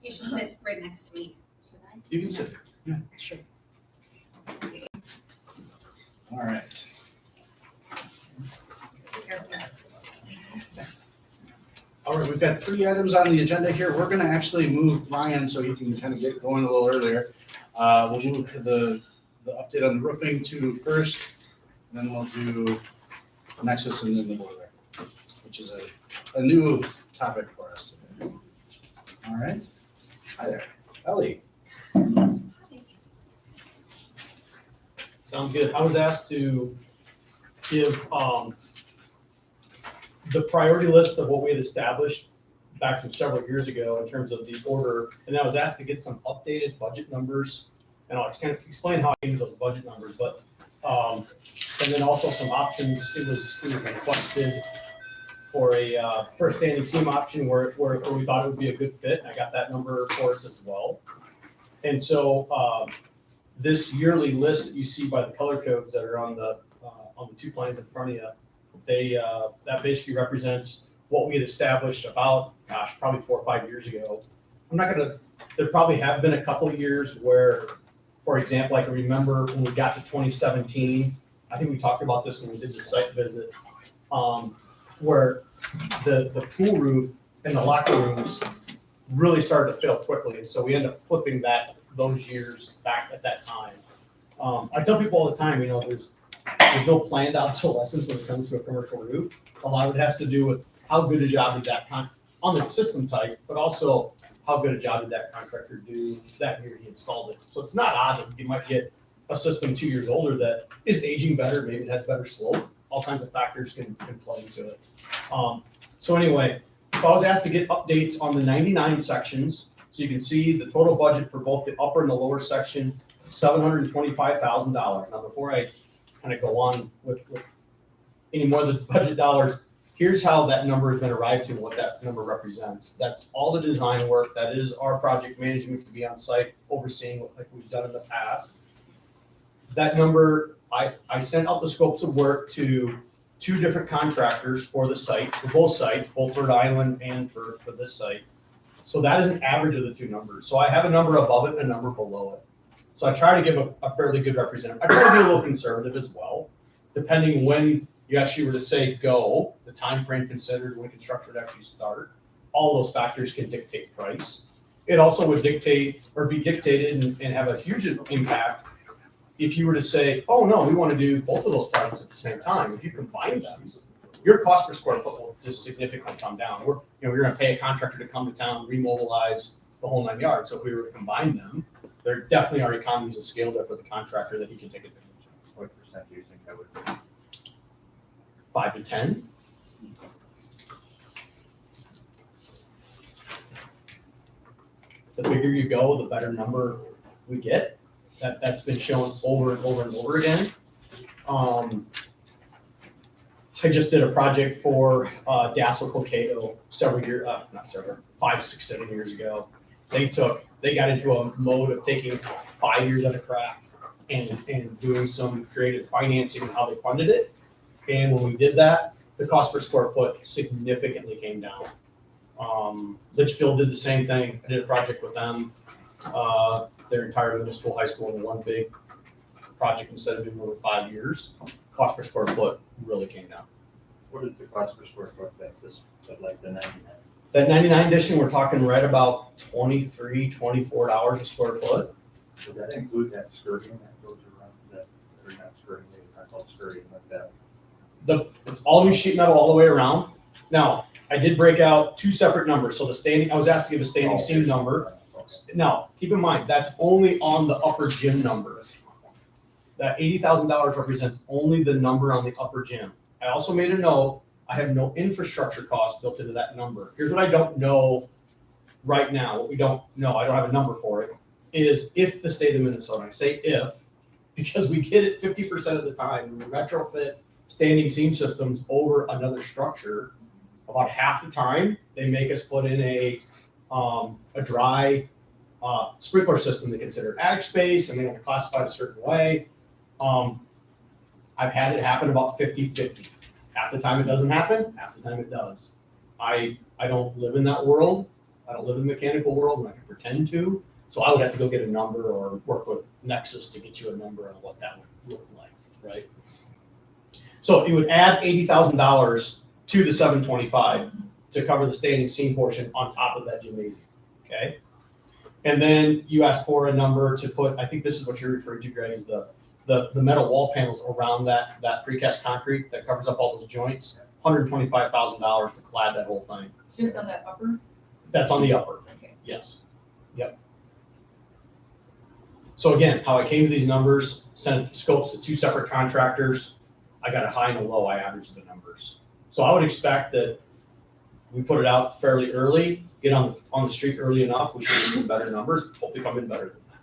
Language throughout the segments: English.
You should sit right next to me. Should I? You can sit. Yeah, sure. All right. Take care of that. All right, we've got 3 items on the agenda here. We're gonna actually move Ryan so he can kind of get going a little earlier. We'll move the update on the roofing to first, then we'll do Nexus and then the boiler, which is a new topic for us today. All right. Hi there, Ellie. Sounds good. I was asked to give the priority list of what we had established back from several years ago in terms of the order, and I was asked to get some updated budget numbers, and I'll kind of explain how I came to those budget numbers, but and then also some options. It was requested for a standing seam option where we thought it would be a good fit, and I got that number for us as well. And so this yearly list that you see by the color codes that are on the 2 plans in front of you, that basically represents what we had established about, probably 4 or 5 years ago. There probably have been a couple of years where, for example, I can remember when we got to 2017, I think we talked about this when we did the site visit, where the pool roof and the locker rooms really started to fail quickly. And so we ended up flipping those years back at that time. I tell people all the time, there's no planned obsolescence when it comes to a commercial roof. A lot of it has to do with how good a job did that on its system type, but also how good a job did that contractor do that year he installed it. So it's not odd that you might get a system 2 years older that is aging better, maybe it had better slope. All kinds of factors can play into it. So anyway, if I was asked to get updates on the 99 sections, so you can see the total budget for both the upper and the lower section, $725,000. Now, before I kind of go on with any more of the budget dollars, here's how that number has been arrived to and what that number represents. That's all the design work. That is our project management to be on site overseeing like we've done in the past. That number, I sent out the scopes of work to 2 different contractors for the sites, for both sites, both Rhode Island and for this site. So that is an average of the 2 numbers. So I have a number above it and a number below it. So I try to give a fairly good representative. I try to be a little conservative as well, depending when you actually were to say go, the time frame considered, when construction would actually start. All those factors can dictate price. It also would dictate or be dictated and have a huge impact if you were to say, oh no, we want to do both of those projects at the same time. If you combine them, your cost per square foot will just significantly come down. You're going to pay a contractor to come to town, remobilize the whole 9 yards. So if we were to combine them, there definitely are economies of scale there for the contractor that he can take advantage of. What percent do you think that would be? 5 to 10. The bigger you go, the better number we get. That's been shown over and over and over again. I just did a project for Dassel Cocato not several, 5, 6, 7 years ago. They got into a mode of taking 5 years at a craft and doing some creative financing and how they funded it. And when we did that, the cost per square foot significantly came down. Litchfield did the same thing. I did a project with them. Their entire municipal high school in one big project instead of doing over 5 years. Cost per square foot really came down. What is the cost per square foot at like the 99? That 99 edition, we're talking right about $23, $24 a square foot. Would that include that skirting that goes around that, or not skirting, it's not called skirting, like that? It's all new sheet metal all the way around. Now, I did break out 2 separate numbers. So I was asked to give a standing seam number. Now, keep in mind, that's only on the upper gym numbers. That $80,000 represents only the number on the upper gym. I also made a note, I have no infrastructure cost built into that number. Here's what I don't know right now, what we don't know, I don't have a number for it, is if the state of Minnesota, I say if, because we get it 50% of the time, when we retrofit standing seam systems over another structure, about half the time, they make us put in a dry sprinkler system to consider ag space, and they want to classify it a certain way. I've had it happen about 50-50. Half the time it doesn't happen, half the time it does. I don't live in that world. I don't live in the mechanical world and I can pretend to. So I would have to go get a number or work with Nexus to get you a number on what that would look like, right? So it would add $80,000 to the 725 to cover the standing seam portion on top of that gymnasium, okay? And then you asked for a number to put, I think this is what you're referring to, Greg, is the metal wall panels around that precast concrete that covers up all those joints, $125,000 to clad that whole thing. Just on that upper? That's on the upper, Okay. yes, yep. So again, how I came to these numbers, sent scopes to two separate contractors. I got a high and a low, I averaged the numbers. So I would expect that we put it out fairly early, get on the street early enough, we should get some better numbers, hopefully come in better than that.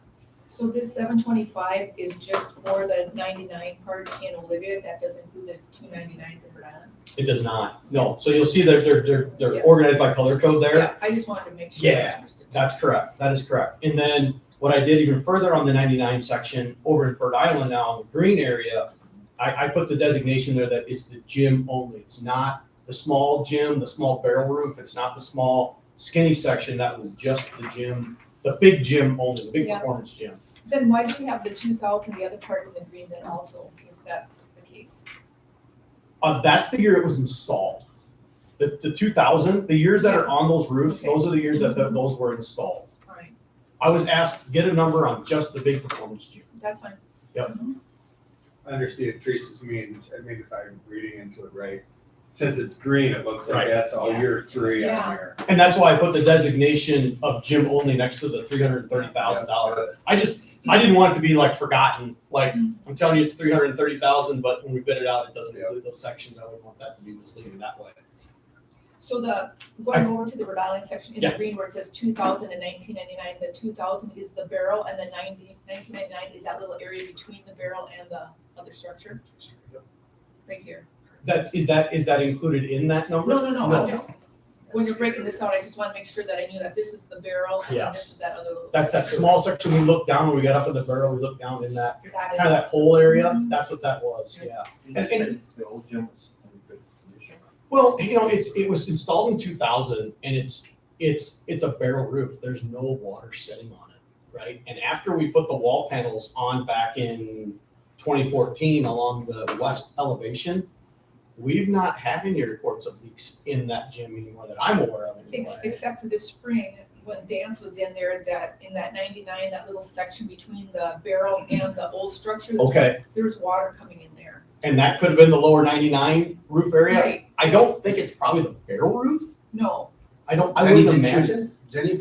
So this 725 is just for the 99 part in Olivia, that does include the 299s in Rhode Island? It does not, no. So you'll see that they're Yes. organized by color code there. Yeah, I just wanted to make sure I Yeah, understood. That's correct, that is correct. And then what I did even further on the 99 section, over in Bird Island now, in the green area, I put the designation there that it's the gym only. It's not the small gym, the small barrel roof, it's not the small skinny section, that was just the gym, the big gym only, the big Yeah. performance gym. Then why do we have the 2,000, the other part in the green then also, if that's the case? That's the year it was installed. The 2000, the years that are on those roofs, Okay. those are the years that those were installed. All right, I was asked, get a number on just the big performance gym. that's fine. I understand Teresa's means, I mean, if I'm reading into it right, since it's green, it looks Right. like that's all year 3 Yeah. on here. And that's why I put the designation of gym only next to the $330,000. I didn't want it to be like forgotten, like, I'm telling you, it's 330,000, but when we bid it out, it doesn't include those sections, I wouldn't want that to be misleading that way. So going over to the Rhode Island section in the Yeah. green where it says 2,000 and 1999, the 2,000 is the barrel and the 1999 is that little area between the barrel and the other structure? Right here. Is that included in that number? No, I'm just, when you're breaking this out, I just wanna make sure that I knew that this is the barrel and then Yes. this is that other little. That's that small section we looked down, when we got up to the barrel, we looked down in that, Got kind it. of that hole area, Mhm. that's what that was, yeah. And- The old gym was in good condition. Well, it was installed in 2000 and it's a barrel roof. There's no water sitting on it, right? And after we put the wall panels on back in 2014 along the west elevation, we've not had any reports of leaks in that gym anymore that I'm aware of anyway. Except for this spring, when Dance was in there, that, in that 99, that little section between the barrel and the old structure. Okay, There's water coming in there. and that could have been the lower 99 roof area. Right, I don't think it's probably the barrel roof. no, I Denny, wouldn't did you- imagine. Denny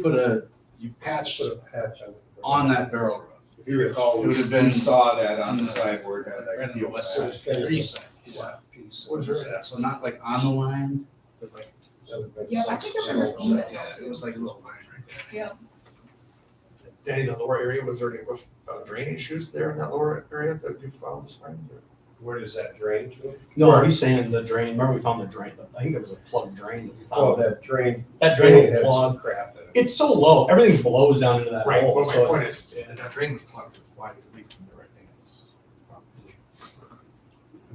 you patched Put a patch on it. on that barrel roof. If you recall, It would have we been saw that on on the the- side where it had Right that on the deal. west side, Kind or of east side. flat piece. What is it? So not like on the line, but like. Yeah, I think I've never seen Yeah, that. it was like a little line right there. Danny, the lower area, was there any drain issues there in that lower area that you found this time? Where does that drain to? No, he's saying the drain. Remember we found the drain? I think it was a plugged drain that we Oh, found. that drain. That drain had was some plugged. crap in it. It's so low, everything blows down into that Right, hole. but my So point is, that drain was plugged, that's why it leaked from the right things.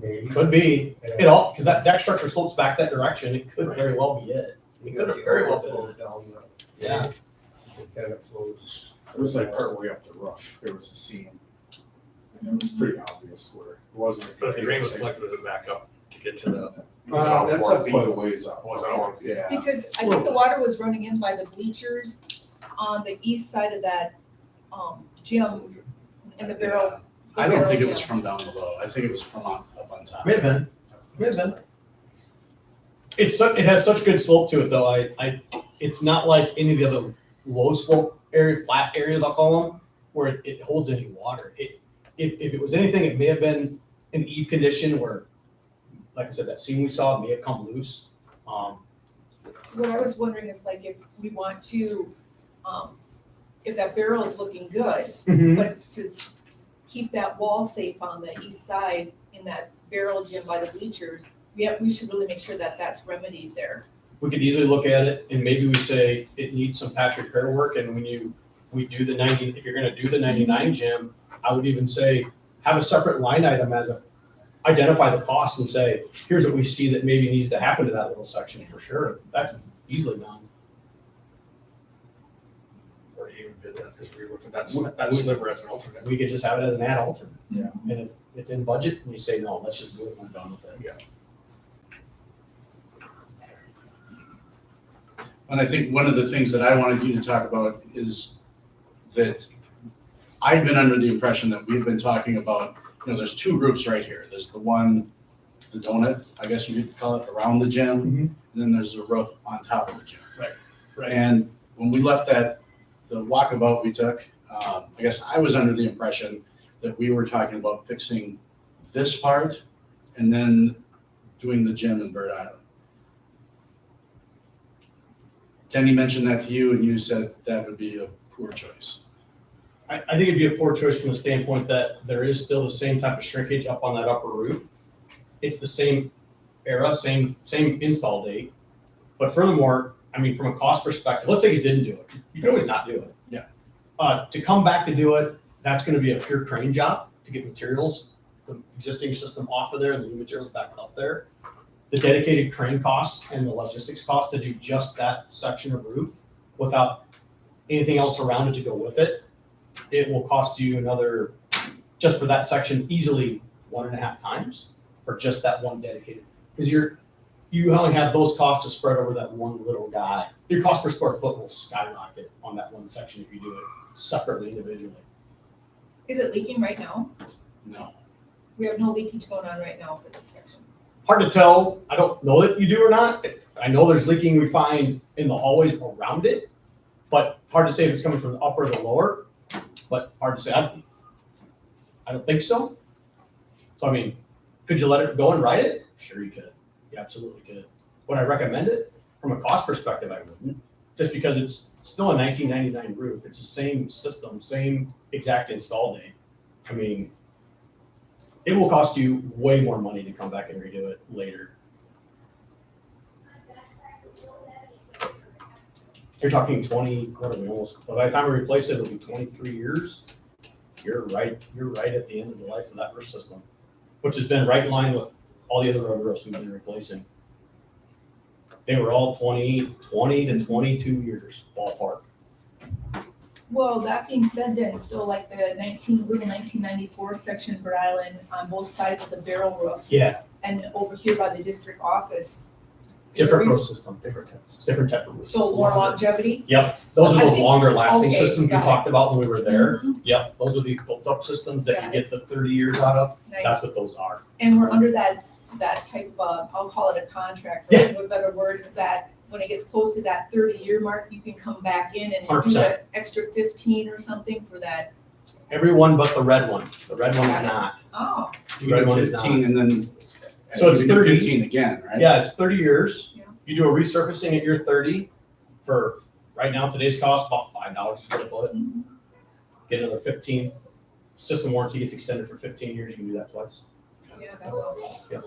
Maybe. could be it all because that deck structure slopes back that direction. It could very well be it. It could have very well Flow been. down the. Yeah. It kind of flows. It was like partway up the roof, there was a seam. And it was pretty obvious where it wasn't. But if the drain was plugged, would it back up to get to the? That's up quite a ways up. Was it all? Yeah. because I think the water was running in by the bleachers on the east side of that, gym in the barrel. the I don't barrel think it was gym. from down below. I think it was from up on top. May have been. May have been. It has such good slope to it though. It's not like any of the other low slope area, flat areas I'll call them, where it holds any water. If it was anything, it may have been an eve condition where, like I said, that seam we saw may have come loose. What I was wondering is like if we want to, if that barrel is looking good, but to keep that wall safe on the east side in that barrel gym by the bleachers, we should really make sure that that's remedied there. We could easily look at it and maybe we say it needs some patch repair work, and we do the 90, if you're gonna do the 99 gym, I would even say, have a separate line item identify the cost and say, here's what we see that maybe needs to happen to that little section for sure. That's easily done. even bid that, because we were, that sliver as an alternate. We could just have it as an ad alternate. Yeah. And if it's in budget, and you say, no, let's just do it, I'm done with it. Yeah. And I think one of the things that I wanted you to talk about is that I've been under the impression that we've been talking about, there's two roofs right here. There's the one, the donut, I guess you could call it, around the gym, and then there's the roof on top of the gym. Right. And when we left the walkabout we took, I guess I was under the impression that we were talking about fixing this part and then doing the gym in Bird Island. Tenny mentioned that to you and you said that would be a poor choice. I think it'd be a poor choice from the standpoint that there is still the same type of shrinkage up on that upper roof. It's the same era, same install date. But furthermore, I mean, from a cost perspective, let's say you didn't do it. You could always not do it. Yeah. To come back to do it, that's gonna be a pure crane job to get materials, the existing system off of there and the new materials back up there. The dedicated crane costs and the logistics costs to do just that section of roof without anything else around it to go with it, it will cost you another, just for that section, easily 1.5 times for just that one dedicated. Because you only have those costs to spread over that one little guy. Your cost per square foot will skyrocket on that one section if you do it separately, individually. Is it leaking right now? No. We have no leakage going on right now for this section. Hard to tell. I don't know that you do or not. I know there's leaking we find in the hallways around it, but hard to say if it's coming from the upper or the lower, but hard to say. I don't think so. So, I mean, could you let it go and ride it? Sure you could. You absolutely could. Would I recommend it? From a cost perspective, I wouldn't. Just because it's still a 1999 roof. It's the same system, same exact install date. I mean, it will cost you way more money to come back and redo it later. You're talking 20, what are we almost, by the time we replace it, it'll be 23 years. You're right at the end of the life of that roof system, which has been right in line with all the other road roofs we've been replacing. They were all 20 to 22 years ballpark. Well, that being said then, so like the 1994 section Bird Island on both sides of the barrel roof Yeah, and over here by the district office. different roof system, different type of roof. So more longevity? Yep, those are I those think- longer lasting okay, systems we got it. talked about when we were there. Mhm. Yep, those are the built up systems that you Got get the 30 years out of. Nice. That's what those are. And we're under that type of, I'll call it a contract, for lack of a better word, that when it gets close to that 30-year mark, you can come back in and do 100%. an extra 15 or something for that. Everyone but the red one. The red one is not. Oh, The red one is not. 15 and then. So it's we do 30. 15 again, right? Yeah, it's 30 years. Yeah. You do a resurfacing at year 30 for, right now, today's cost, about $5 a square foot. mhm. Get another 15. System warranty gets extended for 15 years. You can do that twice. Yeah, that's awesome.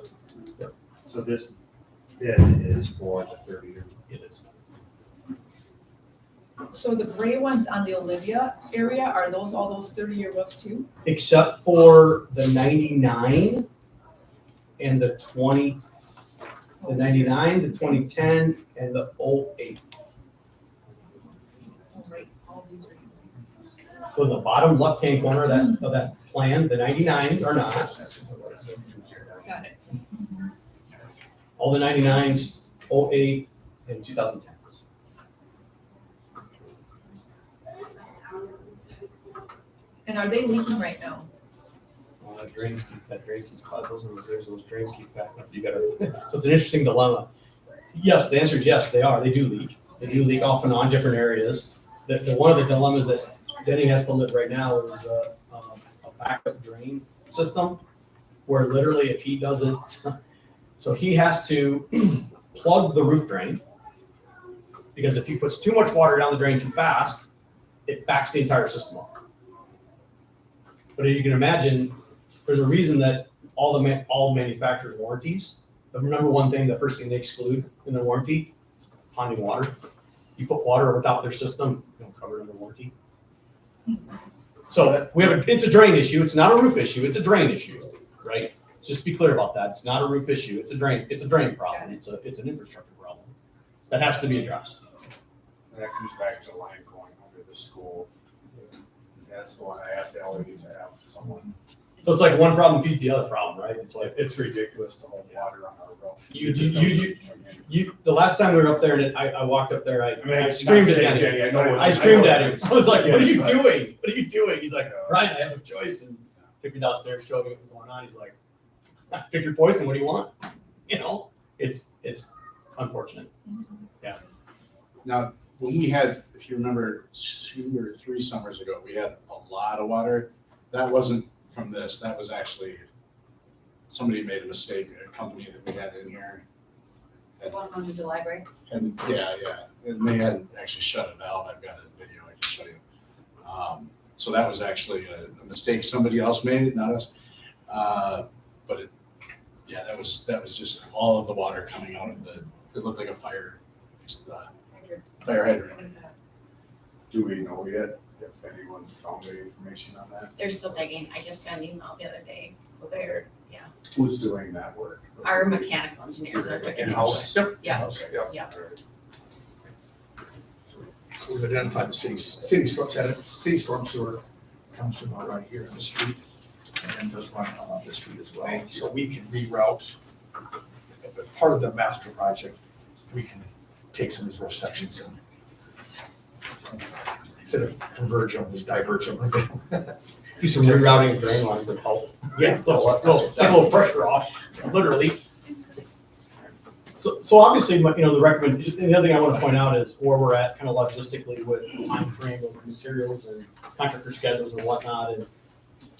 So this bid is for the 30-year. It is. So the gray ones on the Olivia area, are those all those 30-year roofs too? Except for the 99 and the 20, the 99, the 2010, and the 08. Oh, right, all these are. So in the bottom left-hand corner of that plan, the 99s are not. Got it. All the 99s, 08, and 2010. And are they leaking right now? Well, that drains those drains keep backing up. You gotta, so it's an interesting dilemma. Yes, the answer is yes, they are. They do leak. They do leak off and on different areas. The one of the dilemmas that Denny has to live right now is a backup drain system where literally if he doesn't, so he has to plug the roof drain because if he puts too much water down the drain too fast, it backs the entire system up. But as you can imagine, there's a reason that all manufacturers' warranties, the number one thing, the first thing they exclude in their warranty, ponding water. You put water over top of their system, you don't cover it under warranty. So it's a drain issue. It's not a roof issue. It's a drain issue, right? Just be clear about that. It's not a roof issue. It's a drain problem. It's an infrastructure problem that has to be addressed. And that comes back to line going to the school. That's the one I asked Ellie to have someone, So it's like one problem feeds the other problem, right? It's like, it's ridiculous to hold water on our roof. the last time we were up there and I walked up there, I mean, I I'm screamed not at saying, him. Jenny, I know what I you- screamed know- at him. I was like, what are you Yeah, doing? What are you doing? He's like, Yeah. Ryan, I have a choice. And took me downstairs, showed me what was going on. He's like, pick your poison. What do you want? You know, it's unfortunate. Now, when we had, if you remember, 2 or 3 summers ago, we had a lot of water. That wasn't from this, that was actually, somebody made a mistake, a company that we had in here. The one on the library. And, yeah, and they hadn't actually shut a valve, I've got a video I can show you. So that was actually a mistake somebody else made, not us. But it, yeah, that was just all of the water coming out of the, it looked like a fire hydrant. Do we know yet if anyone's found any information on that? They're still digging. I just got an email the other day, so they're, Who's doing that work? our mechanical engineers are looking. In-house? Yeah. Okay. Yeah. So we've identified the city storm sewer comes from right here on the street and then does run off the street as well. So we can reroute, part of the master project, we can take some of these rough sections and instead of converge them, just diverge them. Do some rerouting of drain lines and help. Yeah. Take a little pressure off, literally. So obviously, you know, the recommendation, the other thing I want to point out is where we're at kind of logistically with time frame of materials and contractor schedules and whatnot. And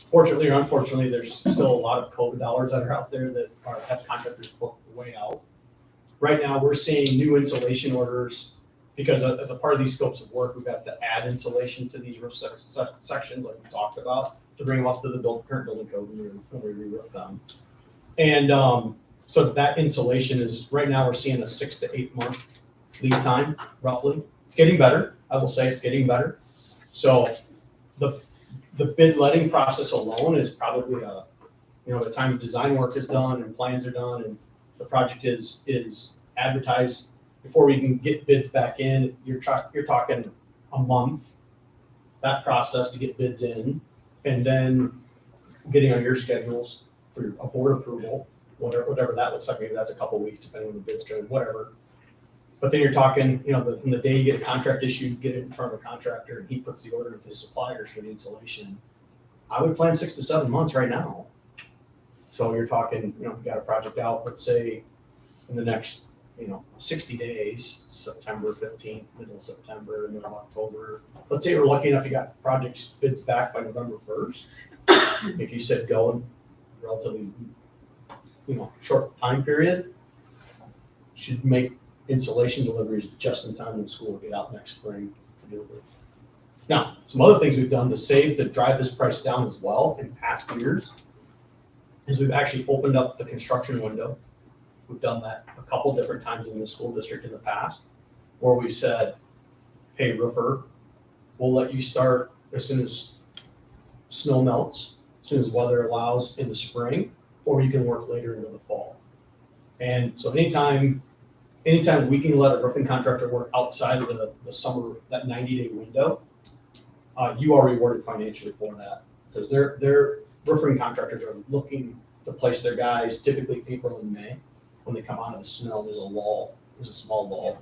fortunately or unfortunately, there's still a lot of COVID dollars that are out there that have contractors booked way out. Right now, we're seeing new insulation orders because as a part of these scopes of work, we've got to add insulation to these roof sections like we talked about to bring them up to the current building code when we re-roof them. And so that insulation is, right now, we're seeing a 6 to 8 month lead time, roughly. It's getting better. I will say it's getting better. So the bid letting process alone is probably the time design work is done and plans are done and the project is advertised before we can get bids back in. You're talking a month, that process to get bids in, and then getting on your schedules for a board approval, whatever that looks like. Maybe that's a couple weeks, depending on the bids go, whatever. But then you're talking, from the day you get a contract issued, get it in front of a contractor, and he puts the order with his suppliers for the installation. I would plan 6 to 7 months right now. So you're talking, if you got a project out, let's say in the next, 60 days, September 15th, middle of September, middle of October. Let's say we're lucky enough you got projects bids back by November 1st. If you said go in relatively, short time period, should make installation deliveries just in time when school will get out next spring to do it. Now, some other things we've done to drive this price down as well in past years is we've actually opened up the construction window. We've done that a couple different times in the school district in the past, where we said, hey, roofer, we'll let you start as soon as snow melts, as soon as weather allows in the spring, or you can work later into the fall. And so anytime we can let a roofing contractor work outside of the summer, that 90-day window, you are rewarded financially for that. Because their roofing contractors are looking to place their guys typically April and May. When they come out of the snow, there's a small lull.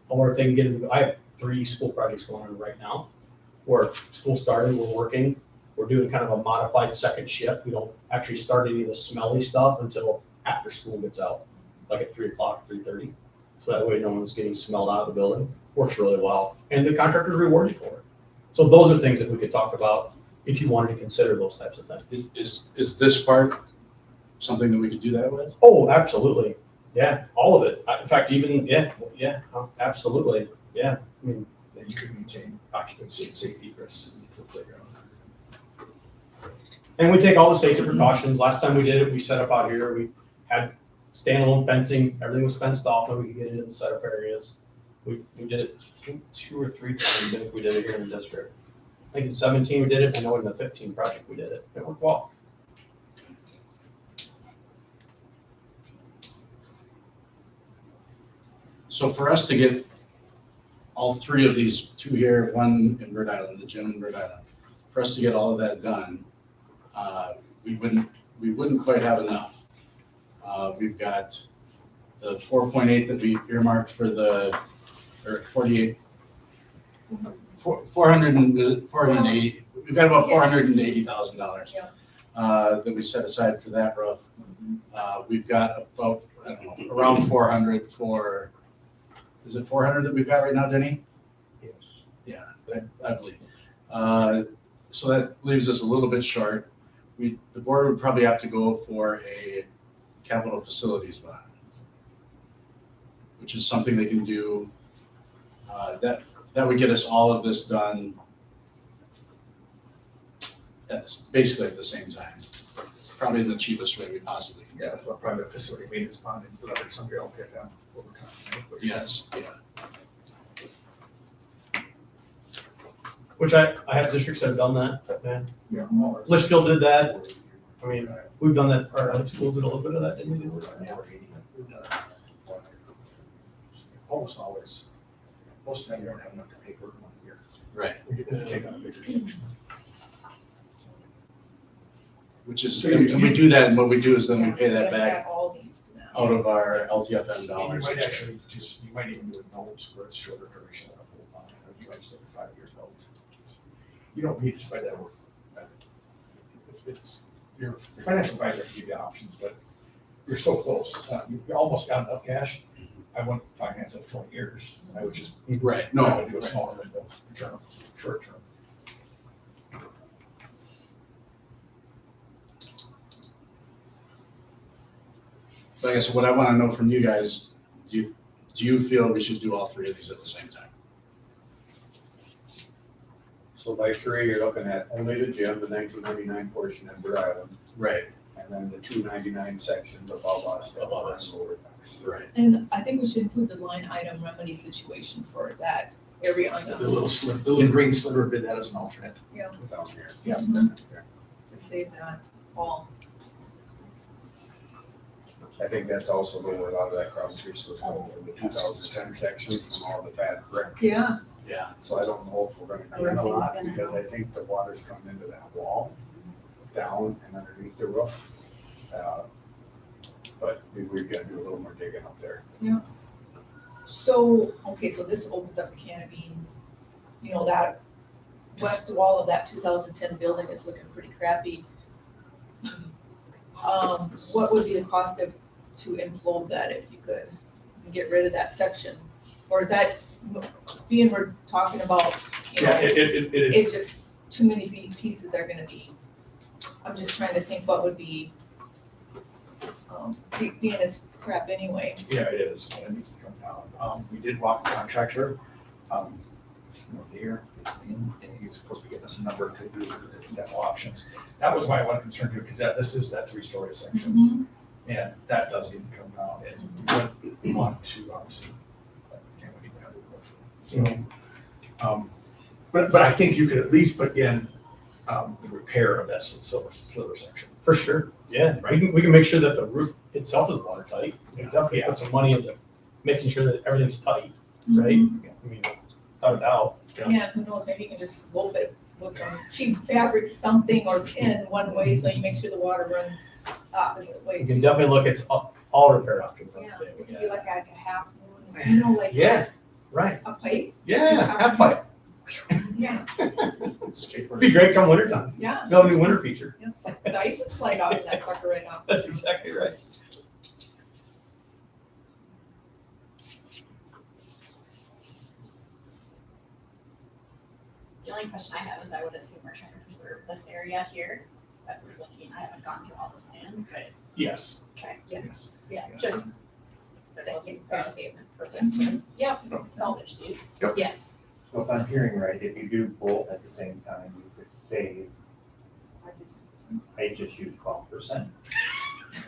Or if they can get into, I have 3 school projects going on right now, where school started, we're working, we're doing kind of a modified second shift. We don't actually start any of the smelly stuff until after school gets out, like at 3 o'clock, 3:30. So that way no one's getting smelled out of the building. Works really well. And the contractor's rewarded for it. So those are things that we could talk about if you wanted to consider those types of things. Is this part something that we could do that with? Oh, absolutely. Yeah, all of it. In fact, even, absolutely. Yeah. I mean, Then you could maintain occupancy and safety egress in the playground. and we take all the safety precautions. Last time we did it, we set up out here, we had standalone fencing, everything was fenced off, and we could get into the setup areas. We did it, I think 2 or 3 times, I think we did it here in the district. I think in 17 we did it, I know in the 15 project we did it. It worked well. So for us to get all three of these, two here, one in Rhode Island, the gym in Rhode Island, for us to get all of that done, we wouldn't quite have enough. We've got the 4.8 that we earmarked for the, or 48, 480, we've got about $480,000 Yeah. that we set aside for that roof. We've got about, I don't know, around 400 for, is it 400 that we've got right now, Denny? Yes. Yeah, I believe. So that leaves us a little bit short. The board would probably have to go for a capital facilities bond, which is something they can do. That would get us all of this done. That's basically at the same time, probably the cheapest way we possibly can. Yeah, that's what private facility maintenance fund and whatever, somebody will get them over time. Right? Yes, yeah. Which I have districts that have done that, man. Yeah, more. Litchfield did that. I mean, we've done that, our other schools did a little bit of that, didn't we? Almost always. Most of them, you don't have enough to pay for it in 1 year. Right, We get to take on a bigger section. which is, So you- and we do that, and what we do is then we pay that Yeah, back all these to them. out of our LTFM And dollars. you might actually just, you might even do a notes where it's shorter duration of the whole bond, or you might just have a 5-year note. You don't need to spread that work. It's, your financial advisor can give you options, but you're so close, you almost got enough cash. I wouldn't finance it 20 years, I would just, Right, I no, would do a smaller window, term, short term. but I guess what I wanna know from you guys, do you feel we should do all three of these at the same time? So by three, you're looking at only the gym, the 1999 portion in Rhode Island, Right, and then the 299 sections above us. Above us. Lower decks. right. And I think we should include the line item remedy situation for that area on The the, little sliver, the little green sliver bid, that as an alternate. Down here. Yeah. to save that all. I think that's also where a lot of that cross streets was coming from, the 2010 section, from all the bad brick. Yeah. Yeah, So I don't know if we're gonna do it a lot, because I think the water's coming into that wall, down and underneath the roof. But we've got to do a little more digging up there. So, okay, so this opens up a can of beans. You know, that west wall of that 2010 building is looking pretty crappy. What would be the cost to implode that if you could and get rid of that section? Or is that, being we're talking about, you know, Yeah, it is. it just, too many pieces are gonna be. I'm just trying to think what would be, being it's crap anyway. Yeah, it is, and it needs to come down. We did walk the contractor, north here, and he's supposed to be getting us a number to do the demo options. That was my one concern too, because this is that 3-story section, and that does need to come down, and we want to, obviously, can't wait to have it go through. But I think you could at least put in, the repair of that sliver section. For sure, yeah, we can make sure that the roof itself is watertight. We definitely put some money into making sure that everything's tight, right? I mean, without a doubt. Yeah, who knows, maybe you can just slope it with some cheap fabric, something, or tin one way, so you make sure the water runs opposite way We too. can definitely look at all repair options. I would Yeah, say. it could be like a half moon, you know, like Yeah, right, a pipe. yeah, half pipe. Yeah, It'd be great come winter time. yeah, They'll have a new winter feature. yeah, it's like the ice would slide off of that sucker right now. That's exactly right. The only question I have is I would assume we're trying to preserve this area here that we're looking, I haven't gone through all the plans, but Yes. okay, Yes. yes, just for Thank you. the sake of purpose to, yep, salvage these, Yep. yes. So if I'm hearing right, if you do both at the same time, you could save, I just use 12%.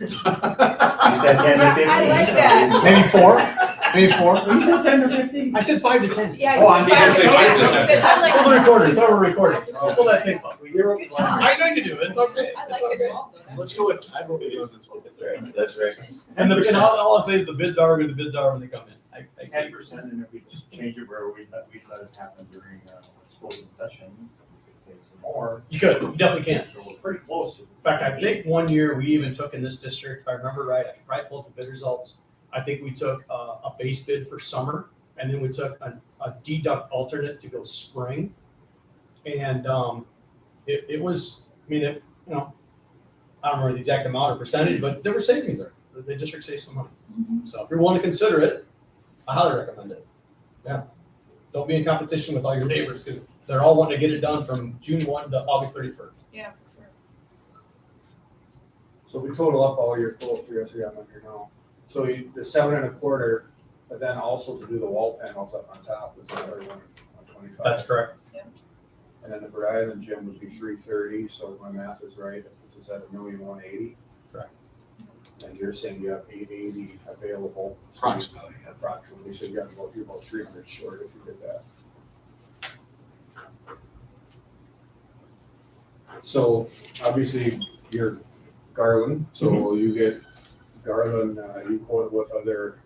You said 10 to 15. I like that. Maybe four, maybe four. You said 10 to 15. I said 5 to 10. Yeah. Oh, I didn't say 5 to 10. I like It's on the recorder, it's on the recording. Pull that tape up. Good job. I know you can do it, it's okay. I like It's the okay. 12 though. That's- Let's go with, I wrote videos in 12. That's right. And all I'll say is the bids are when the bids are when they come in. I 10%, and if we just change it where we let it happen during school session, we could save some more. you definitely can. So we're pretty close to. In fact, I think one year we even took in this district, if I remember right, I can probably pull up the bid results. I think we took a base bid for summer, and then we took a deduct alternate to go spring. And it was, I mean, I don't remember the exact amount or percentage, but there were savings there. The district saved some money. So if you're willing to consider it, I highly recommend it. Yeah. Don't be in competition with all your neighbors, because they're all wanting to get it done from June 1 to August 31st. Yeah, for sure. So if we total up all your quotes, I'm on here now. So the 7.25, but then also to do the wall panels up on top is another 125. That's correct. And then the Verizon and gym would be 330, so if my math is right, it puts us at 1,180,000. Correct. And you're saying you have 880 available. Approximately, yeah. Approximately, so you got you're about 300 short if you did that. So obviously you're Garland, so you get Garland, you quote with other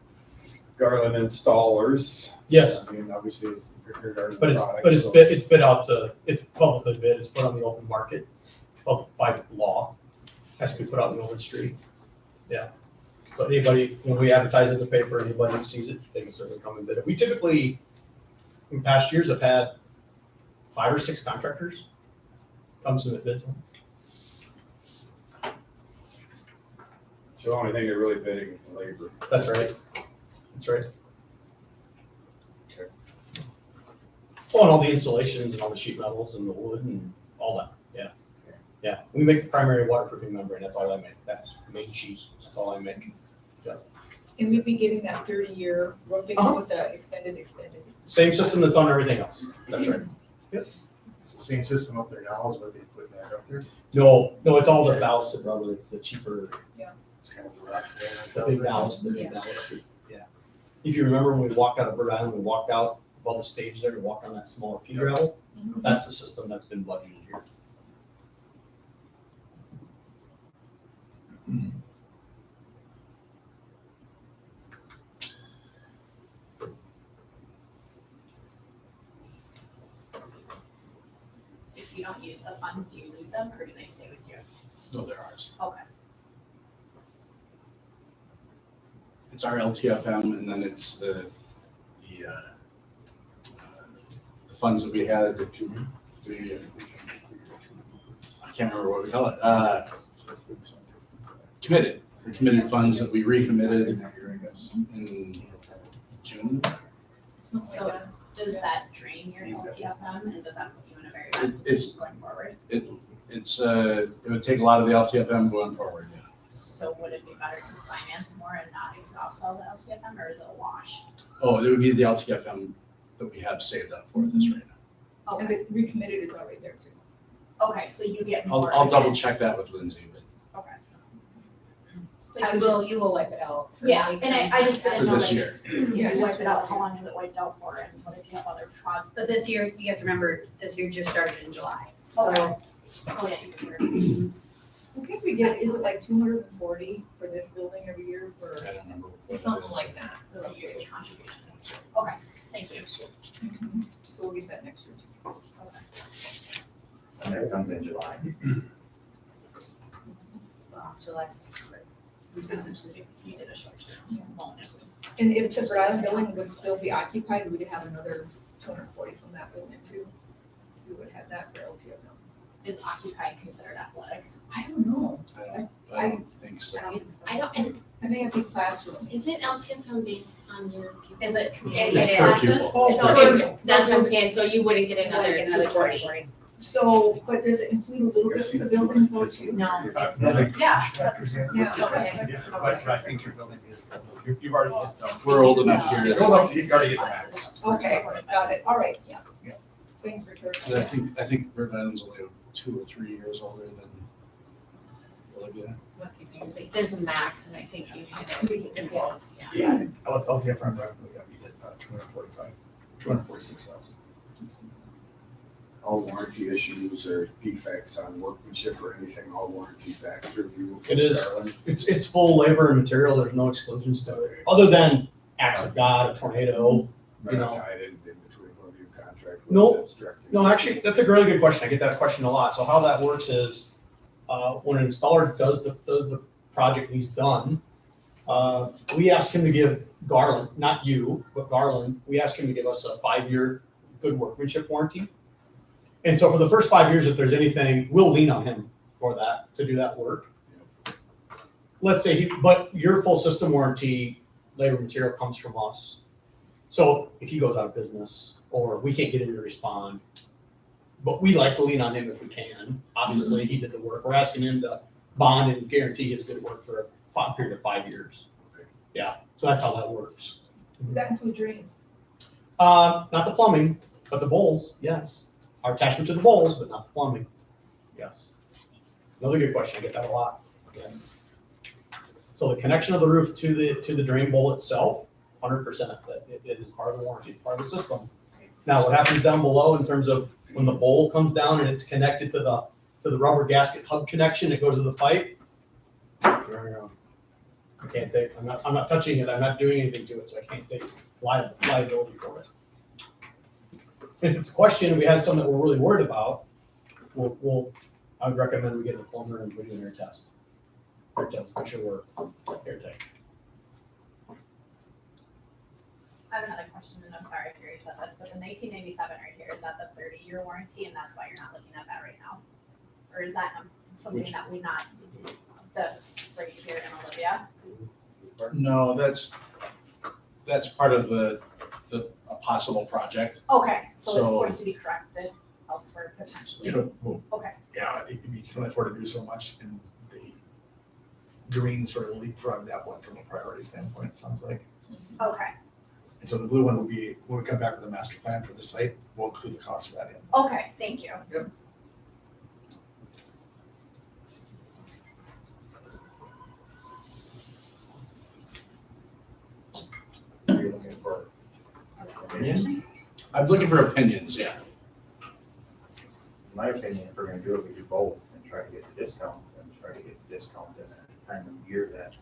Garland installers. Yes. I mean, obviously it's your Garland But product. it's bid out to, it's publicly bid, it's put on the open market, by law, has to be put out in the open street. Yeah. So anybody, when we advertise in the paper, anybody who sees it, they can certainly come and bid it. We typically, in past years, have had 5 or 6 contractors come submit bids. So the only thing they're really bidding is the labor. That's right. That's right. Okay. Oh, and all the installations and all the sheet metals and the wood and all that, yeah. Yeah, we make the primary waterproofing membrane, that's all I make, that's main sheets, that's all I make. And we'd be getting that 30-year roofing Uh-huh. with the extended. Same system that's on everything else, that's right. It's the same system up there now as what they put back up there. No, it's all the ballast, brother, it's the cheaper, It's kind of the rock the big ballast, yeah. If you remember when we walked out of Bird Island, we walked out above the stage there, we walked on that smaller pea gravel, that's the system that's been budgeted here. If you don't use the funds, do you lose them or do they stay with you? No, they're ours. Okay. It's our LTFM, and then it's the funds that we had, I can't remember what we call it, the committed funds that we recommitted in June. So does that drain your LTFM and does that put you in a very bad It- position going forward? It would take a lot of the LTFM going forward, yeah. So would it be better to finance more and not exhaust all the LTFM or is it a wash? Oh, it would be the LTFM that we have saved up for this right now. And the recommitted is already there too. Okay, so you get more. I'll double again. check that with Lindsay, but Okay. But you will wipe it out. for Yeah, like- and I just for didn't know this like, year. Yeah, you just wipe for it out, this how year. long is it wiped out for and what if you have other projects? But this year, you have to remember, this year just started in July, so. Okay. Oh, yeah, you consider. I think we get, is it like 240 for this building every year for I don't remember what it something is. like that? So it's a yearly contribution. Okay, thank you. So we'll get that next year too. And it comes in July. Well, July, September. So essentially, you did a short term loan. And if the Rhode Island building would still be occupied, we'd have another 240 from that building too. We would have that for LTFM. Is occupied considered athletics? I don't know. I don't think so. It's, I don't, and I think it'd be classroom. is it LTFM based on your pupils? Is it? It's per classes? pupil. So It's per if- pupil. that's what I'm saying, so you wouldn't get another Like another 240. So, but does it include a little bit for the building though too? No. Yeah, that's, Yeah. okay. But I think your building is, you've already hit them. We're old enough here. You're old enough, you've already hit the max. Okay, got it, all right, yeah. Yeah. Thanks for And clarifying. I think Rhode Island's only 2 or 3 years older than Olivia. What if you- There's a max and I think you hit it in both, yeah. Yeah, I'll get from revenue, we did 246,000. All warranty issues or defects on workmanship or anything, all warranty back through you. It is. It's full labor and material, there's no exclusions to it, other than acts of God, a tornado. Might You have know. tied in between one of you contract. with No, that's directing. No, actually, that's a really good question. I get that question a lot. So how that works is, when an installer does the project and he's done, we ask him to give Garland, not you, but Garland, we ask him to give us a 5-year good workmanship warranty. And so for the first 5 years, if there's anything, we'll lean on him for that, to do that work. Let's say but your full system warranty, labor material comes from us. So if he goes out of business, or we can't get him to respond, but we like to lean on him if we can. Obviously, he did the work. We're asking him to bond and guarantee his good work for a period of 5 years. Yeah, so that's how that works. Does that include drains? Not the plumbing, but the bowls, yes. Our attachment to the bowls, but not the plumbing. Yes. Another good question. I get that a lot. Yes. So the connection of the roof to the drain bowl itself, 100%. That it is part of the warranty. It's part of the system. Now, what happens down below in terms of when the bowl comes down and it's connected to the rubber gasket hub connection that goes to the pipe? I can't take. I'm not touching it. I'm not doing anything to it, so I can't take liability for it. If it's a question, we had something that we're really worried about, I would recommend we get a plumber and we do an air test. Air test, make sure we're airtight. I have another question, and I'm sorry if you said this, but the 1997 right here, is that the 30-year warranty, and that's why you're not looking at that right now? Or is that something that we not, this right here in Olivia? No, that's part of a possible project. Okay, so it's So- going to be corrected elsewhere potentially. Okay. Yeah, you can only afford to do so much, and the green sort of leapfrog that one from a priority standpoint, it sounds like. Okay, And so the blue one will be, when we come back with the master plan for the site, we'll include the cost of that in. okay, thank you. You're looking for. I'm looking for opinions, yeah. In my opinion, if we're gonna do it, we do both and try to get the discount and try to get the discount in that time of year that.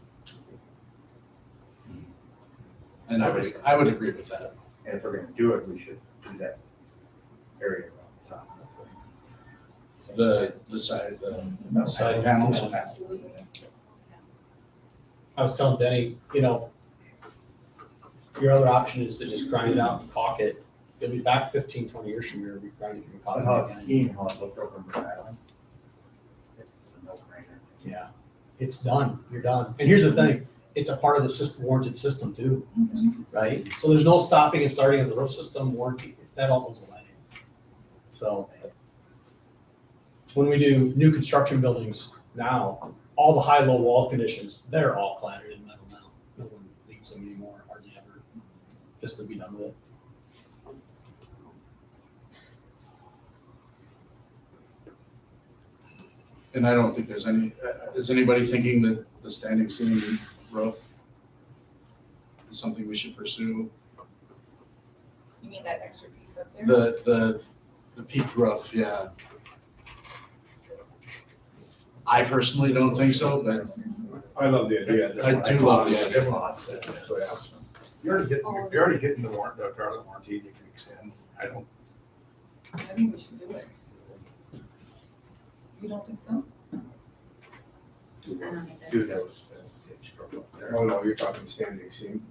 And I would agree with that. And if we're gonna do it, we should do that area around the top. The side, the Side panels. Absolutely. I was telling Denny, your other option is to just grind it out and caulk it. You'll be back 15, 20 years from here, we'll be grinding and How caulking it's it again. seen, how it looked over in Rhode Island. It's a no-brainer. Yeah, it's done, you're done. And here's the thing, it's a part of the system, warranted system too, right? So there's no stopping and starting of the roof system warranty, that all goes away. So when we do new construction buildings now, all the high-low wall conditions, they're all cladded in metal now. No one leaves them anymore, hardly ever, just to be done with it. And I don't think there's any, is anybody thinking that the standing seam roof is something we should pursue? You mean that extra piece up there? The peaked roof, yeah. I personally don't think so, but I love the idea. I do love the idea. That's what I asked them. You're already getting the garlic warranty, you can extend. I don't, I think we should do it. You don't think so? Do those, pitch from up there. Oh, no, you're talking standing seam.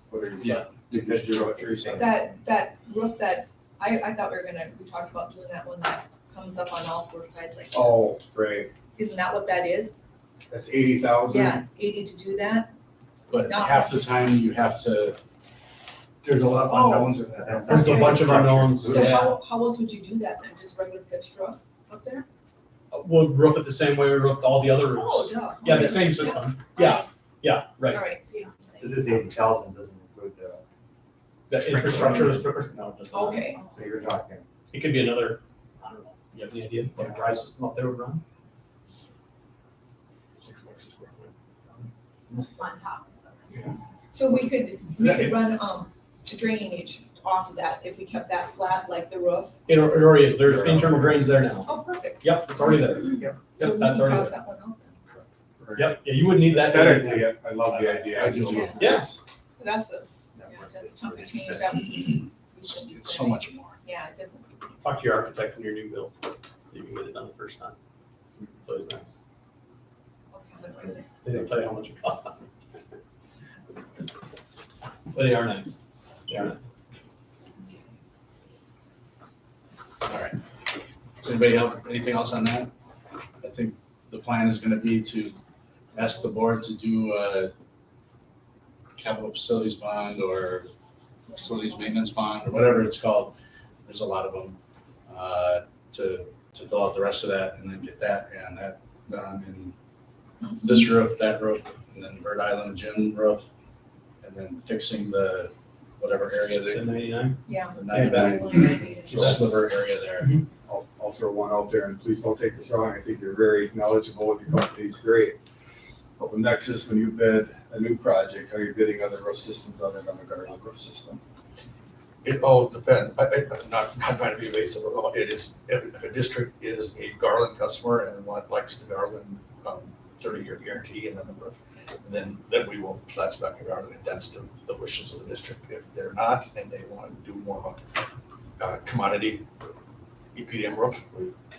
What are you? Yeah. Because you're what you're saying. That roof that, I thought we talked about doing that one that comes up on all four sides like this. Oh, right. Isn't that what that is? That's 80,000. Yeah, 80 to do that? But No. half the time you have to, there's a lot of unknowns in that. There's a bunch of unknowns, So yeah. how else would you do that then? Just regular pitched roof up there? We'll roof it the same way we roofed all the other Oh, roofs. duh. Yeah, the same system, yeah, right. All right, So you don't think- This is 80,000, doesn't include the, The infrastructure, the sprinklers, no, it does not. okay. so you're talking, It could be another, I don't know, you have any idea what a dry system up there would run? $6 a square foot. On top. So we could run, drainage off of that if we kept that flat like the roof? It already is, there's internal drains there now. Oh, perfect. Yep, it's already there. So Yep, we that's can already cross there. that one out then. Yep, yeah, you wouldn't need that. Aesthetically, I love the idea. I do too. Yes, That's it doesn't really change, that was, we should be It's so spending. much more. Yeah, it doesn't. Talk to your architect when your new build, so you can get it done the first time. So it's nice. Okay. They don't tell you how much it costs. But they are nice. They are nice. All right. Does anybody have anything else on that? I think the plan is gonna be to ask the board to do a capital facilities bond or facilities maintenance bond or whatever it's called. There's a lot of them, to fill out the rest of that and then get that and that done in this roof, that roof, and then Bird Island gym roof, and then fixing the whatever area The they, 99? Yeah. the 99 sliver area there. I'll throw one out there, and please don't take this wrong, I think you're very knowledgeable and your company's great. But with Nexus, when you bid a new project, are you bidding other roof systems other than the Garland roof system? It all depends. I'm not trying to be evasive at all. It is, if a district is a Garland customer and likes the Garland 30-year guarantee and then the roof, then we will flat spec a Garland if that's the wishes of the district. If they're not and they want to do more of a commodity EPDM roof,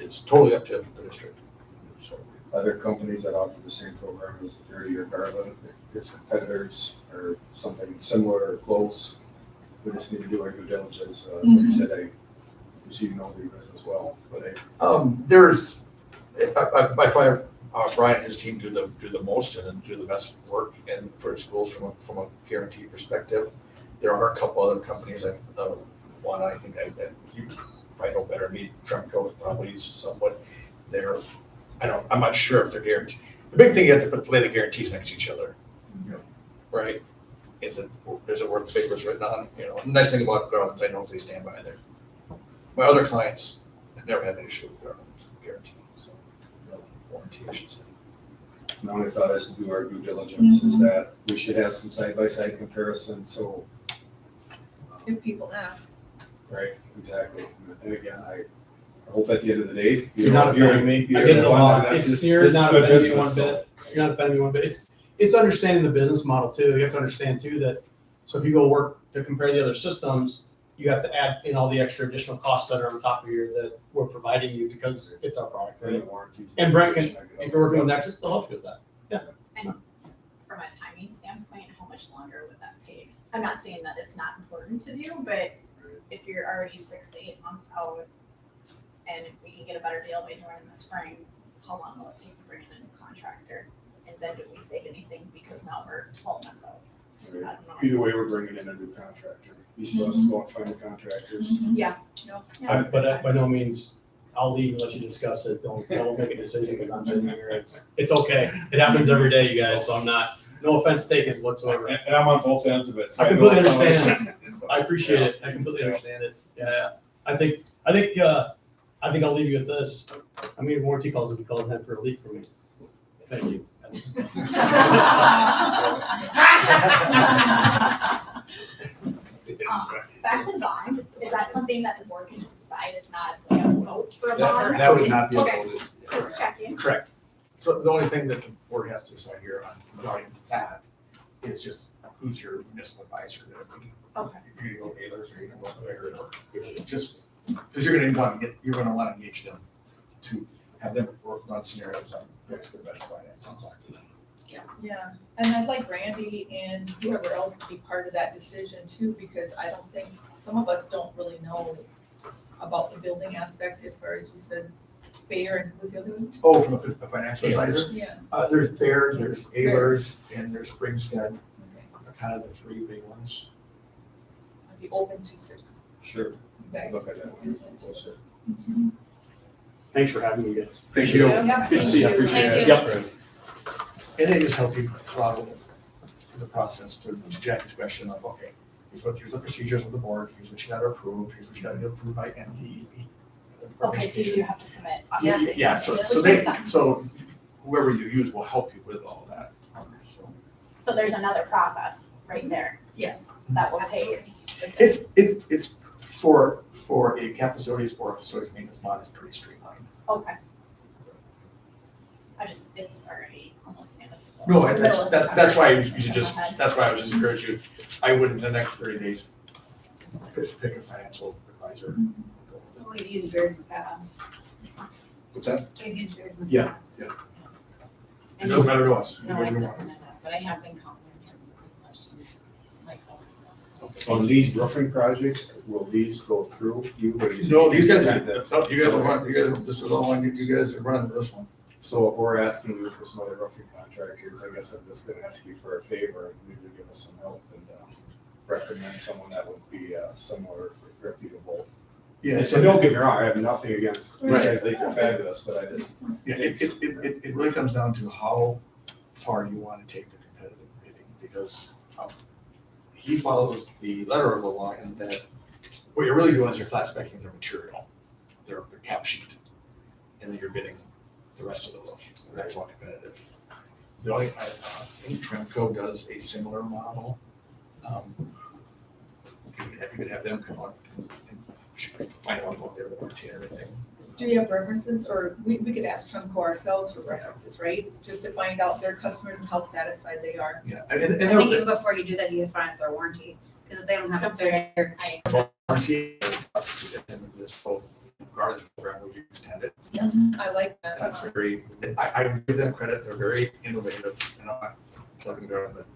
it's totally up to the district. So Other companies that offer the same program as the 30-year Garland, if it's competitors or something similar or close, we just need to do our due diligence. Like I said, I see you know you guys as well, but there's, I find Brian and his team do the most and do the best work and for schools from a guarantee perspective. There are a couple other companies, one I think you probably know better than me, Tremco is probably somewhat there. I'm not sure if they're guaranteed. The big thing you have to play the guarantees next to each other. Right? Is it worth the paper it's written on? You know, the nice thing about Garland, I know if they stand by there. My other clients have never had an issue with Garland's guarantee, so warranty, I should say. my only thought is to do our due diligence is that we should have some side-by-side comparisons, so. If people ask. Right, exactly. And again, I hope at the end of the day. You're not offending me. I get it a lot. You're not offending me one bit. You're not offending me one bit. It's understanding the business model too. You have to understand too that, so if you go work to compare the other systems, you have to add in all the extra additional costs that are on top of here that we're providing you because it's our product, right? And Brent can, if you're working with Nexus, they'll help you with that. And from a timing standpoint, how much longer would that take? I'm not saying that it's not important to do, but if you're already 6 to 8 months out, and if we can get a better deal maybe we're in the spring, how long will it take to bring in a new contractor? And then do we save anything because now we're 12 months out? I don't know. Either way, we're bringing in a new contractor. He's supposed to go and find the contractors. Yeah. No. Yeah. But by no means, I'll leave and let you discuss it. Don't make a decision because I'm sitting here. It's okay. It happens every day, you guys, so I'm not, no offense taken whatsoever. And I'm on both ends of it. so I know completely it's understand. always- I appreciate it. I completely understand it. Yeah. I think I'll leave you with this. How many warranty calls have you called and had for a leak from me? Thank you. Back to the bond, is that something that the board can just decide? It's not like a vote for a bond? That would not be Okay. able to. Just checking. Correct. So the only thing that the board has to decide here on regarding that is just who's your municipal advisor. Okay. You're gonna go Ayers or you're gonna go Larry or just, because you're gonna want to engage them to have them work on scenarios on what's the best finance sounds to them. Yeah, and I'd like Randy and whoever else to be part of that decision too, because I don't think, some of us don't really know about the building aspect as far as you said, Bayer and who's the other one? Oh, from a financial advisor? Yeah. There's Bayer, there's Ayers, and there's Springstead, Okay. are kind of the three big ones. I'd be open to Sure. you guys. Look at that one closer. Thanks for having me, guys. Thank you. Yeah. Good to see you. Thank Appreciate you. it. Yep. And they just help you throttle the process to Jackie's question of, okay, here's the procedures of the board, here's what you gotta approve, here's what you gotta get approved by MDE. Okay, so you do have to submit. Yeah. obviously, Yeah, so which makes sense. so whoever you use will help you with all that, so. So there's another process right there Yes. that will take. It's for a cap facilities or a facilities maintenance bond is pretty streamlined. Okay. It's already almost municipal. No, and Middle of that's why you September. should just, that's why I was just encouraging you, I would in the next 30 days pick a financial advisor. Oh, we've used Beard Pass. What's that? We've used Beard Yeah, Pass. yeah. And It doesn't matter to us. no, it doesn't end up, but I have been calling him with questions like always else. On these roofing projects, will these go through you? Or is- No, these guys, that- no, you guys are running, this is all on you, you guys are running this one. So if we're asking you for some other roofing contractors, I guess I'm just gonna ask you for a favor, and maybe give us some help and recommend someone that would be somewhat reputable. Yeah, So don't get me wrong, I have nothing against these Right. guys, they are fabulous, but I just, Yeah, it really comes down to how far you want to take the competitive bidding, because he follows the letter of the law in that what you're really doing is you're flat specing their material, their cap sheet, and then you're bidding the rest of the roof. That's all competitive. The only, I think Tremco does a similar model. You could have them come on and find out about their warranty and everything. Do you have references, or we could ask Trumco ourselves for references, right? Just to find out their customers and how satisfied they are. Yeah, I think even before you do that, you have to find out their warranty, because if they don't have a fair, warranty, and this whole garbage program where you extend it. I like that. That's very, I give them credit, they're very innovative, you know, I'm talking about, but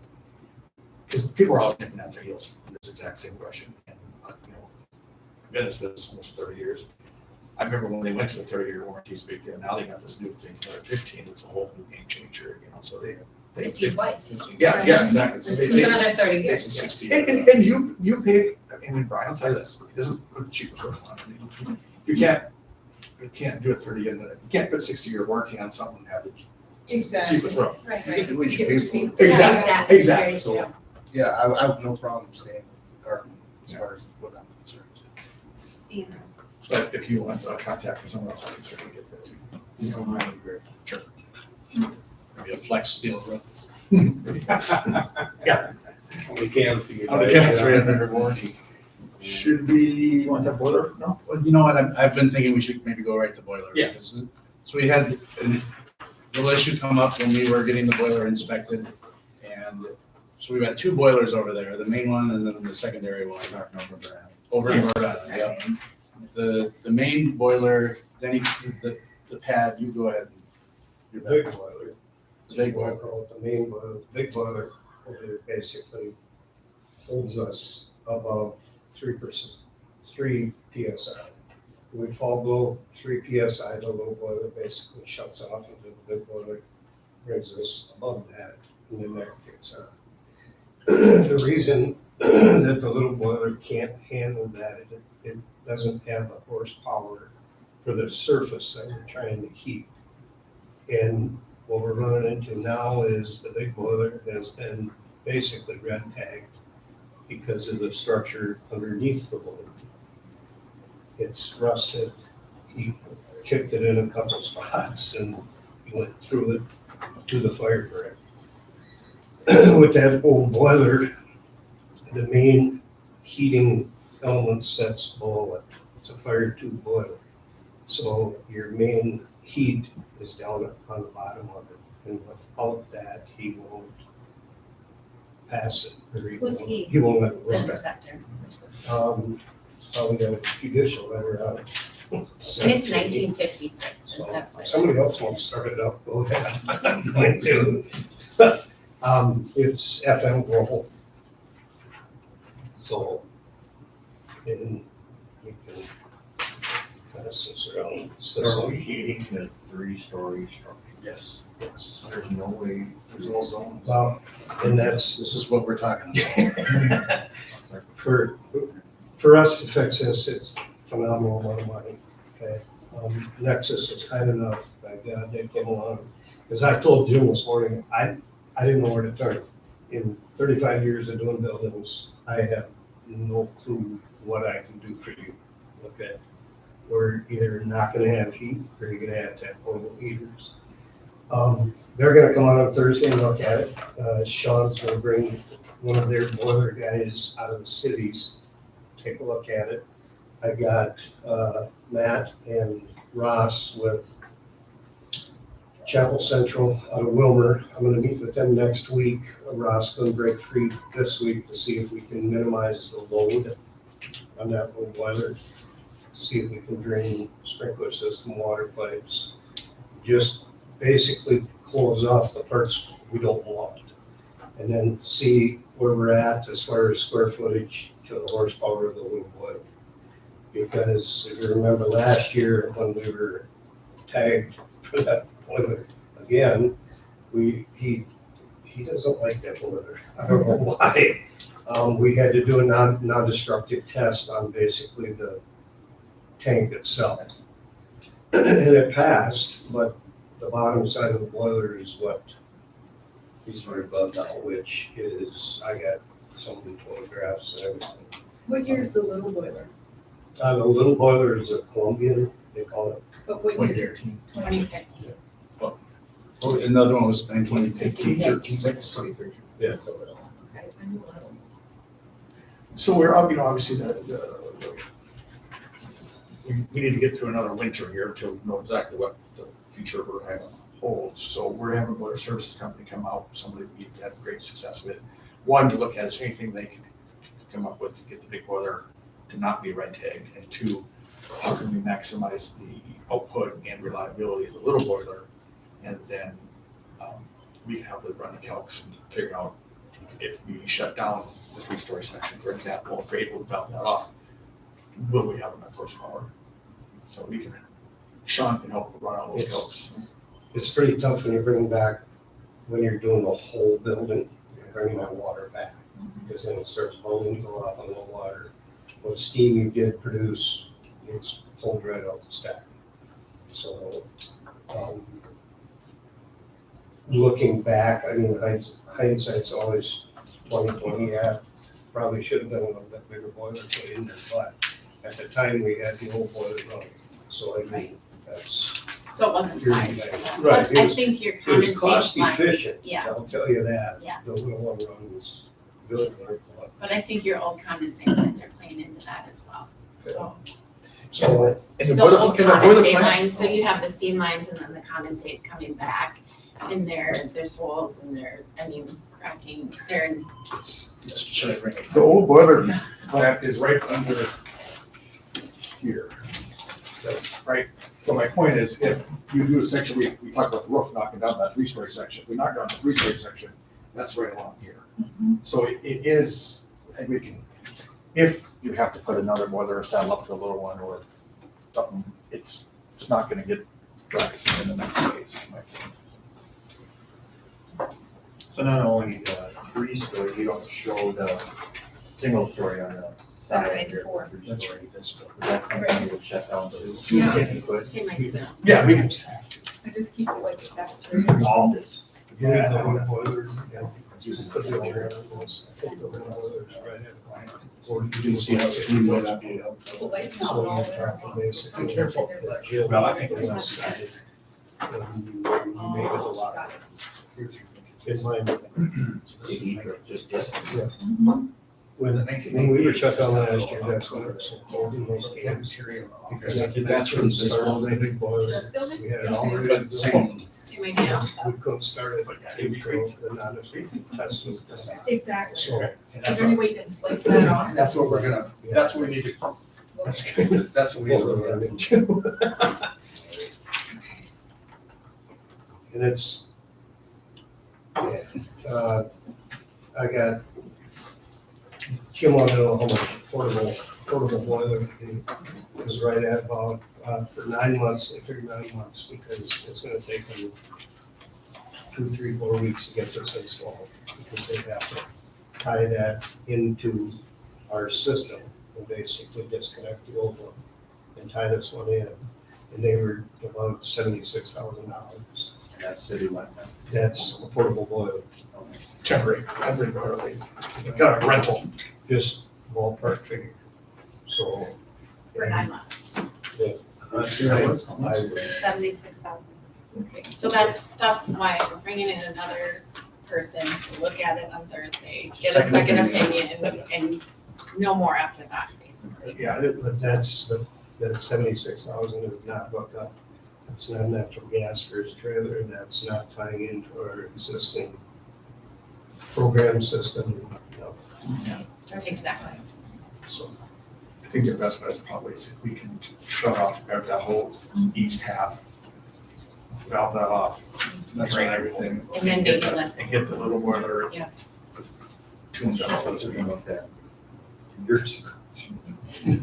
because people are all getting at their heels in this exact same question, and, you know, I've been in this business almost 30 years. I remember when they went to the 30-year warranties big deal, now they got this new thing for 15, it's a whole new game changer, you know, so they. 15 twice. Yeah, yeah, exactly. So It's they- another 30 It's years. a 60. And you pay, I mean, Brian, I'll tell you this, it doesn't put the cheapest roof on. I mean, you can't do a 30 and you can't put 60-year warranty on something and have the Exactly. cheapest roof. Right, You get the what you Get pay what you for. pay for. Exactly, exactly. Very So, true. Yeah, I have no problem staying with Garden as far as what I'm concerned. Yeah. but if you want a contact for someone else, I can certainly get that too. You know, that'd be great. Sure. Maybe a flex steel roof. Yeah. how many cans can you buy? On the cats, right under warranty. Should we, want that boiler? No? Well, you know what, I've been thinking we should maybe go right to boiler. Yeah. because- So we had a little issue come up when we were getting the boiler inspected. And so we've got two boilers over there, the main one and then the secondary one. Over in Rhode Island, yep. The main boiler, then the pad, you go ahead. Your big boiler. The big boiler. The main boiler, the big boiler over there basically holds us above 3%, 3 PSI. We fall below 3 PSI, the little boiler basically shuts off, and the big boiler brings us above that, and then that kicks on. The reason that the little boiler can't handle that, it doesn't have the horsepower for the surface that we're trying to heat. And what we're running into now is the big boiler has been basically red tagged because of the structure underneath the boiler. It's rusted. He kicked it in a couple spots and he went through it to the fire grate. With that old boiler, the main heating element sets below it. It's a fire tube boiler. So your main heat is down on the bottom of it. And without that, he won't pass it. Or Who's he? He won't let it The run. inspector. Probably got a judicial letter out. And it's 1956, is that what? Somebody else wants to start it up, go ahead. I'm going to. It's FM Global. So, and you can kind of sit around. Are we heating the 3-story structure? Yes. Yes. There's no way, there's no zone. Well, and that's, This is what we're talking about. for us to fix this, it's phenomenal amount of money, okay? Nexus is kind enough, thank God they came along. As I told Jim this morning, I didn't know where to turn. In 35 years of doing buildings, I have no clue what I can do for you, okay? We're either not gonna have heat, or you're gonna have to have portable heaters. They're gonna come out on Thursday and look at it. Sean's gonna bring one of their boiler guys out of the cities, take a look at it. I got Matt and Ross with Chapel Central out of Wilmer. I'm gonna meet with them next week, Roscoe and Greg Freed this week to see if we can minimize the load on that little boiler. See if we can drain sprinkler system, water pipes, just basically close off the parts we don't want. And then see where we're at as far as square footage to the horsepower of the little boiler. Because if you remember last year when we were tagged for that boiler again, he doesn't like that boiler. I don't know why. We had to do a non-destructive test on basically the tank itself. And it passed, but the bottom side of the boiler is what he's worried about now, which is, I got some of the photographs and everything. What year is the little boiler? The little boiler is a Colombian, they call it. But what year? 2015. Oh, another one was 1915. 56. Yeah. So we're, obviously, we need to get through another winter here to know exactly what the future we're having holds. So we're having a boiler services company come out, somebody we've had great success with. One, to look at is anything they can come up with to get the big boiler to not be red tagged. And two, how can we maximize the output and reliability of the little boiler? And then we can help with run the calcs and figure out if we shut down the three-story section, for example, if we're able to balance that off, will we have enough horsepower? So we can, Sean can help run all those calcs. It's pretty tough when you're bringing back, when you're doing the whole building, you're bringing that water back. Because then it starts bubbling to go off on the water. What steam you did produce, it's pulled right out the stack. So, looking back, I mean, hindsight's always 20/20. Yeah, probably should have been a little bit bigger boiler put in there, but at the time we had the old boiler running. So I mean, that's. So it wasn't You're sized. right. Plus, It I was- think your It was condensate cost line, efficient, yeah. I'll tell you that. Yeah. The little one run was good, I thought. but I think your old condensate lines are playing into that as well. So So, And the boiler- old can the boiler condensate plant- lines, so you have the steam lines and then the condensate coming back. And there's holes and cracking, they're in. The old boiler plant is right under here. Right, so my point is, if you do a section, we talked about the roof knocking down that three-story section, we knock down the three-story section, that's right along here. So it is, and we can, if you have to put another boiler or saddle up to a little one or something, it's not gonna get wrecked in the next phase. So not only the three-story, you don't show the single story on the side here. That's right, this one. That's something you would check out. Yeah. Same idea. Yeah, we can. I just keep it like the cafeteria. All this. yeah, the little boilers, yeah. Just put the older ones, put the little boilers right in line. You can see how steam went up. The lights So not all you there. have to basically Be careful. careful. Well, I think that's. You made it a lot. It's like, Just this. when we were shut down last year, that's when it was so cold in those camps. Because That's from this building. Big boilers. This building? We had it all ready to But go. same, Same idea. We couldn't start it, the non-destructive test was done. Exactly. So, Is there any way you can splice that off? That's what we're gonna, that's what we need to, that's what we need to look at. and it's, yeah, I got, Jim wanted to know how much portable boiler is right at about, for 9 months, they figured 9 months, because it's gonna take them 2, 3, 4 weeks to get this installed, because they have to tie that into our system and basically disconnect the old one and tie this one in. And they were about $76,000. That's city one. That's a portable boiler, Temporary boiler, got a rental. just ballpark figure. So. For 9 months. I would- 76,000. Okay, so that's why we're bringing in another person to look at it on Thursday, get a second opinion and no more after that, basically. Yeah, But that 76,000 is not hooked up. It's not natural gas for his trailer, and that's not tying into our existing program system. No. Exactly. So I think the best bet is probably is if we can shut off that whole east half, valve that off, drain everything. And then get maybe the- let- And get the little boiler. Yeah. Tuned up for the Think speed. about that. Yours,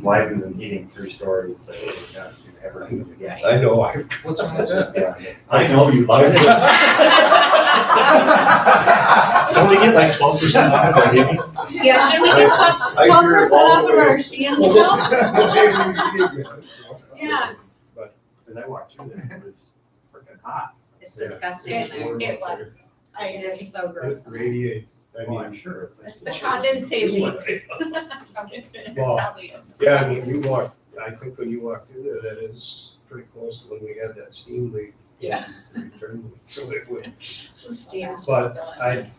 why have you been eating 3 stories, like, you're not gonna ever do it again? I know, What's wrong with that? Yeah, I know you love it. Don't we get like 12% off of our baby? Yeah, should we get 12% off of our Sheehan's bill? Yeah. And I walked through there, it was freaking hot. It's disgusting in there. It was. I It agree. is so gross it in there. radiates. I Well, I'm mean, sure it's. It's the condensate leaks. Just kidding. Well, Probably is. yeah, I mean, you walk, I think when you walk through there, that is pretty close to when we had that steam leak. Yeah. Return leak, so it would. The steam's just But filling.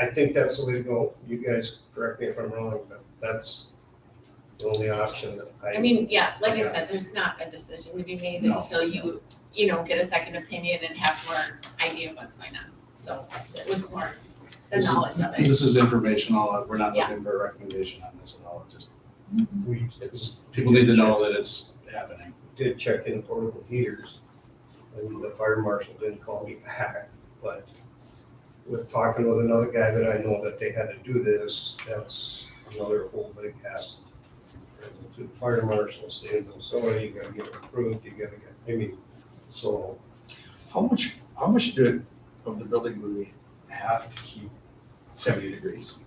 I think that's the way to go. You guys correct me if I'm wrong, but that's the only option that I mean, yeah, like I said, there's not a decision to be made No. until you know, get a second opinion and have more idea of what's going on. So it was more the This is- knowledge of it. This is informational, we're not Yeah. looking for a recommendation on this at all, it's just, we it's, people need to know that it's happening. did check in portable heaters. And the fire marshal didn't call me back, but with talking with another guy that I know that they had to do this, that's another whole big hassle. And to the fire marshal saying, sorry, you gotta get it approved, you gotta get, I mean, so. How much did, of the building do we have to keep 70 degrees?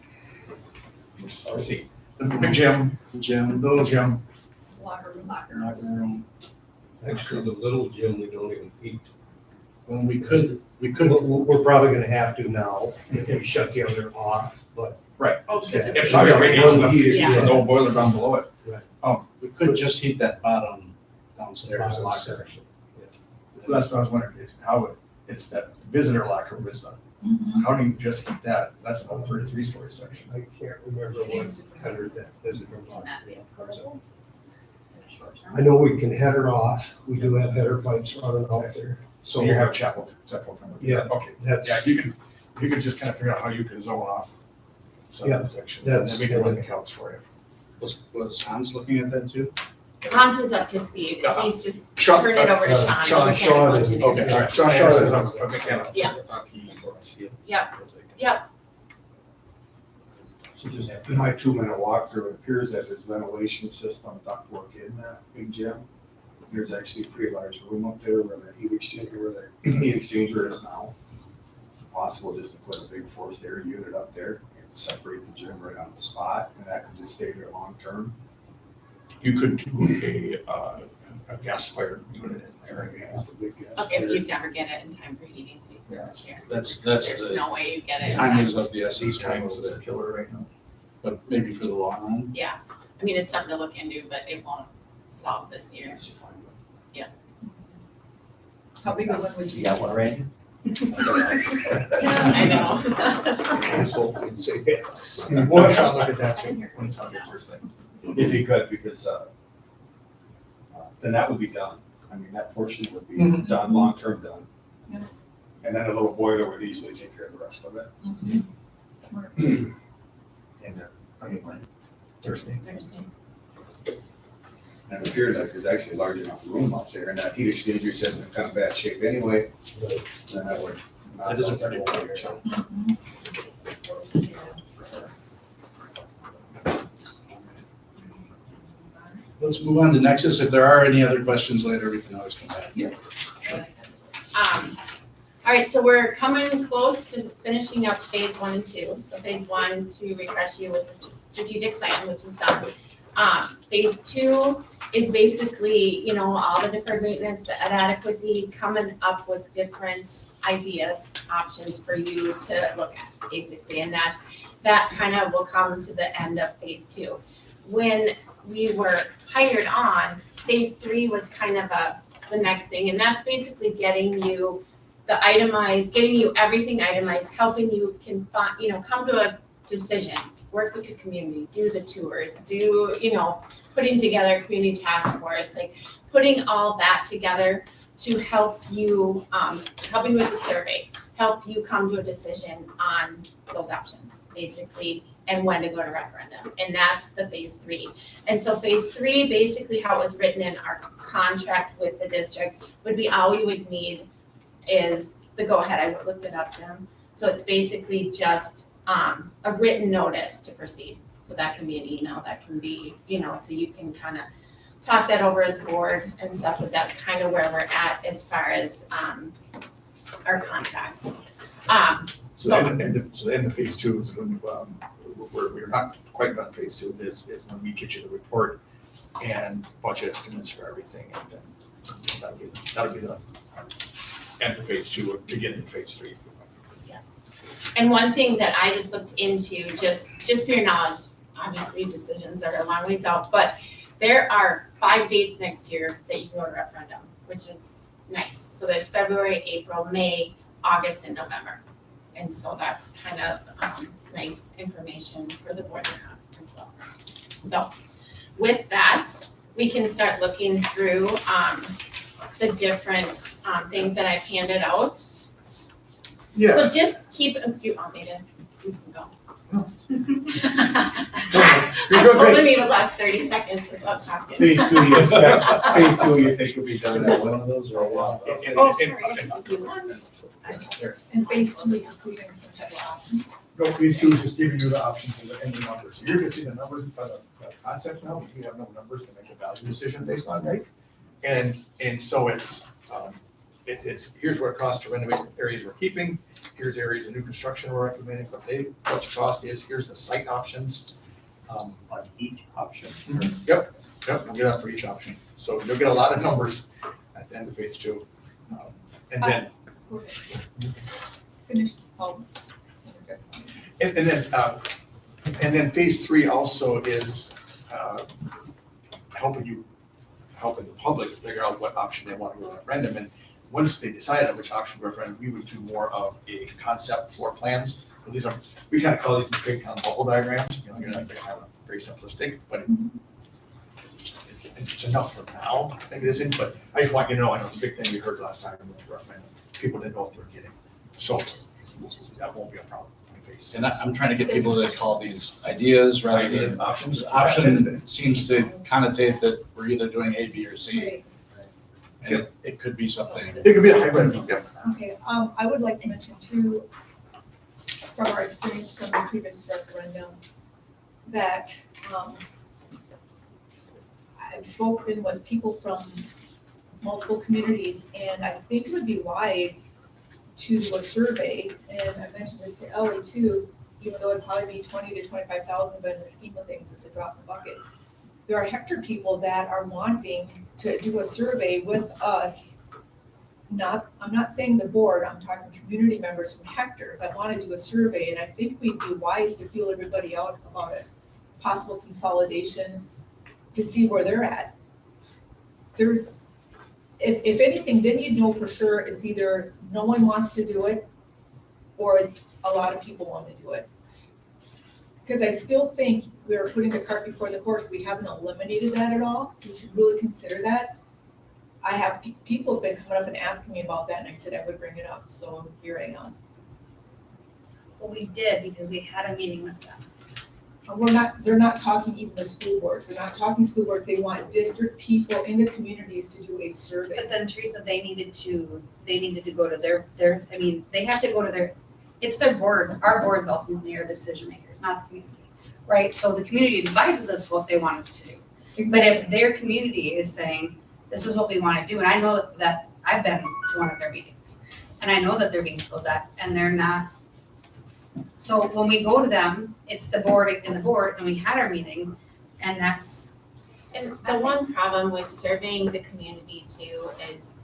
Let's see, the big gym, Gym, little gym, Locker room. locker room, Actually, the little gym, we don't even heat. when we could, We're probably gonna have to now, if we shut the other off, but. Okay. it's probably radiates enough Yeah. for the whole boiler down below it. we could just heat that bottom downstairs locker. section. That's what I was wondering, is how it's that visitor locker room is, how do you just heat that? That's about 33-story section. I can't remember what hundred that visitor Can locker. that be affordable? In the short term? I know we can header off, we do have header pipes running out there, so. So you have chapel, central coming. Yeah. Okay, That's, yeah, you can just kind of figure out how you can zone off some of the sections, and that's- then we can run the counts for you. Was Hans looking at that too? Hans is up to speed. Uh-huh. He's just Sean- turn it over to Sean. the Sean mechanical is- engineer. Okay, all right. Sean Sean Anderson, is- I'm a mechanic. Yeah. Before I see it. Yep. So just in my 2-minute walkthrough, it appears that there's ventilation system ductwork in that big gym. There's actually a pretty large room up there where the heat exchanger, is now. Possible just to put a big forced air unit up there and separate the gym right on the spot, and that could just stay there long term. You could do a gas fired unit in there, I guess. Just a big gas. Okay, but you'd never get it in time for heating season this year. That's There's the, no way you'd get it in time time. is of the These essence for a times little is a bit, killer right now. but maybe for the long run. Yeah, I mean, it's something to look into, but it won't solve this year. How big a one would You you? got one, Randy? I know. and say yes. One shot, look at that, Jim. One shot, your first thing. If you could, because, then that would be done. I mean, that portion would be done, long-term done. Yeah. And then a little boiler would easily take care of the rest of it. Smart. And, I mean, when? Thursday. Thursday. And it appeared like there's actually a large enough room up there, and that heat exchanger said in kind of bad shape anyway, then that would. That is a pretty big area. Let's move on to Nexus. If there are any other questions later, we can always come back. All right, so we're coming close to finishing up phase 1 and 2. So phase 1, to refresh you, with the strategic plan, which is done. Phase 2 is basically, all the different maintenance, the adequacy, coming up with different ideas, options for you to look at, basically. And that kind of will come to the end of phase 2. When we were hired on, phase 3 was kind of the next thing, and that's basically getting you getting you everything itemized, helping you come to a decision work with the community, do the tours, do, you know, putting together a community task force, like putting all that together to help you, helping with the survey, help you come to a decision on those options, basically, and when to go to referendum. And that's the phase 3. And so phase 3, basically how it was written in our contract with the district, would be all we would need is the go-ahead. I looked it up, Jim. So it's basically just a written notice to proceed. So that can be an email, that can be, you know, so you can kind of talk that over as board and stuff, but that's kind of where we're at as far as our contract. So the end of phase 2 is when, we're not quite done phase 2, is when we get you the report and budget estimates for everything, and then that'll be the end of phase 2, or beginning of phase 3. And one thing that I just looked into, just for your knowledge, obviously decisions are a long ways out, but there are 5 dates next year that you can go to referendum, which is nice. So there's February, April, May, August, and November. And so that's kind of nice information for the board to have as well. So with that, we can start looking through the different things that I've handed out. Yeah. So just keep, do you want me to, you can go. I told him he would last 30 seconds without talking. Phase 2, you expect, phase 2, you think will be done at One of those or a while? Oh, sorry, I didn't do one. And phase 2 is approving some type of options. No, phase 2 is just giving you the options and the numbers. So you're gonna see the numbers by the concept now, but we have no numbers to make a value decision based on, right? And so it's here's what it costs to renovate areas we're keeping, here's areas of new construction we're recommending, what the cost is, here's the site options. On each option. Yep, we'll get that for each option. So you'll get a lot of numbers at the end of phase 2. And then, Finished. and then phase 3 also is helping the public figure out what option they want to go to referendum. And once they decide on which option to go to referendum, we would do more of a concept floor plans. So these are, we kind of call these big kind of bubble diagrams, you know, you're not gonna have a very simplistic, but it's enough for now, I think it isn't, but I just want you to know, I know it's a big thing we heard last time with the referendum. People didn't know what they were getting. So that won't be a problem. And I'm trying to get people to call these ideas rather than Options. option seems to connotate that we're either doing A, B, or C. And it could be something. It could be a hybrid, yeah. Okay, I would like to mention too, from our experience from the previous referendum, that, I've spoken with people from multiple communities, and I think it would be wise to do a survey, and I mentioned this to Ellie too, even though it'd probably be 20 to 25,000, but in the scheme of things, it's a drop in the bucket. There are Hector people that are wanting to do a survey with us. I'm not saying the board, I'm talking community members from Hector that want to do a survey, and I think we'd be wise to feel everybody out about it. Possible consolidation to see where they're at. If anything, then you'd know for sure it's either no one wants to do it or a lot of people want to do it. Because I still think we're putting the cart before the horse. We haven't eliminated that at all. We should really consider that. I have people have been coming up and asking me about that, and I said I would bring it up, so here I am. Well, we did because we had a meeting with them. They're not talking even the school boards. They're not talking school boards. They want district people in the communities to do a survey. But then Teresa, they needed to go to their, I mean, they have to go to it's their board. Our boards ultimately are the decision makers, not the community, right? So the community advises us what they want us to do. But if their community is saying, this is what we want to do, and I know that I've been to one of their meetings, and I know that they're being told that, and they're not. So when we go to them, it's the board, and we had our meeting, and that's. And the one problem with surveying the community too is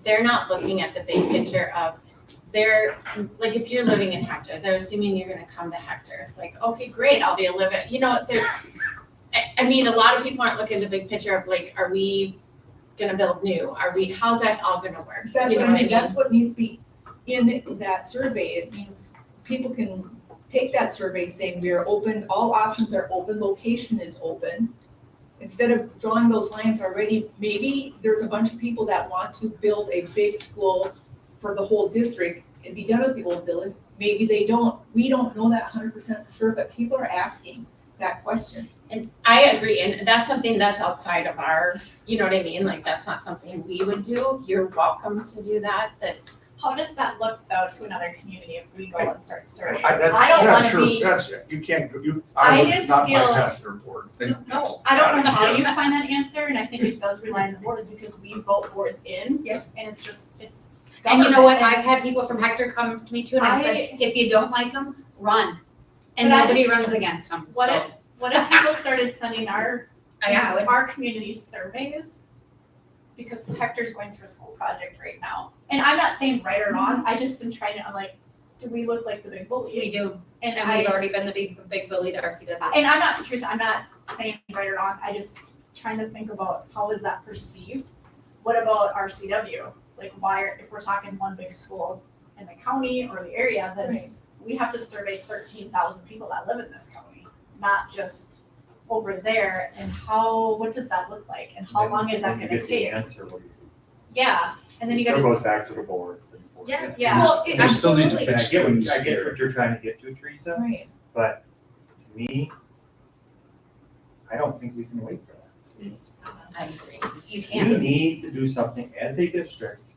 they're not looking at the big picture of like if you're living in Hector, they're assuming you're gonna come to Hector. Like, okay, great, I'll be a live it. You know, I mean, a lot of people aren't looking at the big picture of like, are we gonna build new? How's that all gonna work? That's You what know I mean. That's what needs to be in that survey. It means people can take that survey saying we are open, all options are open, location is open. Instead of drawing those lines already, maybe there's a bunch of people that want to build a big school for the whole district and be done with the old buildings. Maybe they don't. We don't know that 100% for sure, but people are asking that question. And I agree, and that's something that's outside of our, you know what I mean, like, that's not something we would do, you're welcome to do that, How does that look though to another community if we go and start surveying? That's, I don't yeah, wanna sure, be- that's, you can't, you, I I would just not feel- bypass their board. no. I don't know how you find that answer, and I think it does rely on the boards because we vote boards in. Yep. And it's just, it's And you know what, government, I've had people from Hector come to me too, and I said, I- if you don't like them, run. And But I nobody just- runs against them, What so. what if people started sending our, Yeah, I would. our community surveys? Because Hector's going through a school project right now, and I'm not saying right or wrong, I just am trying to, I'm like, do we look like the big bully? We do, And and we've I, already been the big bully to RCW. and I'm not, Teresa, I'm not saying right or wrong, I just trying to think about how is that perceived? What about RCW? Like why, if we're talking one big school in the county or the area, then Right. we have to survey 13,000 people that live in this county, not just over there, and what does that look like, and how long is that When you gonna get the take? answer, what do you do? Yeah, and then you Still gotta, goes back to the boards and boards. Yeah. yeah, Well, We still need to absolutely. And I fix get things what, I get here. what you're trying to get to, Teresa, Right. but to me, I don't think we can wait for that. I agree. You We can't. need to do something as a district.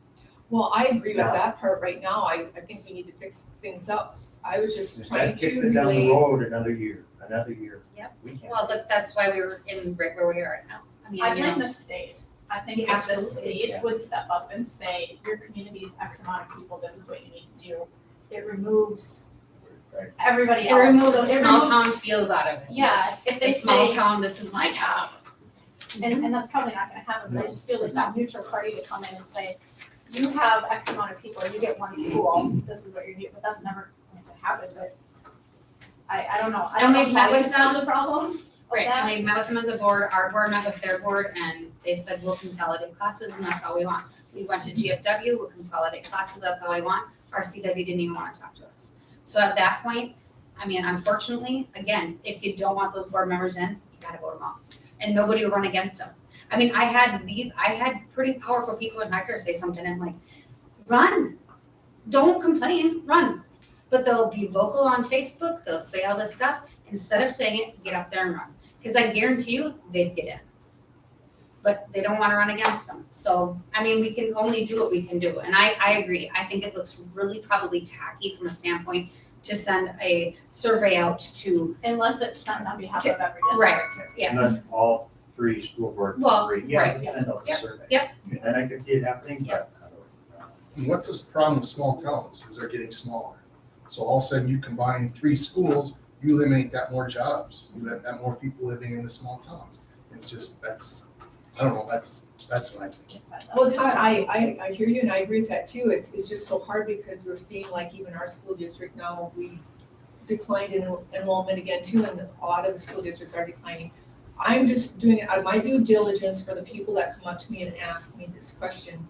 Well, I agree with Yeah. that part right now. I think we need to fix things up. I was just If trying that to kicks it down the relay. road another year. Yep. We can't. Well, look, that's why we were in right where we are right now. I mean, I you blame know, the state. I think Yeah, if the absolutely, state yeah. would step up and say, your community is X amount of people, this is what you need to do, it removes Right. everybody it else. removes So the it small removes- town feels out of it. Yeah, if they The small say, town, this is my town. and that's probably not gonna happen, but I just feel like that neutral party to come in and say, you have X amount of people, you get one school, this is what you're doing, but that's never going to happen, but I don't know, I don't And know we've how met you with solve the problem of Right, that. and we met with them as a board, our board met with their board, and they said, we'll consolidate classes, and that's all we want. We went to GFW, we'll consolidate classes, that's all I want. RCW didn't even wanna talk to us. So at that point, I mean, unfortunately, again, if you don't want those board members in, you gotta vote them out. And nobody will run against them. I mean, I had pretty powerful people in Hector say something, and I'm like, run, don't complain, run. But they'll be vocal on Facebook, they'll say all this stuff, instead of saying it, get up there and run. Cause I guarantee you, they'd get in. But they don't wanna run against them. So, I mean, we can only do what we can do. And I agree, I think it looks really probably tacky from a standpoint to send a survey out to, Unless it's sent on behalf of every Right. district. yes. Unless all three school boards Well, agree, yeah, right. we can send out the Yep, survey. yep. And then I can see it happening, but otherwise not. And what's this problem with small towns, is they're getting smaller. So all of a sudden you combine 3 schools, you eliminate that more jobs, you let that more people living in the small towns. It's just, I don't know, that's what I think. It's that- Well, Todd, I hear you and I agree with that too. It's just so hard because we're seeing like even our school district now, we declined in enrollment again too, and a lot of the school districts are declining. I'm just doing it out of my due diligence for the people that come up to me and ask me this question.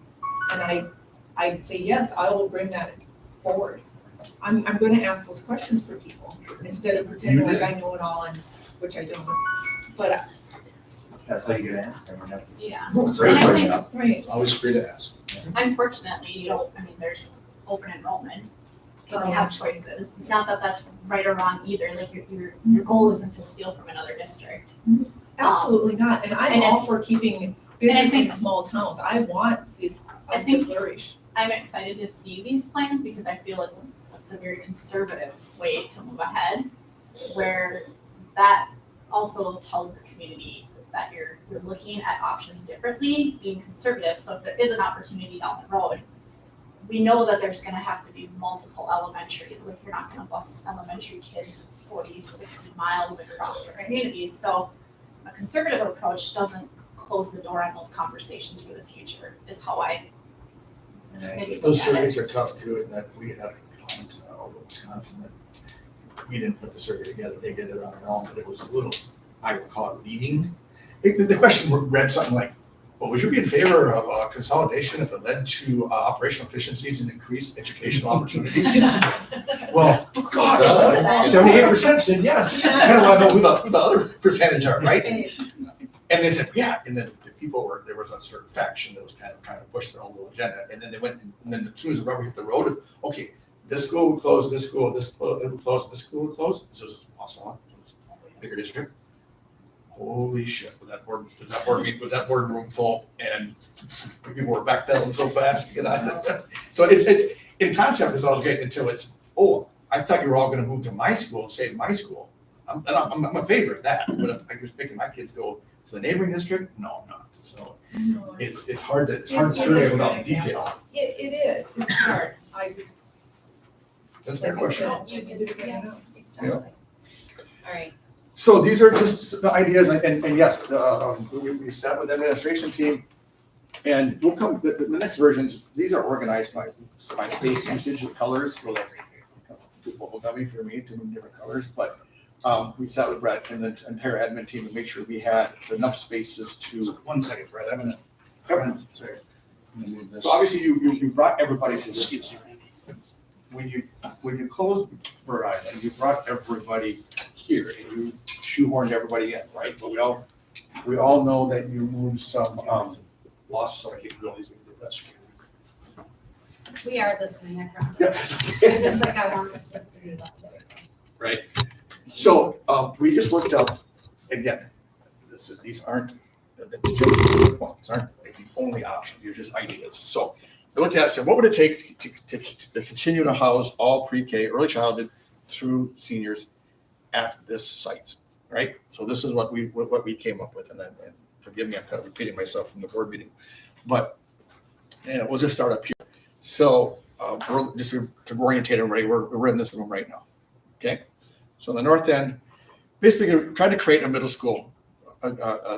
And I say, yes, I will bring that forward. I'm gonna ask those questions for people instead of pretending like I know it all, and which I don't. But, That's how you get answers, I mean, that's. Yeah, It's And I great think- question. right, Always free to ask. unfortunately, you don't, I mean, there's open enrollment, but they have choices. Not that that's right or wrong either, like your goal isn't to steal from another district. absolutely not. And I'm And all it's- for keeping and I business in think- small towns. I want this I us to think- flourish. I'm excited to see these plans because I feel it's a very conservative way to move ahead, where that also tells the community that you're looking at options differently, being conservative. So if there is an opportunity down the road, we know that there's gonna have to be multiple elementaries, like you're not gonna bus elementary kids 40, 60 miles across the communities. So a conservative approach doesn't close the door on those conversations for the future, is how I maybe look Those at it. surveys are tough too, in that we had clients over Wisconsin that we didn't put the survey together, they did it on their own, but it was a little, I would call it leading. The question read something like, Well, would you be in favor of consolidation if it led to operational efficiencies and increased educational opportunities? Well, gosh, 78% said yes. Kind of want to know who the other percentage are, right? And they said, yeah, and then the people were, there was a certain faction that was kind of trying to push their own little agenda, and then they went, and then as soon as the rubber hit the road, okay, this school would close, this school, this school would close, this school would close, so this is awesome, bigger district. Holy shit, was that boardroom full, and people were backpedaling so fast to get out. So it's, in concept, it's all great until it's, oh, I thought you were all gonna move to my school and save my school. I'm a favor of that, but if I was making my kids go to the neighboring district, no, I'm not. So it's hard to survey without detail. It is, it's hard, I just. That's a fair question. You did it again. Exactly. All right. So these are just the ideas, and yes, we sat with the administration team, and we'll come, the next versions, these are organized by space usage and colors, so that bubble gummy for me, two different colors, but we sat with Brett and the entire admin team to make sure we had enough spaces to. So 1 second, Brett, I'm gonna. Sorry. I'm gonna move this. So obviously you brought everybody to this. When you closed Bird Island, you brought everybody here and you shoehorned everybody in, right? But we all know that you moved some lost some capabilities into the rescue. We are listening, I promise. Yeah. I'm just like, I want this to be left there. Right? So we just worked out, again, these aren't the only option, they're just ideas. So I looked at it and said, what would it take to continue to house all pre-K, early childhood through seniors at this site, right? So this is what we came up with, and forgive me, I'm kind of repeating myself from the board meeting, but we'll just start up here. So we're just to orientate everybody, we're in this room right now, okay? So on the north end, basically trying to create a middle school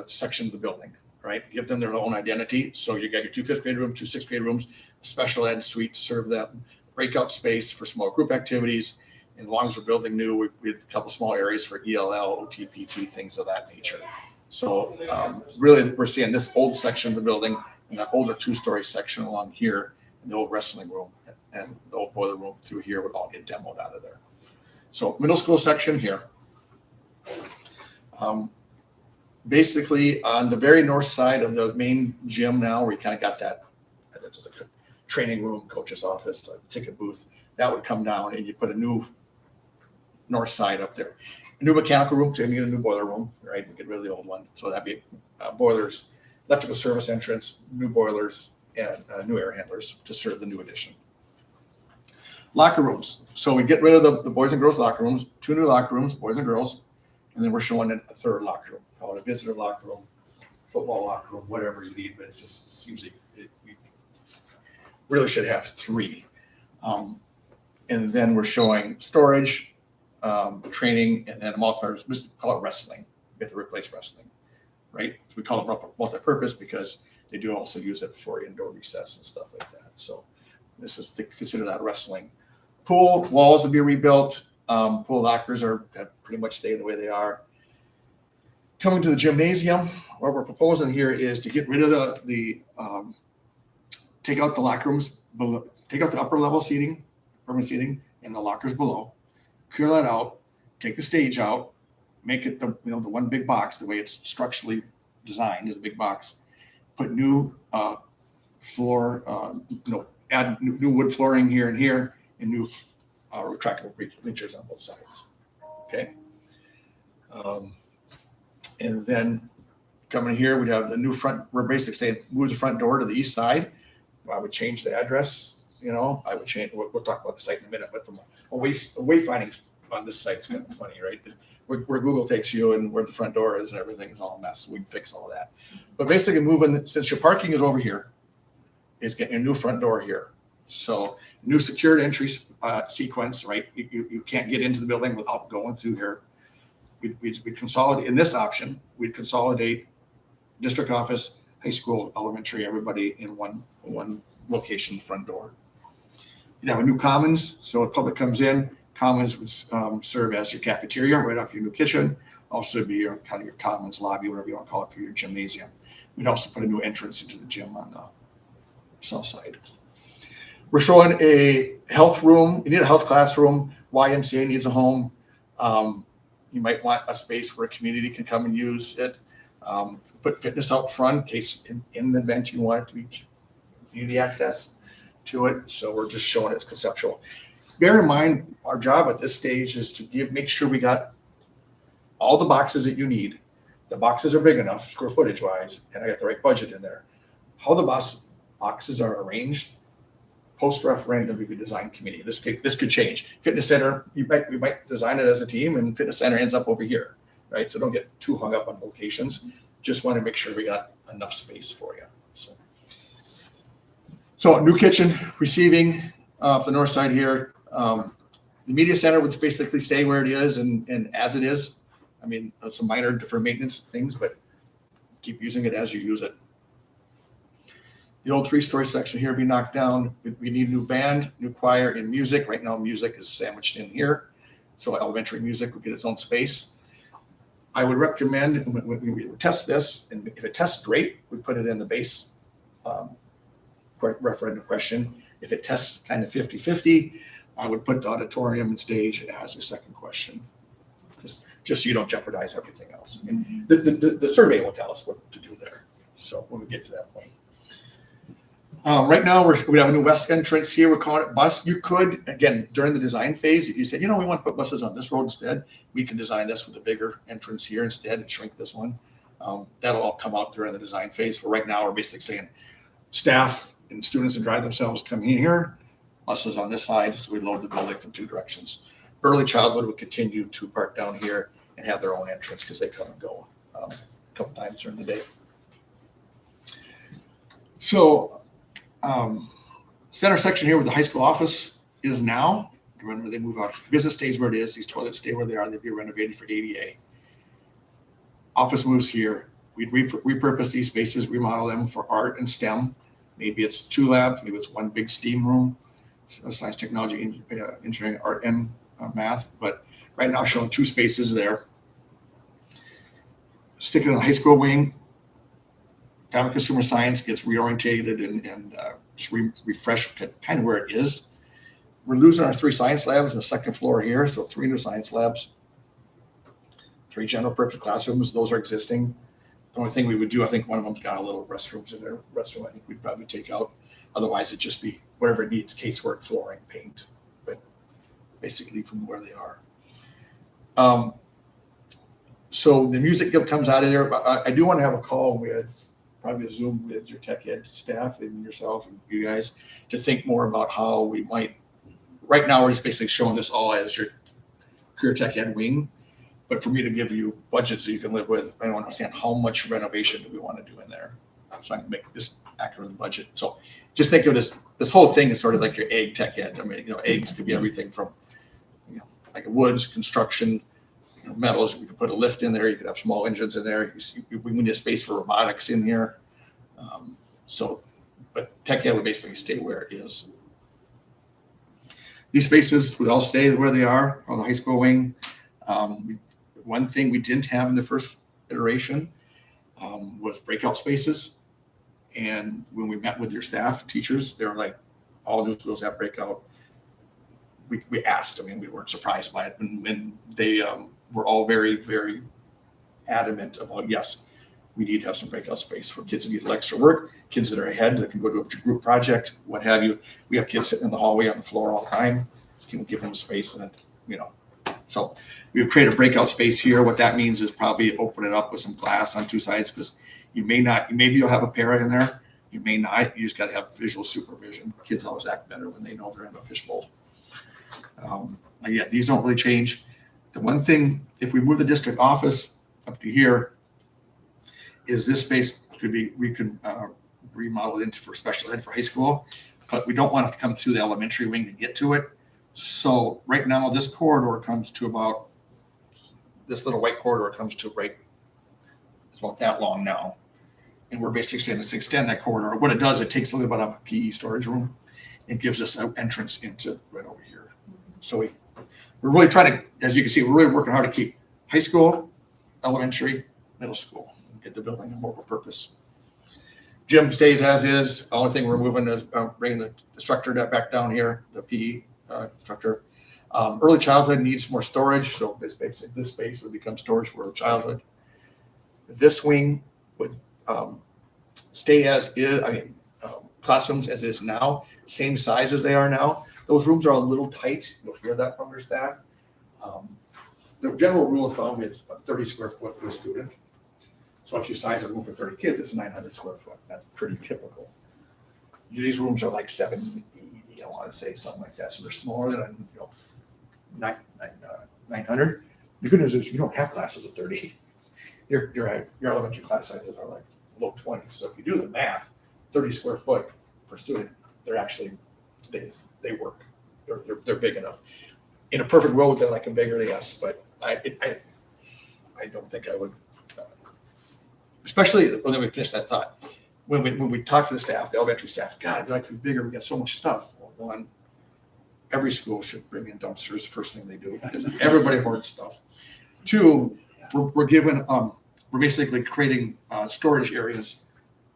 section of the building, right? Give them their own identity. So you got your 2 5th grade rooms, 2 6th grade rooms, a special ed suite to serve them, breakout space for small group activities. And as long as we're building new, we had a couple small areas for ELL, OT, PT, things of that nature. So really we're seeing this old section of the building and that older 2-story section along here, and the old wrestling room and the old boiler room through here would all get demoed out of there. So middle school section here. Basically on the very north side of the main gym now, we kind of got that, that's a training room, coach's office, a ticket booth, that would come down and you put a new north side up there. A new mechanical room, so you need a new boiler room, right? We get rid of the old one. So that'd be boilers, electrical service entrance, new boilers, and new air handlers to serve the new addition. Locker rooms. So we get rid of the boys and girls locker rooms, 2 new locker rooms, boys and girls, and then we're showing a 3rd locker room, call it a visitor locker room, football locker room, whatever you need, but it just seems like we really should have 3. And then we're showing storage, training, and then multi-purpose, we call it wrestling. We have to replace wrestling, right? We call it multi-purpose because they do also use it for indoor recess and stuff like that. So this is consider that wrestling. Pool walls will be rebuilt. Pool lockers have pretty much stayed the way they are. Coming to the gymnasium, what we're proposing here is to get rid of take out the locker rooms, take out the upper level seating, permanent seating, and the lockers below. Clear that out. Take the stage out. Make it the one big box. The way it's structurally designed is a big box. Put new floor, add new wood flooring here and here, and new retractable bleachers on both sides. Okay. And then coming here, we'd have the new front. We're basically saying move the front door to the east side. I would change the address. I would change. We'll talk about the site in a minute, but from a wayfinding on this site, it's kind of funny, right? Where Google takes you and where the front door is and everything is all a mess. We can fix all of that. But basically moving, since your parking is over here, is getting a new front door here. So new secured entry sequence, right? You can't get into the building without going through here. We'd consolidate, in this option, we'd consolidate district office, high school, elementary, everybody in one location, front door. You'd have a new commons, so if public comes in, commons would serve as your cafeteria right off your new kitchen. Also be your kind of your commons lobby, whatever you want to call it, for your gymnasium. We'd also put a new entrance into the gym on the south side. We're showing a health room. You need a health classroom. YMCA needs a home. You might want a space where a community can come and use it. Put fitness out front in case in the event you want it to be community access to it. So we're just showing it's conceptual. Bear in mind, our job at this stage is to make sure we got all the boxes that you need. The boxes are big enough, square footage wise, and I got the right budget in there. How the boxes are arranged, post-referendum, we could design committee. This could change. Fitness center, we might design it as a team, and fitness center ends up over here, right? So don't get too hung up on locations. Just want to make sure we got enough space for you. So new kitchen, receiving off the north side here. The media center would basically stay where it is and as it is. I mean, some minor different maintenance things, but keep using it as you use it. The old 3-story section here be knocked down. We need new band, new choir, and music. Right now, music is sandwiched in here. So elementary music would get its own space. I would recommend when we test this, and if it tests great, we put it in the base referendum question. If it tests kind of 50-50, I would put the auditorium and stage as a second question. Just so you don't jeopardize everything else. And the survey will tell us what to do there. So when we get to that point. Right now, we have a new west entrance here. We're calling it bus. You could, again, during the design phase, if you said, we want to put buses on this road instead, we can design this with a bigger entrance here instead and shrink this one. That'll all come out during the design phase. For right now, we're basically saying staff and students that drive themselves come in here, buses on this side, so we load the building from 2 directions. Early childhood would continue to park down here and have their own entrance because they come and go a couple times during the day. So center section here where the high school office is now, remember they move out, business stays where it is, these toilets stay where they are, they'd be renovated for ADA. Office moves here. We'd repurpose these spaces, remodel them for art and STEM. Maybe it's 2 labs, maybe it's 1 big STEAM room, so science, technology, engineering, art, and math. But right now showing 2 spaces there. Sticking in the high school wing, family consumer science gets reorientated and just refreshed kind of where it is. We're losing our 3 science labs on the second floor here, so 3 new science labs. 3 general purpose classrooms, those are existing. The only thing we would do, I think one of them's got a little restrooms in there. Restroom, I think we'd probably take out. Otherwise, it'd just be whatever it needs, casework, flooring, paint, but basically from where they are. So the music comes out of there, but I do want to have a call with, probably a Zoom with your tech ed staff and yourself and you guys to think more about how we might, right now we're just basically showing this all as your career tech ed wing. But for me to give you budgets that you can live with, I don't understand how much renovation do we want to do in there. So I can make this accurate with the budget. So just think of this whole thing is sort of like your egg tech ed. I mean, eggs could be everything from, like woods, construction, metals. We could put a lift in there. You could have small engines in there. We need a space for robotics in here. But tech ed would basically stay where it is. These spaces would all stay where they are on the high school wing. One thing we didn't have in the first iteration was breakout spaces. And when we met with your staff, teachers, they were like, all new schools have breakout. We asked, we weren't surprised by it. And they were all very, very adamant about, yes, we need to have some breakout space for kids that need extra work, kids that are ahead that can go to a group project, what have you. We have kids sitting in the hallway on the floor all the time. Can give them a space and, So we've created a breakout space here. What that means is probably open it up with some glass on 2 sides because maybe you'll have a para in there. You may not. You just got to have visual supervision. Kids always act better when they know they're in a fishbowl. These don't really change. The one thing, if we move the district office up to here, is this space we could remodel it into for special ed for high school, but we don't want it to come through the elementary wing to get to it. So right now, this corridor comes to about, this little white corridor comes to it's about that long now. And we're basically saying let's extend that corridor. What it does, it takes a little bit of a PE storage room and gives us an entrance into right over here. So we're really trying to, as you can see, we're really working hard to keep high school elementary, middle school, get the building a more purpose. Gym stays as is. Only thing we're moving is bringing the instructor back down here, the PE instructor. Early childhood needs more storage, so this space would become storage for early childhood. This wing would stay as is. I mean, classrooms as is now, same size as they are now. Those rooms are a little tight. You'll hear that from your staff. The general rule of thumb is a 30 square foot per student. So if you size a room for 30 kids, it's 900 square foot. That's pretty typical. These rooms are like 780, I want to say something like that. So they're smaller than 900. The good news is you don't have classes of 30. Your elementary class sizes are like low 20s. So if you do the math, 30 square foot per student, they're actually they work. They're big enough. In a perfect world, would they like them bigger? Yes, but I don't think I would. Especially when we finish that thought, when we talk to the staff, the elementary staff, God, we'd like to be bigger. We got so much stuff. Well, one, every school should bring in dumpsters first thing they do because everybody hoards stuff. Two, we're given we're basically creating storage areas,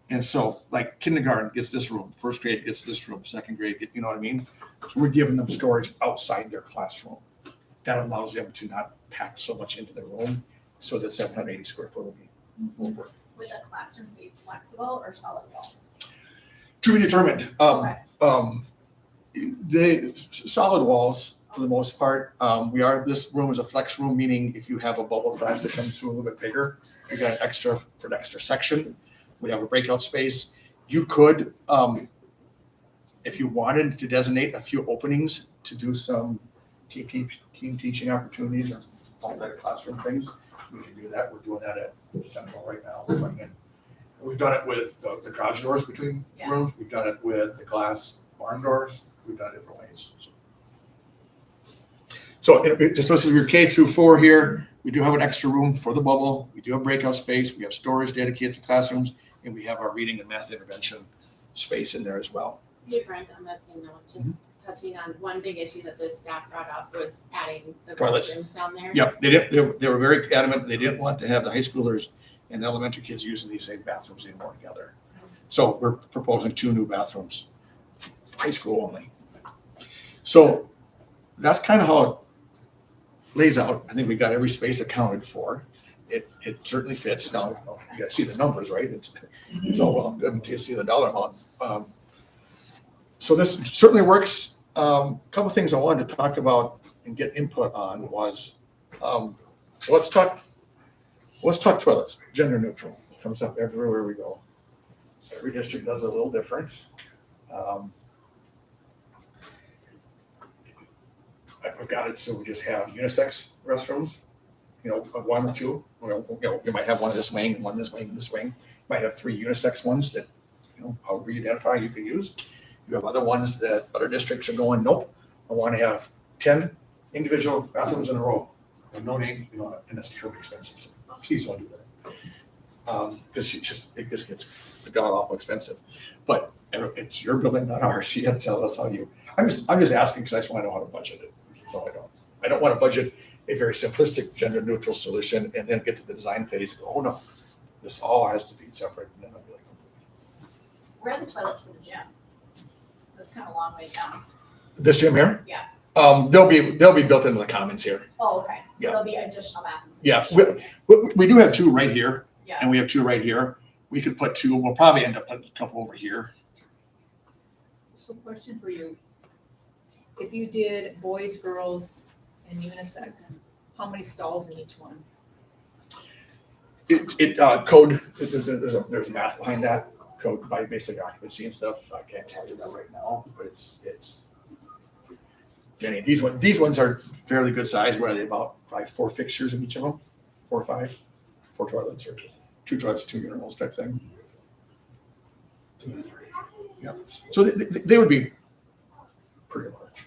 and so like kindergarten gets this room, first grade gets this room, second grade, you know what I mean? So we're giving them storage outside their classroom. That allows them to not pack so much into their room, so that 780 square foot will work. Would the classrooms be flexible or solid walls? To be determined. Okay. The solid walls, for the most part, this room is a flex room, meaning if you have a bubble class that comes through a little bit bigger, you got an extra section. We have a breakout space. You could, if you wanted to designate a few openings to do some team teaching opportunities or all that classroom things, we can do that. We're doing that at Central right now. We've done it with the garage doors between rooms. We've done it with the glass barn doors. We've done it different ways. So just listen to your K through 4 here. We do have an extra room for the bubble. We do have breakout space. We have storage dedicated to classrooms, and we have our reading and math intervention space in there as well. Hey Brent, on that same note, just touching on one big issue that the staff brought up was adding the Toilets. bathrooms down there. Yep, they were very adamant. They didn't want to have the high schoolers and the elementary kids using these same bathrooms anymore together. So we're proposing 2 new bathrooms, high school only. So that's kind of how it lays out. I think we got every space accounted for. It certainly fits. Now you got to see the numbers, right? It's all well good until you see the dollar amount. So this certainly works. A couple things I wanted to talk about and get input on was let's talk toilets. Gender neutral comes up everywhere we go. Every district does it a little different. I've got it so we just have unisex restrooms, 1 or 2. You might have one in this wing and one in this wing and this wing. You might have 3 unisex ones that, however you identify, you can use. You have other ones that other districts are going, nope, I want to have 10 individual bathrooms in a row. And no name, and that's too expensive. So please don't do that. Because it just gets god awful expensive. But it's your building, not ours. You have to tell us how you. I'm just asking because I just want to know how to budget it. So I don't want to budget a very simplistic gender neutral solution and then get to the design phase and go, oh no, this all has to be separate. And then I'll be like, Where are the toilets for the gym? That's kind of a long way down. this gym here? Yeah. They'll be built into the commons here. Oh, okay. So Yeah. there'll be additional bathrooms. Yeah, we do have 2 right here, Yeah. and we have 2 right here. We could put 2. We'll probably end up putting a couple over here. So question for you. If you did boys, girls, and unisex, how many stalls in each one? Code. There's math behind that. Code by basic occupancy and stuff. So I can't tell you that right now, but it's. Jenny, these ones are fairly good size. What are they about? Probably 4 fixtures in each of them, 4 or 5, 4 toilets or 2 toilets, 2 urinals type thing. Yeah. So they would be pretty large.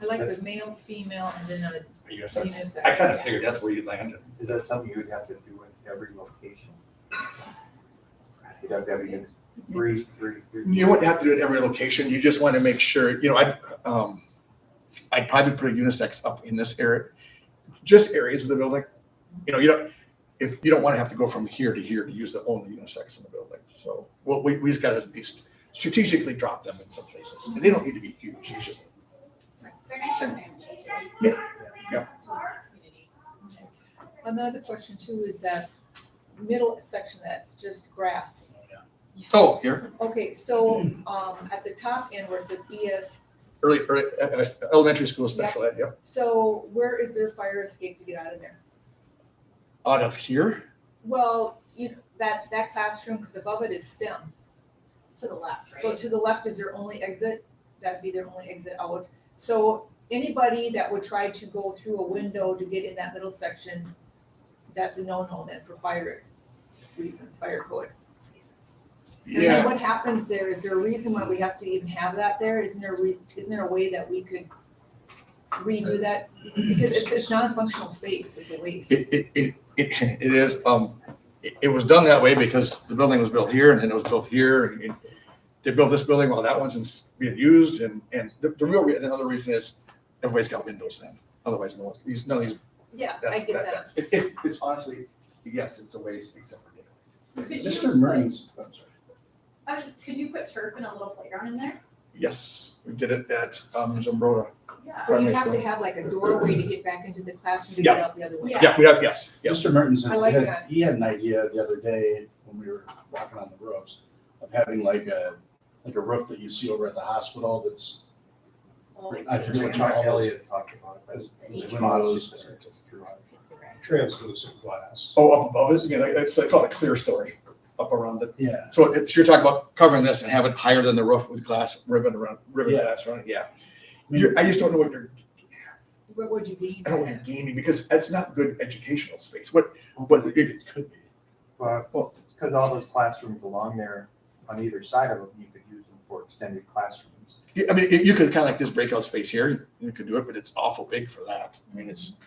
I like the male, female, and then a unisex. I kind of figured that's where you landed. Is that something you would have to do with every location? You'd have to have a three. You wouldn't have to do it at every location. You just want to make sure, I'd probably put a unisex up in this area, just areas of the building. You know, you don't, if you don't want to have to go from here to use the only unisex in the building. So, well, we just gotta at least strategically drop them in some places. And they don't need to be huge, it's just, They're nice for families too. yeah. So, community. Another question too is that middle section that's just grass. Oh, here, Okay, so, at the top end where it says ES, early, elementary school special ed, yep. so where is their fire escape to get out of there? Out of here, Well, that classroom, because above it is STEM. To the left, right? So to the left is their only exit, that'd be their only exit out. So anybody that would try to go through a window to get in that middle section, that's a no-no then for fire reasons, fire code. And then yeah, what happens there, is there a reason why we have to even have that there? Isn't there a way that we could redo that? Because it's non-functional space, it's a waste. it is, it was done that way because the building was built here and then it was built here. And they built this building while that one's being used and the another reason is everybody's got windows then. Otherwise, none of these, Yeah, I that's, get that. it's honestly, yes, it's a waste except for daylight. Could you, Mr. Mertens, I'm sorry. could you put turf and a little playground in there? Yes, we did it at, Zumbrota. Yeah. Or you primary have to school. have like a doorway to get back into the classroom to Yeah. get out the other way. Yeah. Yeah, we have, yes, yes. Mr. Mertens, I like that. he had an idea the other day when we were walking on the roofs of having like a roof that you see over at the hospital that's, I forget what Chuck all those. Elliott talked about it. Those windows. Translucent glass. Oh, up above it, yeah, it's they call it a clear story up around it. Yeah. So you're talking about covering this and have it higher than the roof with glass ribbon Yeah. glass around it, yeah. I just don't know what What would you gain? I don't by want that? to gaming because that's not good educational space. But It could be. But, because all those classrooms along there, on either side of them, you could use them for extended classrooms. I mean, you could kind of like this breakout space here, you could do it, but it's awful big for that. I mean, it's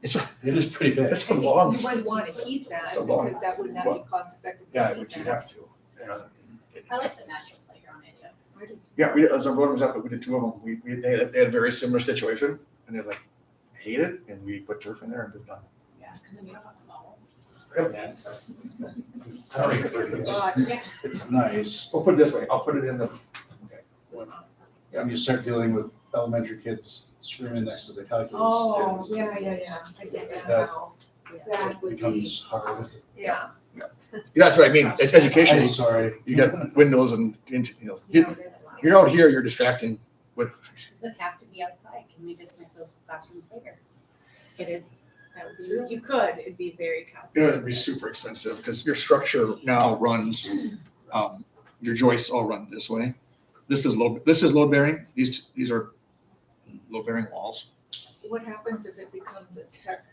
It is pretty big. it's a long. You wouldn't want to heat that So long. because that would not be cost effective. to Yeah, heat but you that. have to. Yeah. I like the natural playground idea. I do too. Yeah, we, as our board was up, we did two of them. They had a very similar situation and they're like, hate it, and we put turf in there and it's done. Yeah, because then you don't have to mow. I don't think Yeah. it's nice. We'll put it this way, I'll put it in the, When you start dealing with elementary kids screaming next to the calculus Oh, kids. yeah, I get that That- now. It That would be, becomes hard. yeah. that's what I mean, education, I'm sorry. you got windows and, you're out here, you're distracting. What, Does it have to be outside? Can we just make those classrooms bigger? It is, that would be, you could, it'd be very cost. you know, it'd be super expensive because your structure now runs, your joists all run this way. This is load bearing. These are load bearing walls. What happens if it becomes a tech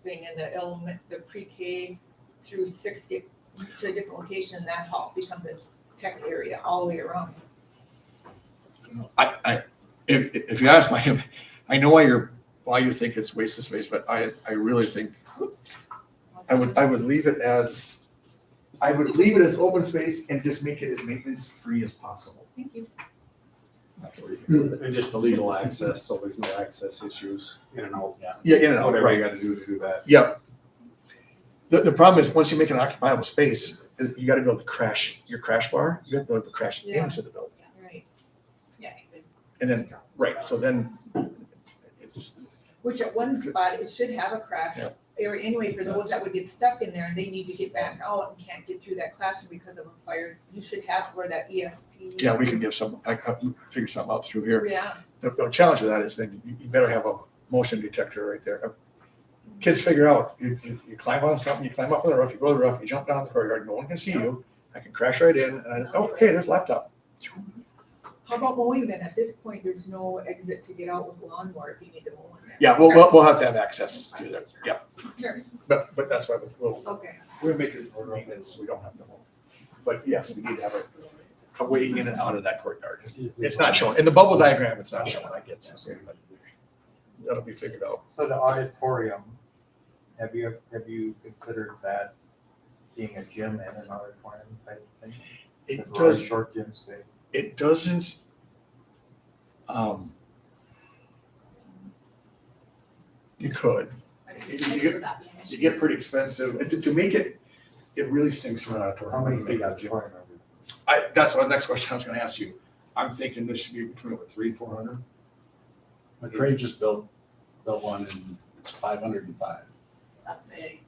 thing and the pre-K through 6 get to a different location, that hall becomes a tech area all the way around? If you ask I know why you think it's wasted space, but I really think I would leave it as open space and just make it as maintenance free as possible. Thank you. And just the legal access, so there's no access issues in and out. Yeah, in and out, Whatever you right. gotta do to do that. Yep. The problem is, once you make an occupiable space, you gotta be able to crash your crash bar, you have to be able to crash Yeah. into the building. Right. Yeah, because And then, right, so then it's, Which at one spot, it should have a crash Yeah. area anyway for those that would get stuck in there and they need to get back out and can't get through that classroom because of a fire. You should have where that ESP. yeah, we could give I figure something out through here. Yeah, The challenge with that is then you better have a motion detector right there. Kids figure out, you climb on something, you climb up on the roof, you go to the roof, you jump down the courtyard, no one can see you. I can crash right in and hey, there's laptop. how about mowing then? At this point, there's no exit to get out with lawnmower if you need to mow in there. Yeah, we'll have to have access to that, yeah. Sure, But that's why okay. we'll make it for maintenance, we don't have to mow. But yes, we need to have a way in and out of that courtyard. It's not shown, in the bubble diagram, it's not shown, I get that, but that'll be figured out. So the auditorium, have you considered that being a gym and an auditorium type thing? It Because we're in does, short gym space. it doesn't, you could. I think it's nice for that being you get pretty expensive. And to make it, it really stinks for an auditorium. How many seat auditorium are we? That's what the next question I was gonna ask you. I'm thinking this should be between what, 300 and 400? McCray just built one and it's 505. That's big.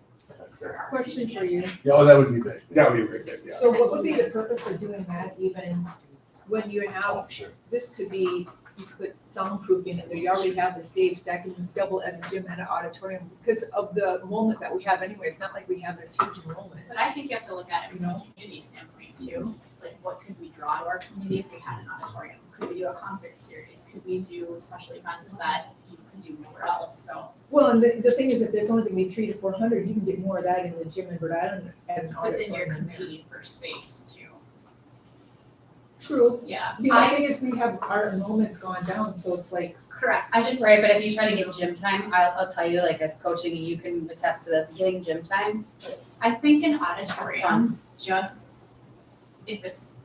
Question for you. Yeah, oh, that would be big. That would be a great big, yeah. So what would be the purpose of doing that even when you Oh, have, sure. this could be, you put soundproofing in there, you already have the stage that can double as a gym and an auditorium because of the enrollment that we have anyway, it's not like we have this huge enrollment. But I think you have to look at it from a community standpoint too. Like, what could we draw to our community if we had an auditorium? Could we do a concert series? Could we do special events that you could do nowhere else? So, Well, and the thing is, if there's only gonna be 300 to 400, you can get more of that in the gym and Rhode Island and an but then you're auditorium in there. competing for space too. True. Yeah, The only thing is we have, our enrollment's gone down, so it's like, correct. I just, Right, but if you try to get gym time, I'll tell you, like, as coaching, and you can attest to this, getting gym time, I think an auditorium, just if it's,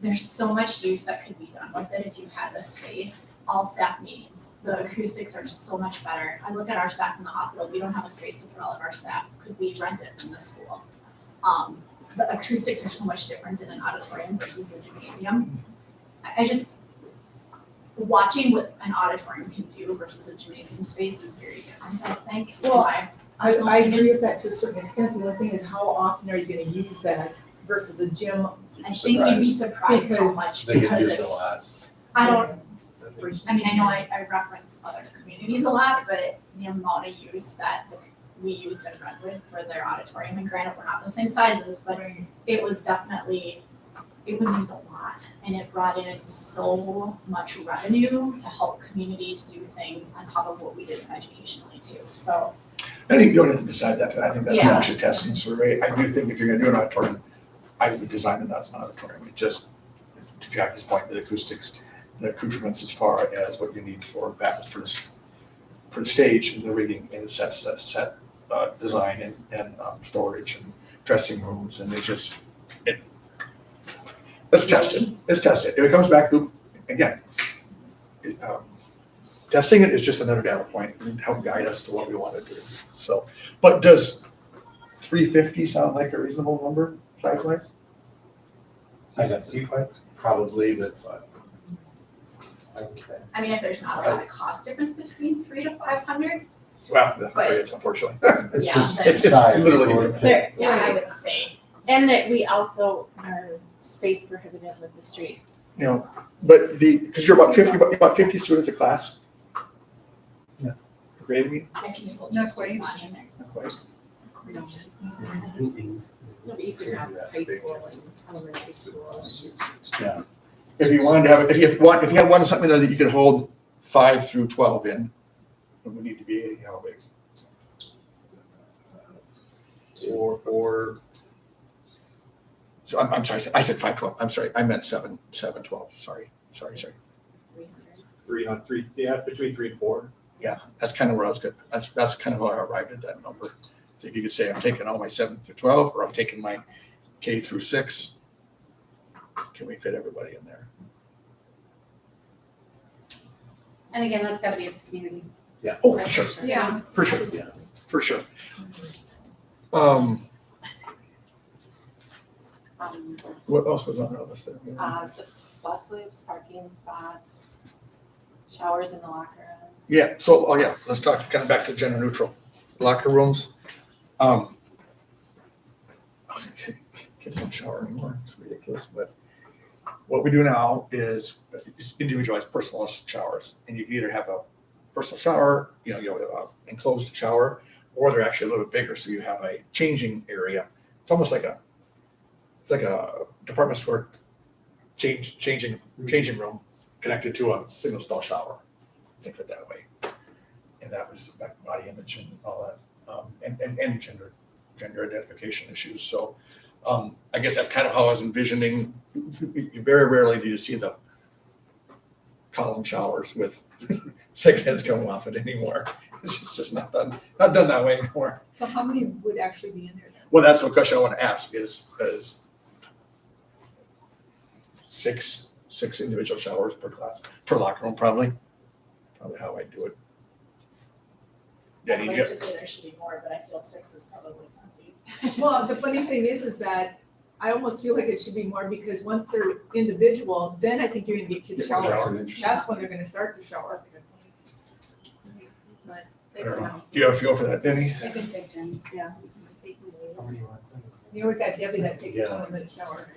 there's so much use that could be done with it if you had the space. All staff meetings, the acoustics are so much better. I look at our staff in the hospital, we don't have a space to put all of our staff. Could we rent it from the school? The acoustics are so much different in an auditorium versus the gymnasium. I just, watching what an auditorium can do versus a gymnasium space is very different, I think. in Well, my I personal agree opinion. with that to a certain extent, the only thing is how often are you gonna use that versus a gym? I think you'd be surprised how Because much, They get because used a it's, lot. I don't, I mean, I know I reference other communities a lot, but the amount of use that we used in Redwood for their auditorium, and granted, we're not the same sizes, but it was definitely, it was used a lot, and it brought in so much revenue to help community to do things on top of what we did educationally too, so. I think you don't have to decide that, I think that's Yeah. actually testing survey. I do think if you're gonna do an auditorium, I would design it as an auditorium. It just, to Jackie's point, the acoustics, the accoutrements as far as what you need for the stage and the rigging and the set design and storage and dressing rooms, and let's test it. Let's test it. If it comes back, again, testing it is just another data point and help guide us to what we want to do. So, but does 350 sound like a reasonable number, size wise? I got seat height, Probably, but I would say. I mean, if there's not a lot of cost difference between 300 to 500, Well, But- it's unfortunately. it's Yeah, just that's- It's size. literally. or- There, yeah, I right. would say. And that we also are space prohibitive with the street. You know, but because you're about 50 students a class. Yeah. Grade, I mean, I can hold Not just quite. money in there. not quite. No, but you could have high school and elementary school. Yeah. If you wanted to have, if you had one something there that you could hold 5 through 12 in, it would need to be how big? Or. So I'm sorry, I said 512. I'm sorry, I meant 712. Sorry. 3 between 3 and 4. Yeah, that's kind of where I was good. That's kind of how I arrived at that number. So if you could say I'm taking all my 7 through 12, or I'm taking my K through 6, can we fit everybody in there? and again, that's gotta be up to the community. Oh, for sure, Yeah. for sure, Yeah. for sure. What else was on our list there? The bus loops, parking spots, showers in the locker rooms. Yeah, so, let's talk kind of back to gender neutral. Locker rooms. Kids don't shower anymore, it's ridiculous, but what we do now is individualized personalized showers. And you can either have a personal shower, enclosed shower, or they're actually a little bit bigger, so you have a changing area. It's almost like a department store changing room connected to a single stall shower. Think of it that way. And that was back body image and all that, and gender identification issues. So I guess that's kind of how I was envisioning. Very rarely do you see the column showers with 6 heads coming off it anymore. It's just not done that way anymore. So how many would actually be in there then? Well, that's the question I want to ask is 6 individual showers per class, per locker room, probably how I do it. Yeah, I'd you like get, to say there should be more, but I feel 6 is probably plenty. Well, the funny thing is that I almost feel like it should be more because once they're individual, then I think you're gonna get kids Yeah, showers. shower. That's when they're gonna start to shower. But I don't know. Do you have a feel for that, Denny? They can take turns, yeah. you always got Debbie that takes a Yeah. 20-minute shower.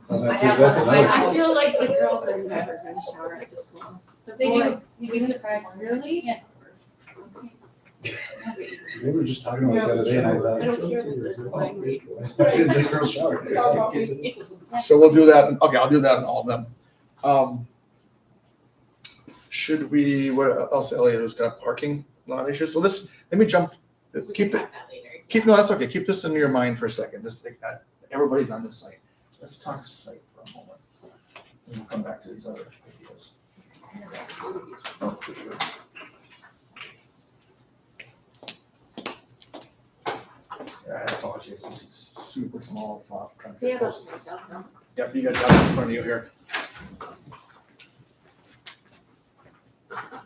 Well, that's, I have that's one in my another. house. I feel like the girls are never gonna shower at the school. They do, you'd be surprised. Really? Yeah. We were just talking about the other day, and I I thought. don't care that there's a line wait. The girls shower. So we'll do that, okay, I'll do that in all of them. Should we, what else, Elliot, there's got parking lot issues, so this, let me jump, We can keep it, talk about later. no, that's okay, keep this in your mind for a second, just think that, everybody's on this site. Let's talk site for a moment. And we'll come back to these other ideas. Oh, for sure. Yeah, I apologize, this is super small font. trying to They get have a close. nice job, though. Yep, you got that in front of you here.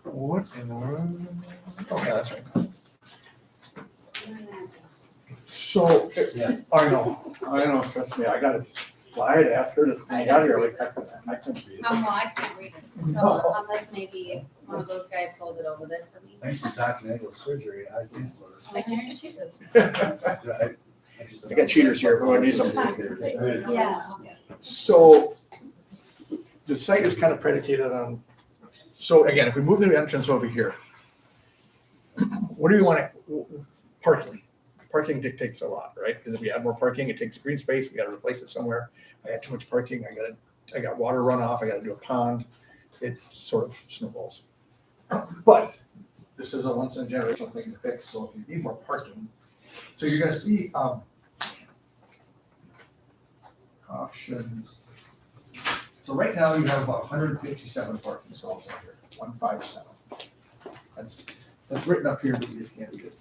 What in the world? Okay, that's right. So, I know, trust me, I got it. Well, I had to ask her this when I got here, like, I couldn't read it. Well, I can't read it, so unless maybe one of those guys hold it over there for me. Thanks to Dr. Nagel's surgery, I can't. I can't read this. I got cheaters here, if we need some. Yeah. So, the site is kind of predicated on, so again, if we move the entrance over here, what do you want to, parking? Parking dictates a lot, right? Because if we add more parking, it takes green space, we gotta replace it somewhere. I had too much parking, I got water runoff, I gotta do a pond. It sort of snowballs. But this is a once in a generation thing to fix, so if you need more parking, so you're gonna see, options. So right now you have about 157 parking stalls out here, 157. That's written up here, but you just can't read it.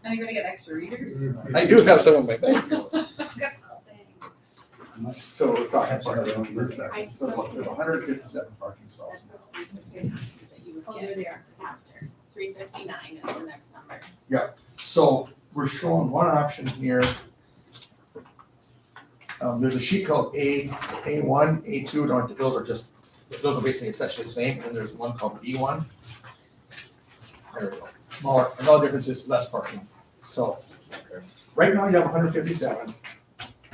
Anybody get extra readers? I do have some in my bag. So we're talking about, so there's 157 parking stalls. Oh, there they are, after. 359 is the next number. So we're showing one option here. There's a sheet called A1, A2, those are basically essentially the same, and there's one called B1. There we go, smaller, another difference is less parking. So, right now you have 157.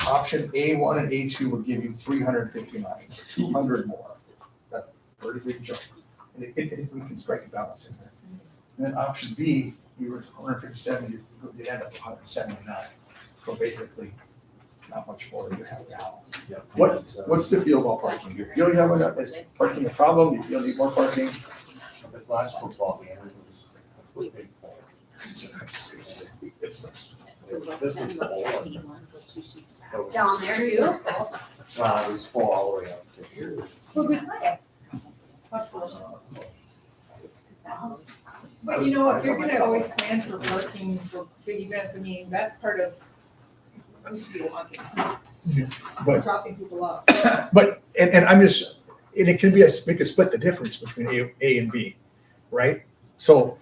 Option A1 and A2 would give you 359, so 200 more. That's a pretty big jump. And we can strike a balance in there. And then option B, you were at 157, you'd end up at 179. So basically, not much more than you have now. What's the feel about parking? Do you feel you have is parking a problem? Do you feel you need more parking? This last football game, it was a big hole. This was full. So Down there too? it was full all the way up to here. Who would play? But you know, if you're gonna always plan for parking for big events, I mean, that's part of, we should be walking, But, dropping people off. and I'm just, and it can be, we could split the difference between A and B, right? So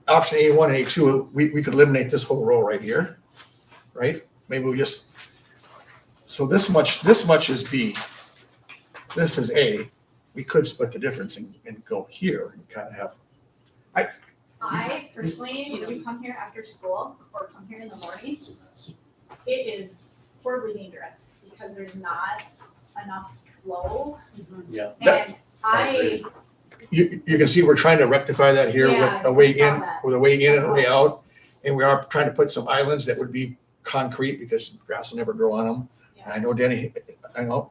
option A1 and A2, we could eliminate this whole row right here, right? Maybe we just, so this much is B. This is A. We could split the difference and go here and kind of have, I personally, when you come here after school or come here in the morning, it is horribly dangerous because there's not enough flow. Yeah. And I, you can see we're trying to rectify that here with Yeah, a way I saw in, that. with a way in and a way out. And we are trying to put some islands that would be concrete because grass will never grow on them. And I know Denny, I know,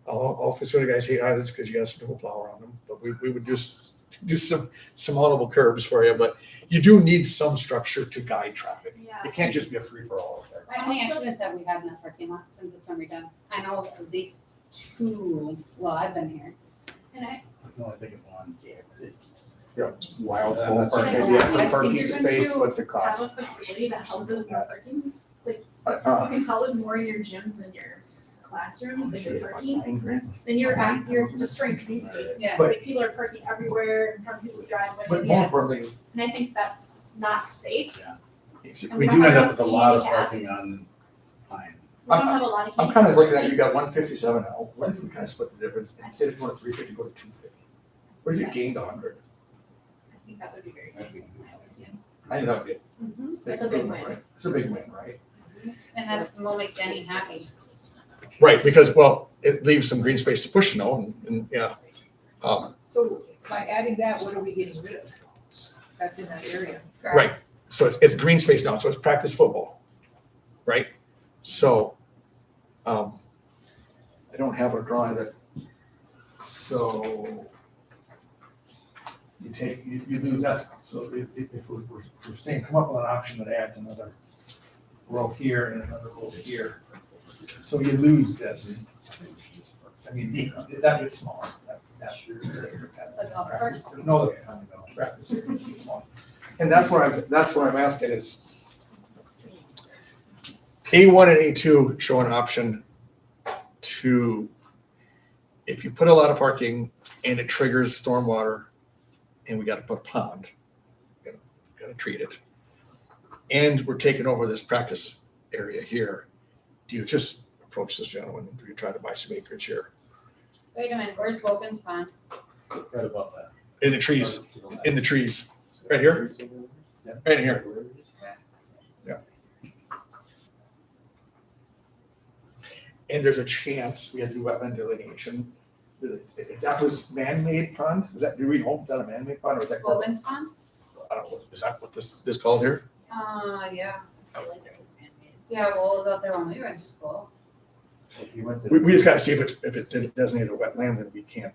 all facility guys hate islands because you got snow plow on them, but we would just do some audible curbs for you, but you do need some structure to guide traffic. yeah. It can't just be a free for all out there. How many accidents have we had in that parking lot since it's been redone? I know at least 2, well, I've been here. And I, No, I think it won. Wild Yeah, bull that's- parking, I've yeah, seen parking you space, into what's it have cost? a facility that houses more parking, you Uh, can house more in your gyms and your classrooms, then you're parking, then you're destroying community. Yeah. Like, people are parking everywhere in front of people's driveways. But more importantly, And I think that's not safe. We do end up with a lot of parking on Pine. We don't have a lot of. I'm kind of looking at, you got 157 now, what if we kind of split the difference, and say if you want 350, go to 250? What if you gained 100? I think that would be very nice, in my opinion. I think that would be That's a big win. right? It's a big win, right? And that's will make Denny happy. Right, because, well, it leaves some green space to push snow and yeah. So by adding that, what are we getting rid of? That's in that area. Right. So it's green space now, so it's practice football, right? So, I don't have a drawing that, so you lose that, so if we're saying, come up with an option that adds another row here and another row here. So you lose this. I mean, that gets smaller. That's your. The golf course? No, the practice is small. And that's what I'm asking is A1 and A2 show an option to, if you put a lot of and it triggers stormwater and we gotta put a pond, gotta treat it. And we're taking over this practice area here. Do you just approach this gentleman? Do you try to buy some acreage here? Wait a minute, where's Wogan's Pond? Right above that. In the trees, right here? Right in here. Yeah. And there's a chance we have to do wetland delineation. If that was man-made pond, is that, do we hope that a man-made pond or is that called? Wogan's Pond? I don't know, is that what this is called here? Yeah. I feel like it was man-made. Yeah, well, it was out there when we went to school. If you went to. We just gotta see if it designated a wetland, then we can't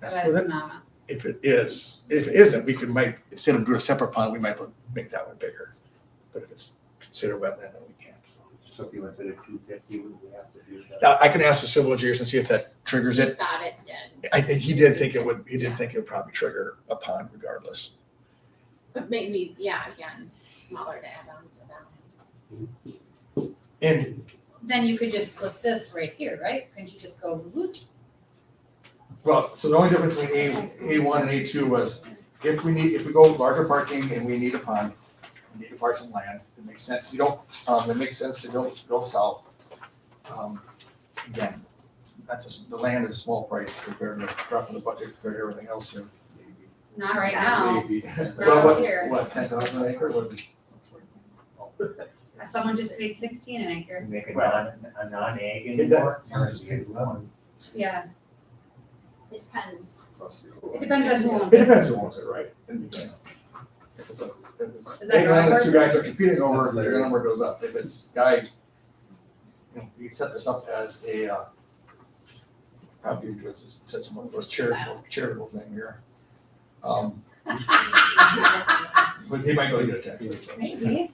mess But with it's it. not. If it is, if it isn't, we might, instead of doing a separate pond, we might make that one bigger. But if it's considered wetland, then we can't. So if you went to the 250, would we have to do that? I can ask the civil engineers and see if that triggers it. Thought it did, I think he did think it would probably trigger a pond regardless. but maybe, yeah, again, smaller to add on to that. And, Then you could just flip this right here, right? Couldn't you just go woot? well, so the only difference between A1 and A2 was if we go larger parking and we need a pond, we need to park some land, it makes sense. It makes sense to go south. Again, the land is a small price compared to dropping the bucket compared to everything else here. Not right now. Maybe. Not Well, up here. what, 10,000 an acre? What is it? Someone just paid 16 an acre. Make a non-ag It anymore? Yeah, It depends. it depends on who owns It it. depends who owns it, right? In the beginning. If it's Is that land that two horses? guys are competing over, the number goes up. If it's you can set this up as a, probably set some of those charitable thing here. But he might go get a tax. Maybe.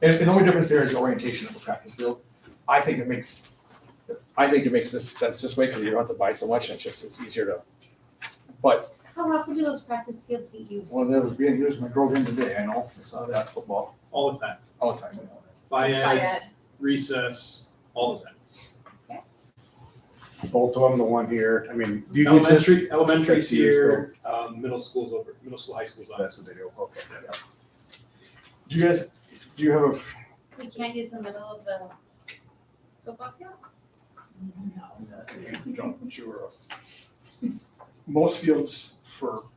And the only difference there is the orientation of the practice field. I think it makes this sense this way because you don't have to buy so much and it's easier to. But, How often do those practice fields get used? well, that was being used when I drove in today, I know, I saw that football All the time. all the time. By By ed, ed. recess, all the time. Both of them, the one here, I mean, do you use this? Elementary's That's used here, middle school's over, high school's on. That's the deal, okay. Do you have a, We can't use the middle of the football field? most fields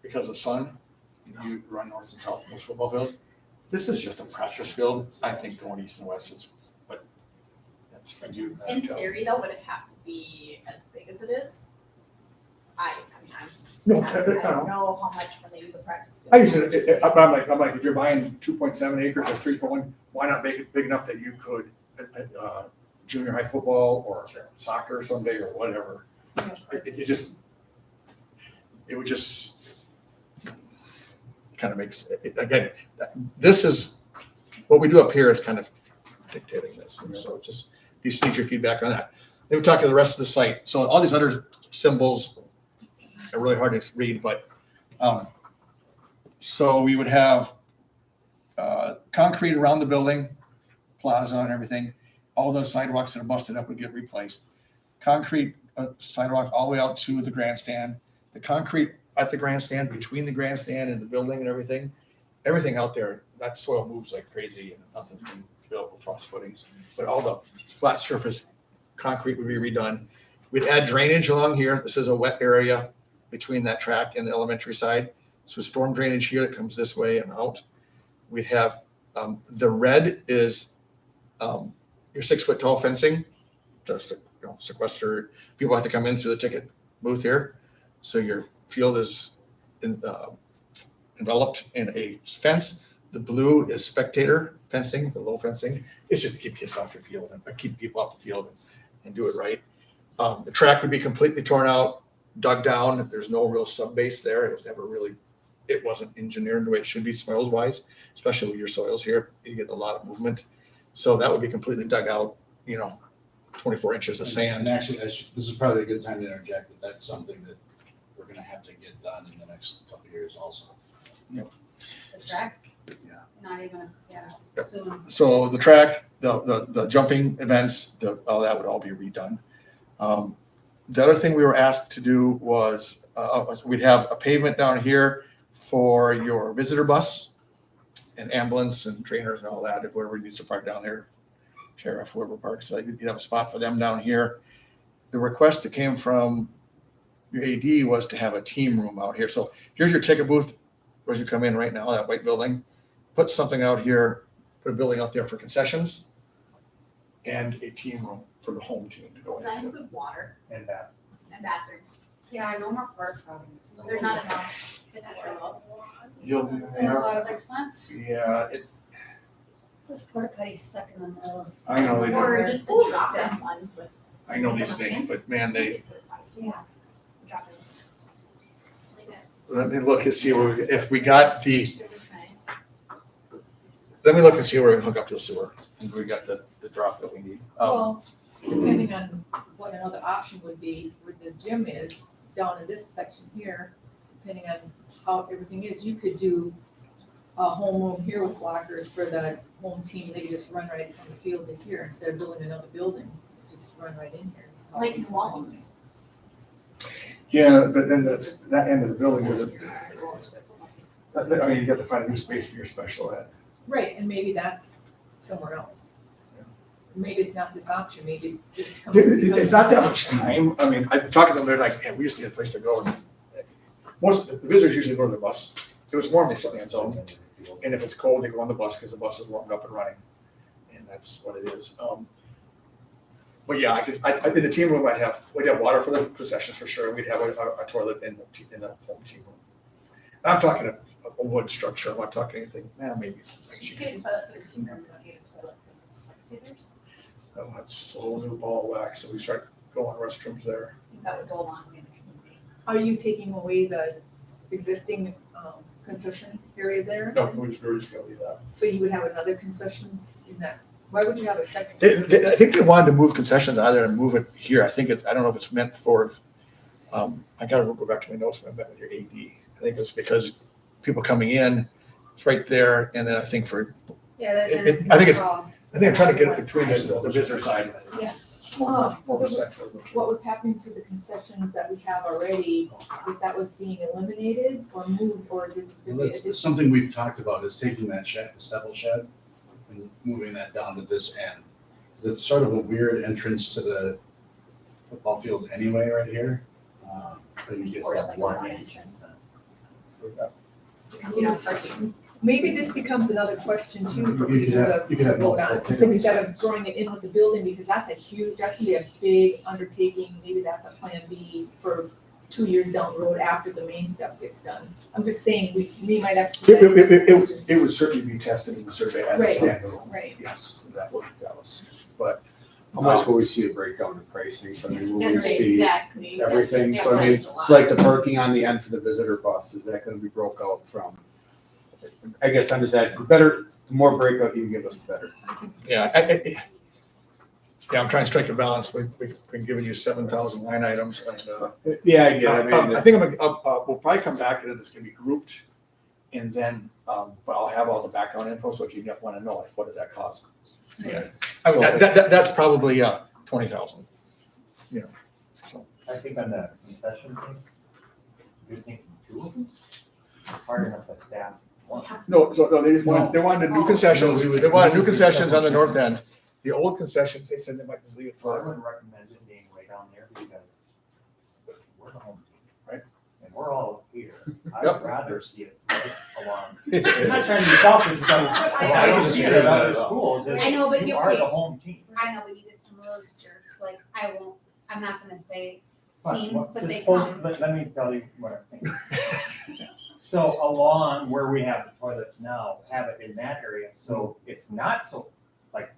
because of sun, you run north and south, most football fields. This is just a practice field. I think going east and west is, but that's for you. In theory though, would it have to be as big as it is? I mean, I'm just No, asking, I I don't don't know how much when they use a practice field. I used to, I'm like, if you're buying 2.7 acres or 3.1, why not make it big enough that you could, junior high football or soccer someday or whatever. It would just kind of makes, again, this is, what we do up here is kind of dictating this. And so just need your feedback on that. Then we talk to the rest of the site. So all these other symbols are really hard to read, but so we would have concrete around the building, plaza and everything. All those sidewalks that are busted up would get replaced. concrete sidewalk all the way out to the grandstand. The concrete at the grandstand, between the grandstand and the building and everything out there, that soil moves like crazy and nothing's been built with frost footings. But all the flat surface concrete would be redone. We'd add drainage along here. This is a wet area between that track and the elementary side. So storm drainage here that comes this way and out. We'd have, the red is your 6 foot tall fencing to sequester. People have to come in through the ticket booth here. So your field is enveloped in a fence. The blue is spectator fencing, the low fencing. It's just to keep kids off your field and keep people off the field and do it right. The track would be completely torn out, dug down. There's no real sub base there. It was never really, it wasn't engineered the way it should be soils wise, especially with your soils here. You get a lot of movement. So that would be completely dug out, 24 inches of sand. And actually, this is probably a good time to interject that that's something that we're gonna have to get done in the next couple of years also. The track? Yeah. Not even, Yep. soon. So the track, the jumping events, all that would all be redone. The other thing we were asked to do was we'd have a pavement down here for your visitor bus and ambulance and trainers and all that, if whoever needs to park down there, sheriff, whoever parks, so you'd have a spot for them down here. The request that came from your AD was to have a team room out here. So here's your ticket booth, as you come in right now, that white building. Put something out here, put a building out there for concessions and a team room for the home team to go Does that into. include water And that, and bathrooms? Yeah, no more porta potties. There's not enough. It's affordable. You'll A lot of expense. yeah, Those porta potties suck in the middle of. I know they do. Or just the drop-in ones with. I know these things, but man, Yeah. Drop-in systems. Like that. let me look and see if we got the, Nice. let me look and see where we can hook up to the sewer. And we got the drop that we need. Well, depending on what another option would be, where the gym is, down in this section here, depending on how everything is, you could do a home room here with lockers for the home team. They could just run right from the field to here instead of building another building. Just run right in here. It's all Like these walls. Yeah, but then that end of the building doesn't, I mean, you got to find a new space for your special ed. Right, and maybe that's somewhere else. Maybe it's not this option, maybe this comes. It's not that much time. I mean, I'm talking to them, they're like, hey, we just need a place to go. And most of the visitors usually go to the bus. If it was warm, they sit in the end zone. And if it's cold, they go on the bus because the bus is warmed up and running. And that's what it is. But yeah, in the team room, we'd have water for the concessions for sure. We'd have a toilet in the home team room. I'm talking a wood structure. I'm not talking anything, maybe. You get a toilet for the team room, you don't need a toilet for the spectators. I'll have slow new ball wax, so we start going restrooms there. I think that would go along in the community. Are you taking away the existing concession area there? No, we're just gonna leave that. So you would have another concessions in that, why would you have a second? I think they wanted to move concessions out of there and move it here. I don't know if it's meant for, I gotta go back to my notes when I met with your AD. I think it's because people coming in, it's right there, and then I think for, Yeah, that, It- that's. I think it's- wrong. I think I'm trying to get it between the visitor side. Yeah. More central. What was happening to the concessions that we have already, if that was being eliminated or moved, or this is gonna be That's something we've talked about, is taking that shed, the Stevel shed, and moving that down to this end. Because it's sort of a weird entrance to the football field anyway, right here. So you get Or just that like one one. entrance. Because you don't parking. Maybe this becomes another question too for You could people have- you could to have vote multiple on, tickets. instead of throwing it in with the building, because that's gonna be a big undertaking, maybe that's a plan B for 2 years down the road after the main stuff gets done. I'm just saying, we might have to. It would certainly be tested in the survey as a Right. standalone. Right. Yes, that would tell us, but. How much will we see a breakdown in pricing? So I mean, will we see Exactly. everything? Yeah, So I mean, it's a lot. so like the parking on the end for the visitor bus, is that gonna be broke out from? I guess I'm just asking, the more breakout you can give us, the better. Yeah, I'm trying to strike a balance. We've been giving you 7,000 line items and, Yeah, I get it. I mean, I think we'll probably come back and it's gonna be grouped. And then, but I'll have all the background info, so if you want to know, like, what does that cost? Yeah, I mean, that's probably, 20,000. I think on the concession thing, you're thinking two of them? Hard enough that staff, one. No, they just wanted, Oh. new concessions, No, we would- they wanted new we would concessions on the separate. north end. The old concessions, they said they might just leave it So I for, wouldn't recommend it being way down there because we're the home team. Right. And we're all here. I Yep. would rather see it right along. I'm not trying to be selfish, but I don't see it at other schools. It's- I know, but you you're are the right. home team. I know, but you get some of those jerks, like, I'm not gonna say But teams, what- but just they hold- come. Let me tell you what I think. So along where we have the toilets now, have it in that area, so it's not so, like,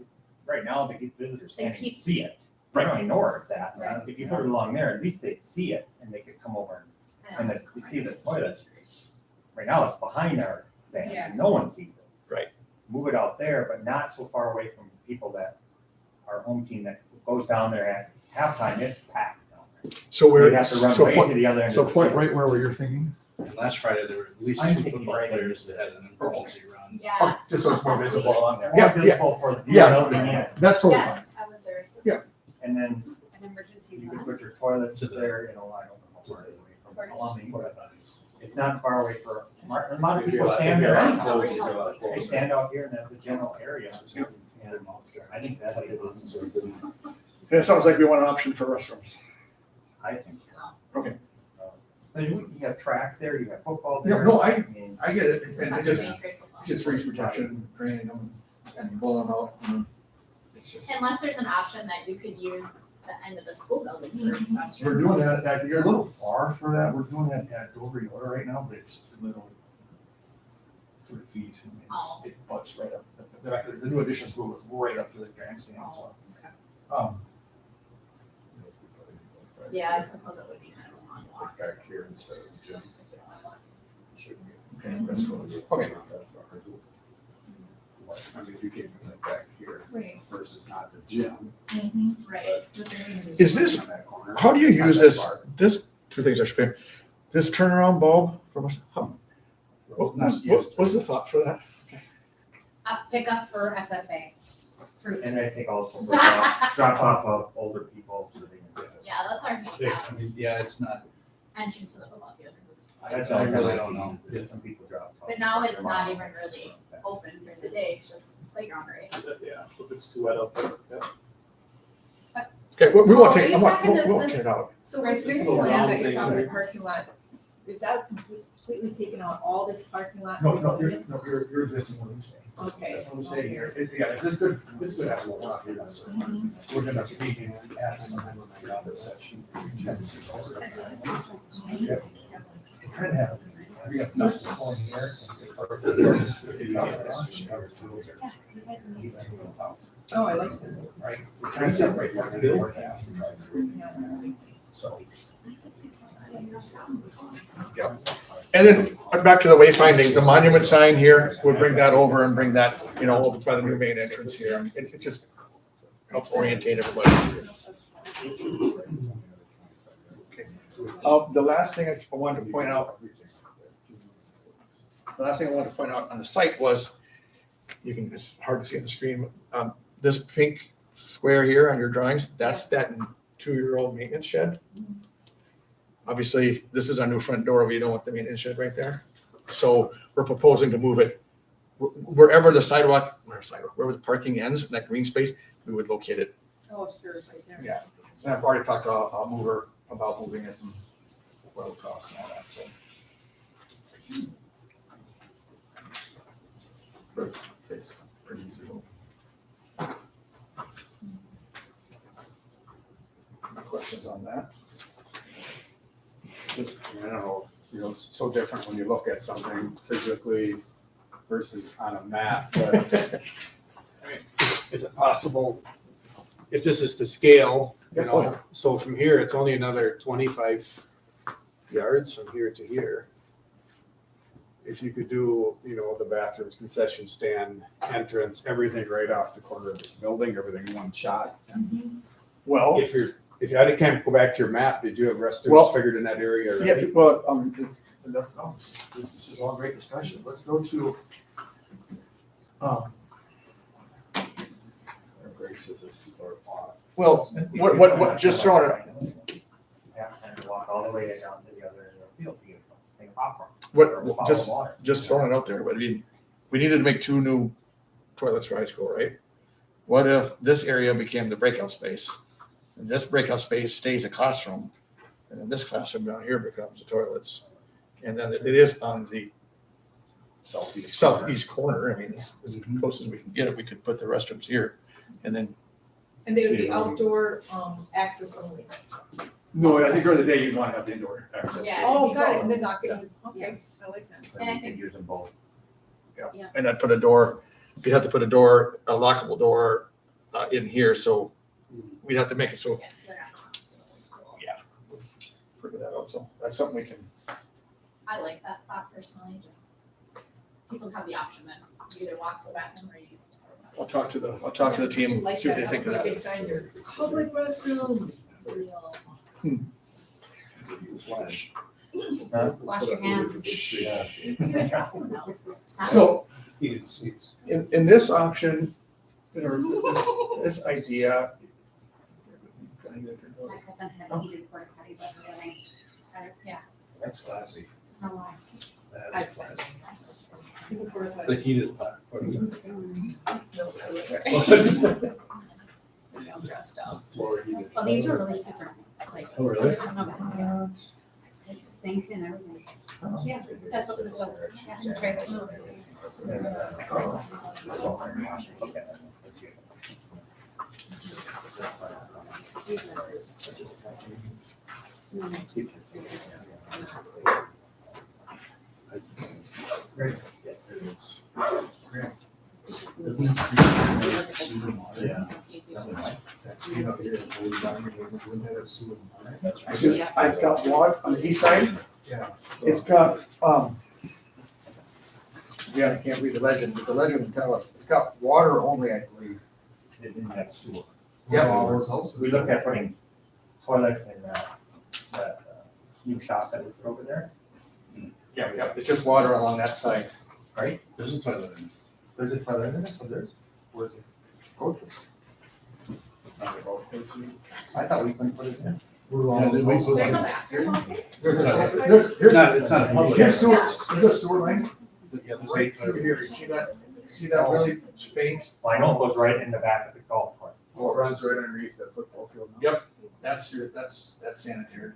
right now, the visitors They can't even keep- see it. They don't even know where it's at. Right. If you put it along there, at least they'd see it and they could come over and then you see the toilet. Right now, it's behind our stand, Yeah. and no one sees it. Right. Move it out there, but not so far away from people that, our home team that goes down there at halftime, it's packed down there. so We'd we're, have to run so right point, to the other end. so of the point field. right where you're thinking. And last Friday, there were at least I'm 2 thinking football right there. players that had an emergency run. Yeah. Oh, just so it's more visible along there. More Yeah, yeah, visible for the Yeah. people loading in. that's totally fine. Yes, I was there. so- Yeah. And then An emergency you could run. put your toilets To the- there, you know, I don't know how far away from Or- Columbia, but it's not far away for, a lot of people stand there anyhow. They stand out here and that's a general area. And I think that's what it is. And it sounds like we want an option for restrooms. I think so. Okay. You have track there, you have football Yeah, there. no, I mean, get it, It's and not it just, gonna be great football. just freeze protection, draining them and blowing them out. It's just, Unless there's an option that you could use the end of the school building for restrooms. we're doing that, you're a little far for that, we're doing that at Dover Yoder right now, but it's literally 3 feet. And Oh. it butts right up, the new addition school is right up to the grandstand, so. Yeah, I suppose it would be kind of a long walk. Back here instead of the gym. Okay, that's cool. Okay, I mean, if you came from that back here Right. versus not the gym. Right. Is this, on that corner, how do you it's not use that this, far. this, 2 things I should pay, this turnaround bulb from us, how, It's not used. what's the thought for that? Pick up for FFA. Fruit. And I think also for drop off of older people so they can get it. Yeah, that's our handicap I mean, yeah, it's not, entrance to the football field because it's, That's I all really I don't see. know. There's some people drop off. but now it's not even really open during the day because it's playground, right? Yeah, if it's too wet out there, yeah. Okay, we won't So are take, you I'm not, talking we to won't this- take it out. So Right, with this this little plan round that you're thing talking there. about parking lot, is that completely taking out all this parking lot? No, you're existing one staying. Okay, That's what I'm saying here. Yeah, this could have a lot here. So we're gonna be and add some of them on the section. Try to have, we got nothing on here. Oh, I like that. Right, we're trying to separate what we do. So. Yeah, and then back to the wayfinding, the monument sign here, we'll bring that over and bring that, over by the new main entrance here. It just helps orientate everybody. Okay. The last thing I wanted to point out on the site was, it's hard to see on the screen, this pink square here on your drawings, that's that 2-year-old maintenance shed. Obviously, this is our new front door, we don't want the maintenance shed right there. So we're proposing to move it wherever the wherever the parking ends, that green space, we would locate it. Oh, sure, right there. Yeah. And I've already talked to a mover about moving it and what it'll cost and all that, so. But it's pretty easy. Any questions on that? Just, I don't know, it's so different when you look at something physically versus on a map, but I mean, is it possible, if this is to scale, Yeah. so from here, it's only another 25 yards from here to here. If you could do, the bathrooms, concession stand, entrance, everything right off the corner of this building, everything in one shot. Well, If you had to kind of go back to your map, did you have Well, restrooms figured in that area already? yeah, well, this is all great discussion. Let's go to, Grace says it's too far apart. Well, what, just throwing it, Have to walk all the way down to the other end of the field to get a thing of popcorn. what, Or bottle of just, water. just throwing it out there, but I mean, we needed to make 2 new toilets for high school, right? What if this area became the breakout space, and this breakout space stays a classroom, and then this classroom down here becomes the toilets? And then it is on the southeast corner, I mean, it's as close as we can get it, we could put the restrooms here, and then, And they would be outdoor, access only. no, I think during the day you'd wanna have the indoor access. Yeah. Oh, got it, and then not get, okay, I like that. And you can use them both. And I'd put a door, you'd have to put a door, a lockable door, in here, so we'd have to make it so, Yeah, so they're not going to the school. figure that out, so that's something we can. I like that thought personally, just people have the option then, you either walk to the bathroom or use the toilet. I'll talk to the team, Like see what they that, think of how that. big signs are, public restrooms. Real. Flash. Wash your hands. Yeah. So, Heated seats. in this option, or this idea. My cousin had heated porta potties every day. Yeah. That's classy. Oh, That's classy. The heated platform. Dressed up. Floor heated. well, these were really super nice, like, Oh, really? there's no bad, like sink and everything. Yeah, that's what this was. Yeah, trailers. Isn't it sewer and water? Yeah. That's, you know, here, it's always down here, wouldn't it have sewer and water? That's right. It's got water on the east side, Yeah. it's got, yeah, I can't read the legend, but the legend will tell us, it's got water only, I believe. They didn't have sewer. Yeah. All those houses. We looked at putting toilets in that new shop that we put over there. Yeah, it's just water along that side. There's a toilet in it. There's a toilet in it, so where's it? Go to? Not at all. I thought we couldn't put it in. Yeah, did we put There's a one in? bathroom out there? It's not, it's not a public. Here's sewer, there's a sewer line, Yeah, there's right eight through toilets. here, see that really faint? Well, I know it goes right in the back of the golf cart. Well, it runs right underneath that football field now. Yep. That's sanitary.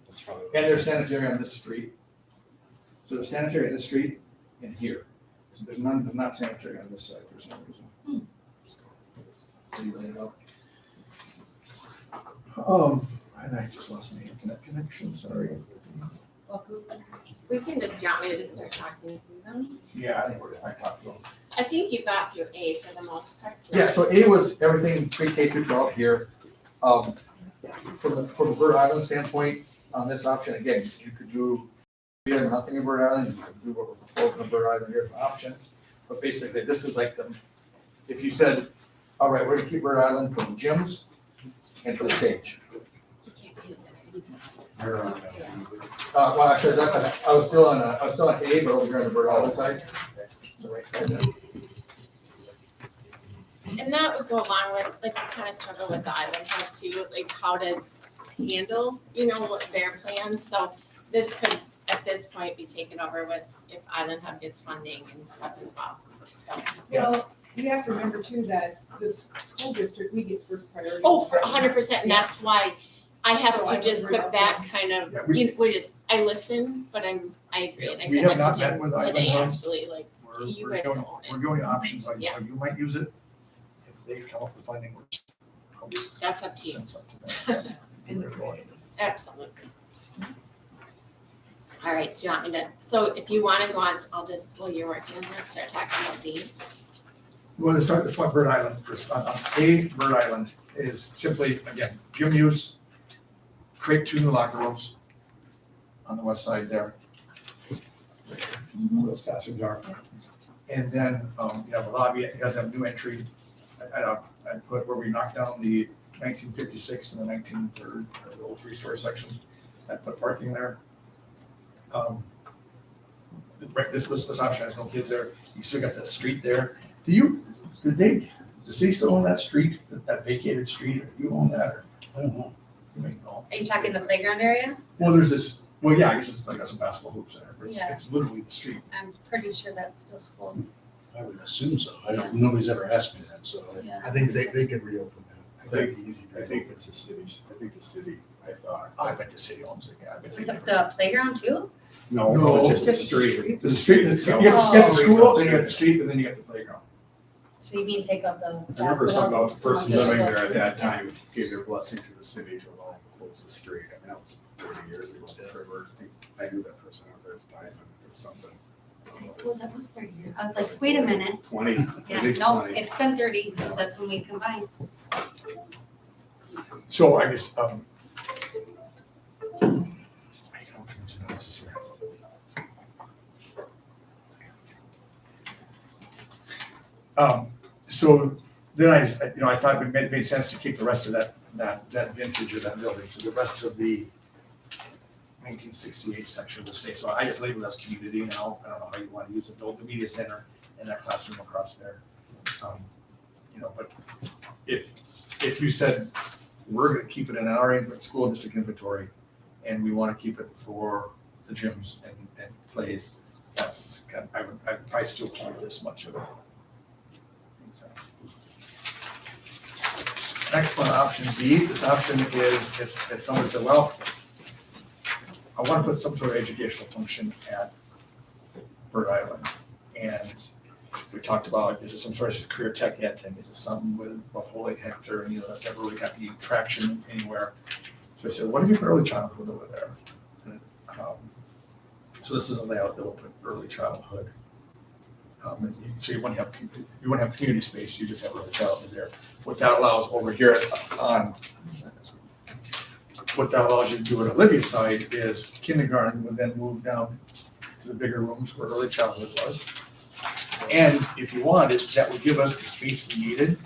That's probably- And there's sanitary on this street. So there's sanitary on this street and here. So there's not sanitary on this side for some reason. So you lay it out. And I just lost my internet connection, sorry. We can just, do you want me to just start talking through them? Yeah, I think I talked to them. I think you got through A for the most part. Yeah, so A was everything pre-K through 12 here. From the Bird Island standpoint, on this option, again, you could do, nothing in Bird Island, you could do what we're proposing in Bird Island here as an option. But basically, this is like if you said, all right, we're gonna keep Bird Island from gyms and for the stage. You can't use it. Use it. Well, actually, I was still on A, but over here on the Bird Island side. The right side there. And that would go along with, like, I kind of struggle with the island hub too, like how to handle, what their plans, so this could, at this point, be taken over with if Island Hub gets funding and stuff as well, so. Well, you have to remember too that the school district, we get first priority. Oh, for 100%, and that's why I have So I to don't just worry put about that that. kind of, Yeah, I listen, but I agree, and I We said have that not to met Jim with Island today, Hub. actually, like, you guys don't own We're it, doing options like Yeah. how you might use it. If they come up with funding, which probably that's up to you, that's up to them. And they're going. absolutely. All right, do you want me to, so if you wanna go on, while you're working on that, start talking about D. Well, let's start Bird Island first. On A, Bird Island is simply, again, gym use, create 2 new locker rooms on the west side there. Where those classrooms are. And then, you have a lobby, it has a new entry. I put where we knocked down the 1956 and the 1930, the old 3-story sections. I put parking there. Right, this option has no kids there. You still got the street there. Did they Does the city still own that street, that vacated street, or you own that, or I don't know. you may know? Are you talking the playground area? Well, there's this, well, yeah, I guess it's like got some basketball hoops there, but Yeah. it's literally the street. I'm pretty sure that's still school. I would assume so. I don't, nobody's ever asked me that, so. Yeah. I think they could reopen that. I think easy. I think it's the city's, I think the city, I thought. I bet the city owns it, yeah. I bet they The, never- the playground too? No, Just the just street. The street, you got the school, then you got the street, and then you got the playground. So you mean take out the I remember basketball something about the hoops, person the living monkey there at hoops? that time gave their blessing to the city to allow them to close the street. I mean, that was 30 years ago. I knew that person out there at the time, and it was something. I suppose that was 30 years. I was like, wait a minute. 20, Yeah, at least no, 20. it's been 30 because that's when we combined. So I guess, so then I just, I thought it made sense to keep the rest of that vintage of that building, so the rest of the 1968 section will stay, so I just label it as community now, I don't know how you wanna use it, the media center and that classroom across there. But if you said, we're gonna keep it in our school district inventory, and we wanna keep it for the gyms and plays, that's kind of, I'd probably still keep this much of it. Next one, option B, this option is if someone said, well, I want to put some sort of educational function at Bird Island. And we talked about, is it some sort of career tech ed thing? Is it something with Buffalo Lake Hector, and that never really got any traction anywhere? So I said, what if you put early childhood over there? And, so this is a layout that will put early childhood. So you wouldn't have community space, you just have early childhood there. What that allows over here what that allows you to do at Olivia's side is kindergarten would then move down to the bigger rooms where early childhood was. And if you wanted, that would give us the space we needed.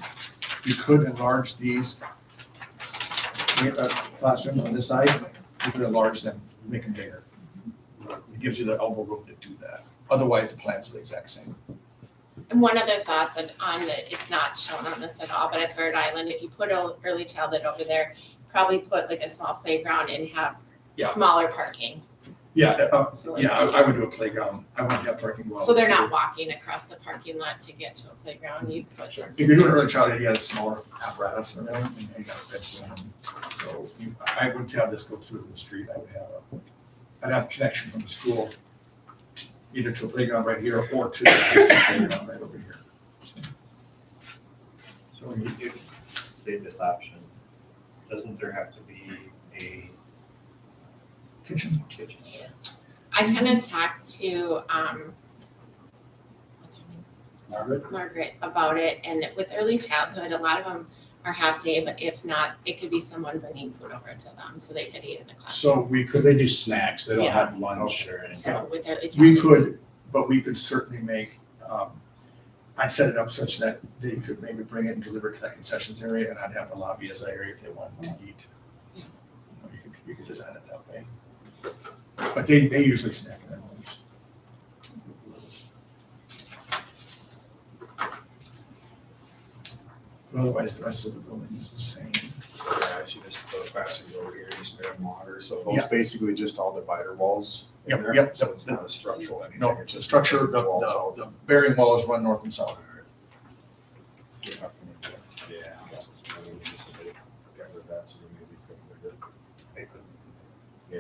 You could enlarge these classrooms on this side, you could enlarge them, make them bigger. It gives you the elbow room to do that. Otherwise, the plans are the exact same. And one other thought that it's not shown on this at all, but at Bird Island, if you put early childhood over there, probably put like a small playground and have Yeah. smaller parking. Yeah, So like- I would do a playground. I wouldn't have parking well. So they're not walking across the parking lot to get to a playground, you put some. If you're doing early childhood, you got a smaller apparatus and everything, and you got a fence in them. So I wouldn't have this go through the street. I'd have a connection from the school, either to a playground right here or to the existing playground right over here. So when you do say this option, doesn't there have to be a Kitchen. kitchen? I kind of talked to, what's her name? Margaret about it, and with early childhood, a lot of them are half day, but if not, it could be someone bringing food over to them, so they could eat in the class. So Because they do snacks, they don't Yeah. have lunch or anything. So with early childhood. we could certainly make, I'd set it up such that they could maybe bring it and deliver it to that concessions area, and I'd have the lobby as an area if they wanted to eat. You could design it that way. But they usually snack in their homes. But otherwise, the rest of the building is the same. Yeah, I see this passage over here, these bed water, so Yeah. those basically just all divider walls. in Yep, there, yep. So it's not a structural anything. No, it's the just structure, walls out. the bearing walls run north and south. Yeah. I mean, just a bit covered that, so maybe these things are good. They could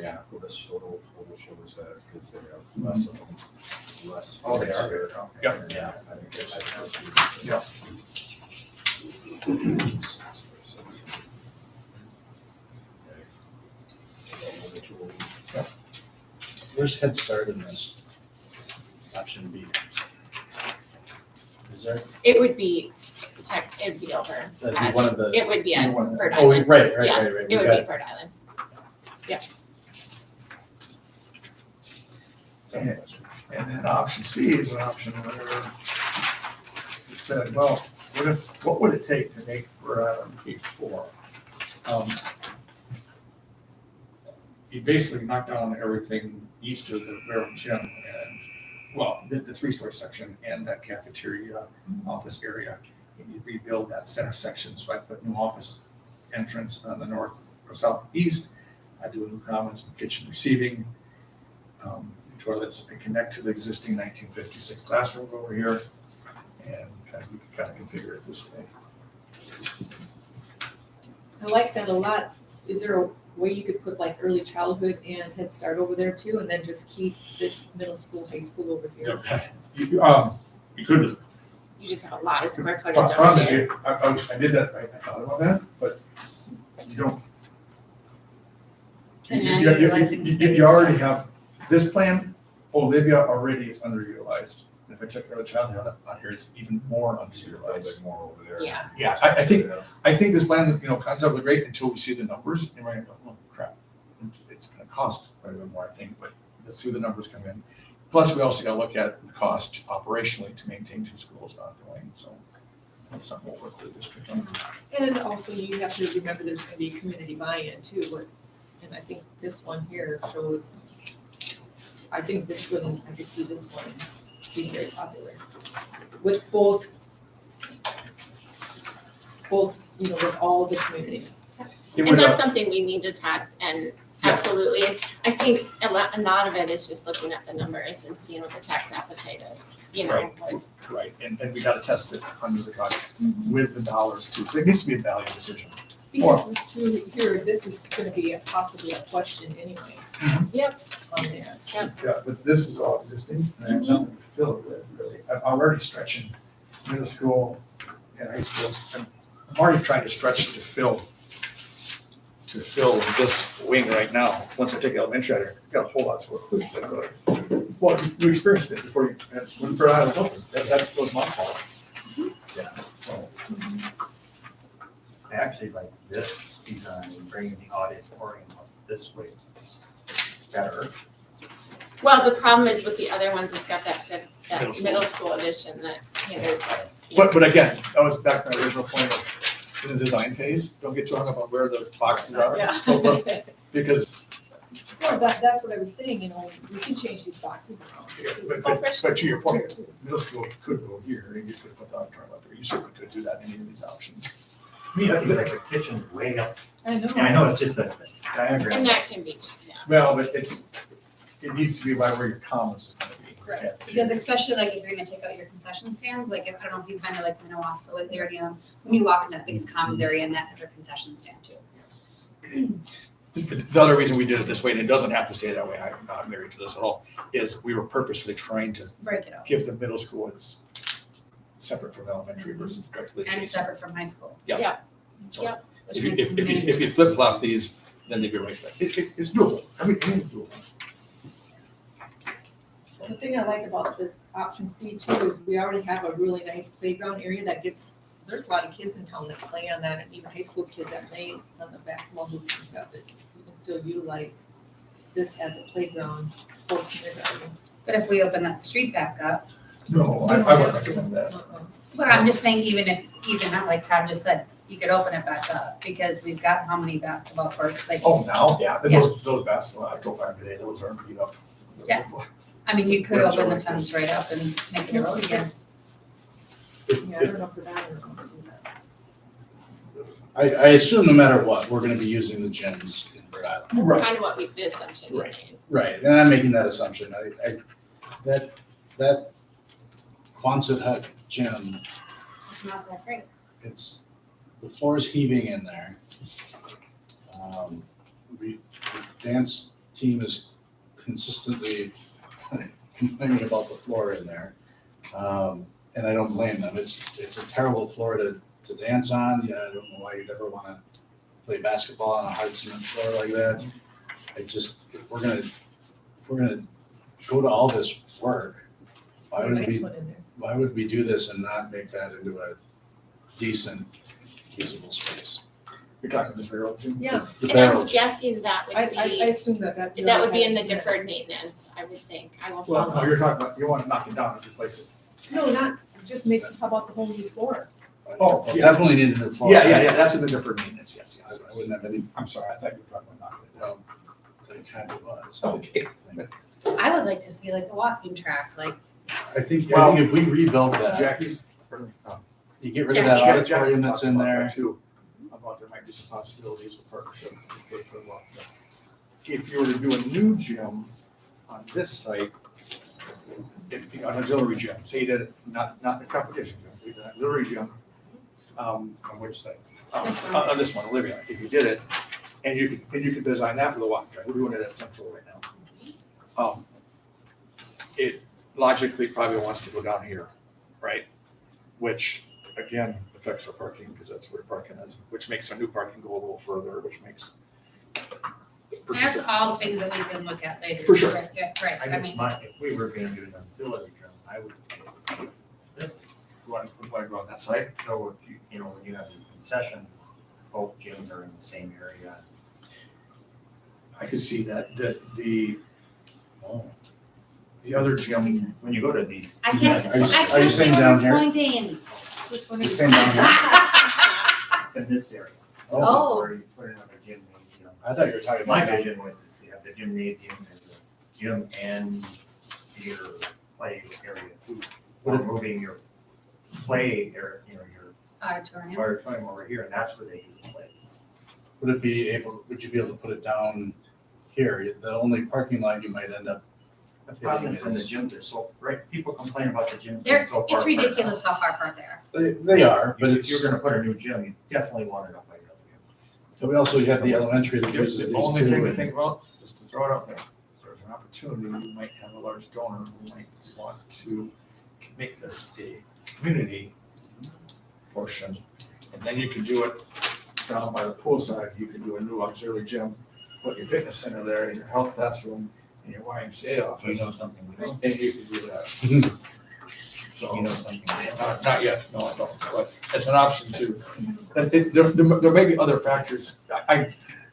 Yeah, well, this photo shows that, because they have less of them, less. Oh, they are. Here. Yep. Yeah. I think that's- Yep. Where's Head Start in this? Option B. Is there? It would be it'd be over. That'd be one of the. It would be at One of the- Bird Oh, Island. right. Yes, We it would got- be Bird Island. And then option C is an option where it said, well, what would it take to make Rhode Island K-4? You basically knock down everything east of the railroad gym and, well, the three-story section and that cafeteria office area. We need to rebuild that center section, so I put new office entrance on the north or southeast. I do a new commons, kitchen receiving, toilets, and connect to the existing 1956 classroom over here. And we can kind of configure it this way. I like that a lot. Is there a way you could put like early childhood and Head Start over there too, and then just keep this middle school, high school over here? You could. You just have a lot of square footage Problem over is, there. I did that, I thought about that, but you don't. And now You- you're you- utilizing you already space. have, this plan, Olivia already is underutilized. If I took early childhood out here, it's even more A underutilized. little bit more over there. Yeah. Yeah, I think this plan, concept was great until we see the numbers, and we're gonna go, oh crap. It's gonna cost quite a bit more, I think, but let's see the numbers come in. Plus, we also gotta look at the cost operationally to maintain two schools ongoing, so that's something we'll work with the district on. And then also you have to remember there's gonna be community buy-in too, and I think this one here shows, I think this one, I could see this one being very popular. With both, with all the communities. It And would, that's something we need to test, and absolutely, and I think a lot of it is just looking at the numbers and seeing what the tax appetite is, Right. like, right, and we gotta test it under the contract with the dollars too. There needs to be a value decision. Because this too, here, this is gonna be possibly a question anyway. Yep. On there. Yeah, but this is all existing, and I have nothing to fill it with, really. I'm already stretching middle school and high school. I'm already trying to stretch to fill this wing right now. Once I take elementary out of here, I've got a whole lot of square footage. Well, you experienced it before when Rhode Island opened. That was my fault. Yeah, so. I actually like this design, bringing the auditorium up this way better. well, the problem is with the other ones, it's got that Middle school. middle school edition that, there's But again, that was back to my original point of in the design phase, don't get too hung up on where the boxes are. Yeah. Because, Well, that's what I was saying, we can change these boxes around too. but to your point, middle school could go here, and you could put the auditorium up there, you certainly could do that in any of these options. To me, that seems like the kitchen's way up. I know. And I know it's just a diagram. and that can be, yeah. Well, but it needs to be by where your commons is gonna be. Right. Because especially like if you're gonna take out your concession stands, like if, I don't know if you've been to like Minnewaska lately or any of them, when you walk in that big commons area and that's their concession stand too. The other reason we did it this way, and it doesn't have to stay that way, I'm not married to this at all, is we were purposely trying to Break it out. give the middle school its separate from elementary versus directly And adjacent. separate from high school. So Yep. if you flip flop these, then they'd be right back. It's doable. I mean, it's doable. The thing I like about this option C too is we already have a really nice playground area there's a lot of kids in town that play on that, and even high school kids that play on the basketball hoops and stuff, we can still utilize this as a playground for kindergarten. But if we open that street back up, No, I wouldn't recommend that. but I'm just saying even that, like Todd just said, you could open it back up because we've got how many basketball courts, like, Oh, now, yeah, but Yeah. those basketball, I drove by them today, those aren't beat up. Yeah. I mean, you could Where's open the our- fence right up and make it a road again. Yeah, I don't know if we're not or not to do that. I assume no matter what, we're gonna be using the gyms in Rhode Island. That's Right. kind of what the assumption we Right. made. Right, and I'm making that assumption. That Quonset hut gym, It's not that great. the floor is heaving in there. The dance team is consistently complaining about the floor in there. And I don't blame them. It's a terrible floor to dance on. Yeah, I don't know why you'd ever wanna play basketball on a hard cement floor like that. If we're gonna go to all this work, Nice one in there. why would we do this and not make that into a decent usable space? You're talking this railroad gym? Yeah, The And I'm barrel, guessing that I would be, assume that. that would be in the deferred maintenance, I would think. I will Well, no, follow. you're talking about, you want to knock it down and replace it. No, not, just make, how about the whole new floor? Oh, yeah. definitely need a new floor. Yeah, that's in the deferred maintenance, yes, I yes. I wouldn't have any, I'm sorry, I thought you were talking about knocking it down. it kind of was. Okay. I would like to see like a walking track, like, I think Well- if we rebuilt that, Jackie's, You get rid of Yeah, that yeah. auditorium that's in About that there. Too, about there might be some possibilities of partnership to pay for what. If you were to do a new gym on this site, if, an auxiliary gym, say you did it, not a competition gym, you did an auxiliary gym. On which site? On this one, Olivia, if you did it, and you could design that for the walk track, we're doing it at Central right now. It logically probably wants to go down here, right? Which, again, affects our parking, because that's where parking is, which makes our new parking go a little further, which makes. That's all the things that we can look at later. For sure. Right, right, I I guess mean, if we were gonna do an auxiliary gym, I would take this, You want to go on that side? so if you know, when you have your concessions, both gyms are in the same area. I could see that the other gym, When you go to the. I can't, Are you- I can't are you see saying where down you're here? pointing. Which one are You're you? saying down here? In this area. Oh. Where you put another gymnasium. I thought you were talking My about. vision was to have the gymnasium and the gym and theater play area too. Or moving your play area, your Auditorium. auditorium over here, and that's where they use the plays. Would you be able to put it down here? The only parking lot you might end up The problem hitting is when the is. gyms are so, right, people complain about the gyms They're, being so far it's apart now. ridiculous how far apart they are. They are, but If it's, you're gonna put a new gym, you definitely want it up by the other gym. we also have the elementary that uses the these only thing to two. think about, just to throw it out there, if there's an opportunity, you might have a large donor who might want to make this a community portion. And then you could do it down by the poolside, you could do a new auxiliary gym, put your fitness center there, and your health classroom, and your YMCA You office, know something we don't, and you could do that. So, you know something we don't. not yet, no, I don't, but it's an option too. And there may be other factors,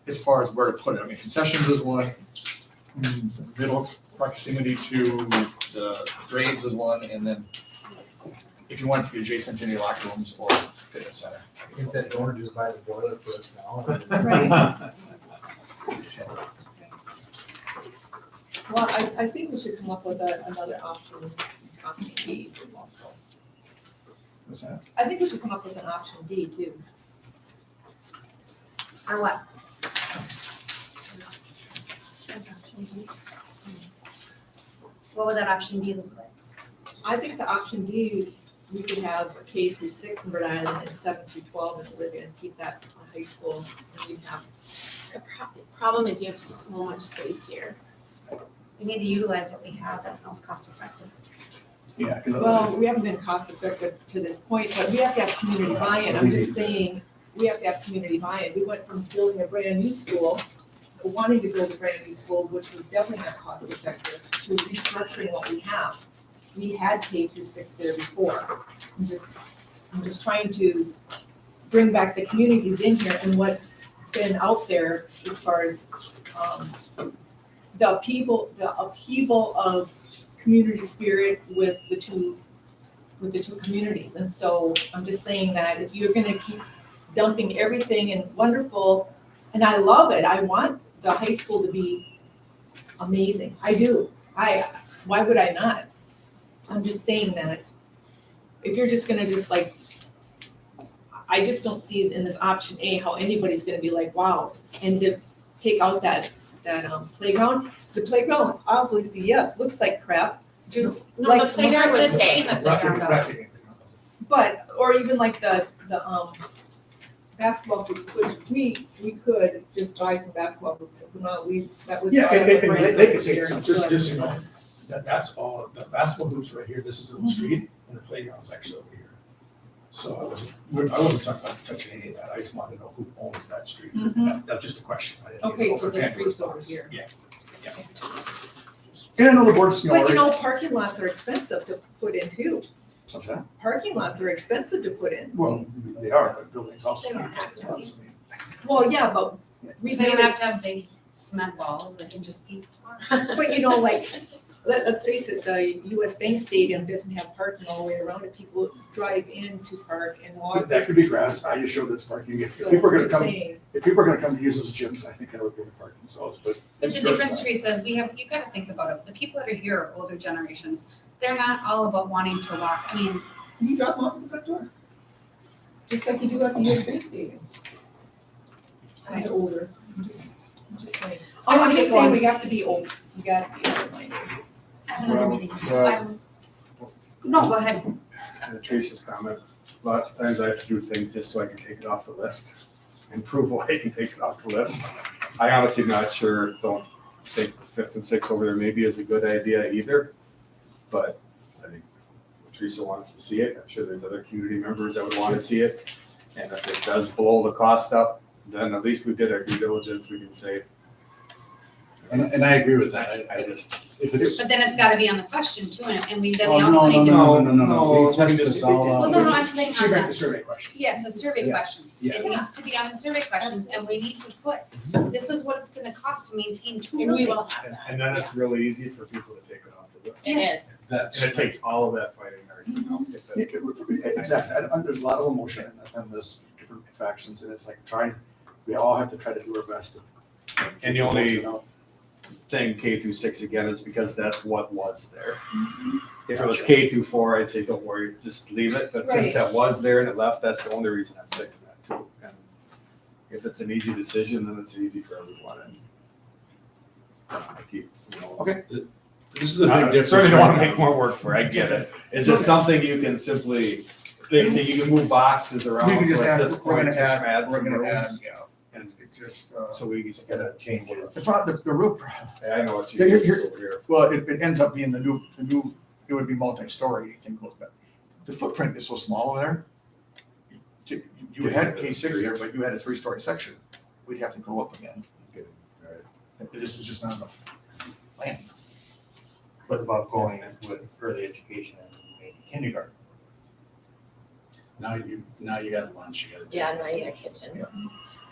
as far as where to put it, I mean, concessions is one, middle proximity to the grades is one, and then if you want it to be adjacent to any locker rooms or fitness center. Can't that donor just buy the boiler for us now? Right. Well, I think we should come up with another option D also. What's that? I think we should come up with an option D too. Or what? What would that option D look like? I think the option D, we could have K through 6 in Rhode Island and 7 through 12 in Olivia and keep that on high school. And we have, The problem is you have so much space here. We need to utilize what we have that's most cost effective. Yeah, well, we haven't been cost effective to this point, but we have to have community buy-in. I'm just saying, we have to have community buy-in. We went from building a brand new school, wanting to build a brand new school, which was definitely not cost effective, to restructuring what we have. We had K through 6 there before. I'm just trying to bring back the communities in here and what's been out there as far as, the upheaval of community spirit with the two communities. And so I'm just saying that if you're gonna keep dumping everything and wonderful, and I love it, I want the high school to be amazing. I do. Why would I not? I'm just saying that if you're just gonna just like, I just don't see it in this option A how anybody's gonna be like, wow, and to take out that playground. The playground, obviously, yes, looks like crap, just No, like. the playground Ours was is staying the playground. But, or even like the basketball hoops, which we could just buy some basketball hoops, if we want, that was. Yeah, brought up and by Brian they could over say, here, just, so- you know, that's all, the basketball hoops right here, this is in the street, and the playground's actually over here. So I wasn't talking about touching any of that, I just wanted to know who owned that street. Mhm. That's just a question. I didn't Okay, know so for the Pandora's street's over box. here. Yeah, yeah. And I know the board's, you know, But you already, know, parking lots are expensive to put in too. what's that? Parking lots are expensive to put in. Well, they are, but buildings also. They don't have to be. Well, yeah, but we They don't made have it, to have big cement walls, they can just be. but you know, like, let's face it, the US Bank Stadium doesn't have parking all the way around it. People drive in to park and walk. That could be grass, I just showed this parking, if So people are I'm gonna just come, saying, if people are gonna come to use those gyms, I think I would be the parking stalls, but. But the difference, Teresa, is you gotta think about it, the people that are here are older generations, they're not all about wanting to walk, I mean, do you drop them off at the front door? just like you do at the US Bank Stadium. Kind of older, I'm just saying. Oh, I'm just saying, we have to be old, we gotta be open-minded. I have another Well, meeting, so no, go ahead. And Teresa's comment, lots of times I have to do things just so I can take it off the list and prove why I can take it off the list. I honestly not sure, don't think fifth and sixth over there maybe is a good idea either. But I think Teresa wants to see it. I'm sure there's other community members that would want to see it. And if it does blow the cost up, then at least we did our due diligence. We can say, And I agree with that. I just, if it's. But then it's gotta be on the question too, and we, then we Oh, also no, need to. no. We test this all Well, out. no, I'm saying Go on back the, to survey question. yeah, so survey Yeah. questions, Yeah. it needs to be on the survey questions, and we need to put, this is what it's gonna cost to maintain two And we buildings. will have that. and then it's really easy for people to take it off the list. It Yes. is. That's. And it takes all of that fighting argument out. If it- Exactly, and there's a lot of emotion and there's different factions, and it's like we all have to try to do our best. And the only thing K through 6 again is because that's what was there. If it was K through 4, I'd say, don't worry, just leave it, but since that was there and it left, that's the only reason I'm saying that too. And if it's an easy decision, then it's easy for everyone, and I keep, Okay. This is a big I difference. certainly don't wanna right make now. more work for it, I get it. Is it something you can simply, they say you can move boxes We around, can just so at add, this we're point, gonna just add, add we're some gonna add, rooms? yeah. And it just, So we just gotta change it. the real, I know what you Here- did here- over here. well, it ends up being the new, it would be multi-story, thing goes back. The footprint is so small over there. You had K six there, but you had a 3-story section, we'd have to go up again. This is just not enough land. What about going with early education and maybe kindergarten? Now you got lunch, you gotta. do Yeah, it. now you got kitchen.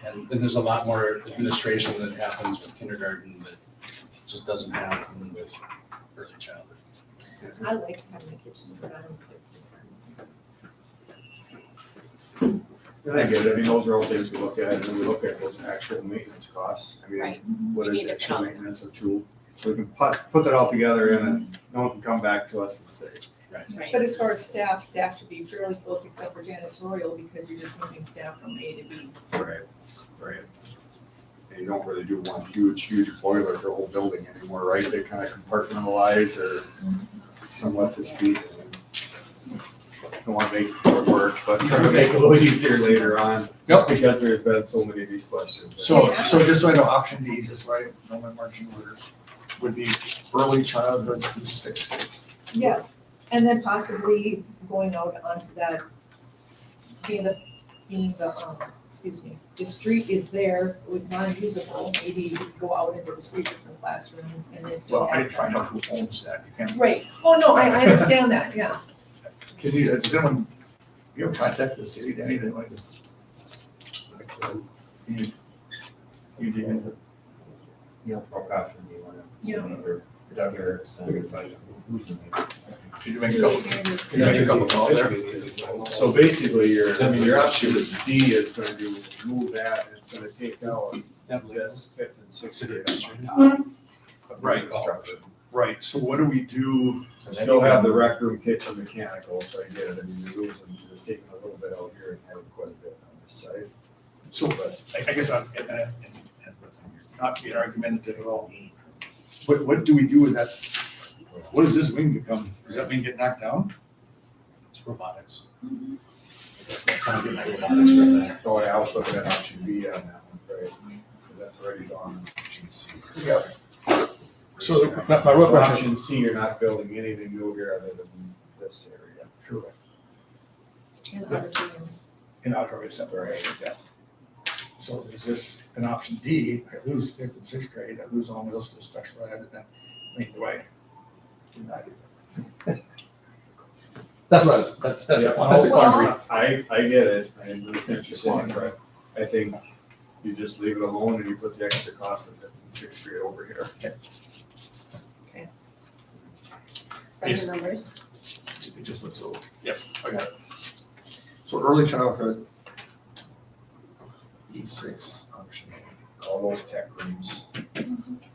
And there's a lot more administration that happens with kindergarten that just doesn't happen with early childhood. I like having a kitchen, but I don't cook. And I get it, I mean, those are all things we look at, and then we look at those actual maintenance costs. I mean, Right. what We is need the to actual count. maintenance of tool? So we can put that all together and then no one can come back to us and say, Right. But as far as staff should be fairly close except for janitorial, because you're just moving staff from A to B. right. And you don't really do one huge boiler for the whole building anymore, right? They kind of compartmentalize or somewhat to speak. Don't want to make it work, but try to make it a little easier later on, just because there's been so many of these questions. So just so I know, option D, just so I know my marching orders, would be early childhood through 6th. Yes, and then possibly going out onto that, being the, the street is there with non-usable, maybe you could go out into the street with some classrooms and then still Well, I have. didn't find out who owns that, you can't. Right, oh, no, I understand that, yeah. Can you, does anyone, you ever contact the city, anything like this? You did, Or option, do you wanna? Yeah. Either Doug Erickson or somebody. did you make a couple, calls there? So basically, your option D is going to move that, and it's gonna take out this fifth and sixth grade on top of the Right. construction. Right, so what do we do? Still have the rec room, kitchen, mechanical, so I get it, I mean, you're losing, you're taking a little bit out here and having quite a bit on this side. So, I guess I'm, and not being argumentative at all. What do we do with that? What does this wing become? Does that wing get knocked down? It's robotics. Trying to get my robotics right there. Oh, yeah, I was looking at option B on that one, right, 'cause that's already gone on option C. Yeah. So my real So question. option C, you're not building anything new here other than this area. Sure. And auditorium. In outdoor separation, yeah. So is this an option D? I lose 5th and 6th grade, I lose all middle school special ed, and then, I mean, do I? That's what I was, that's the quandary. I get it, I understand what you're saying, but I think you just leave it alone and you put the extra cost of fifth and sixth grade over here. Run the numbers. It just looks so, yep, I got it. So early childhood, E6 option. All those tech rooms.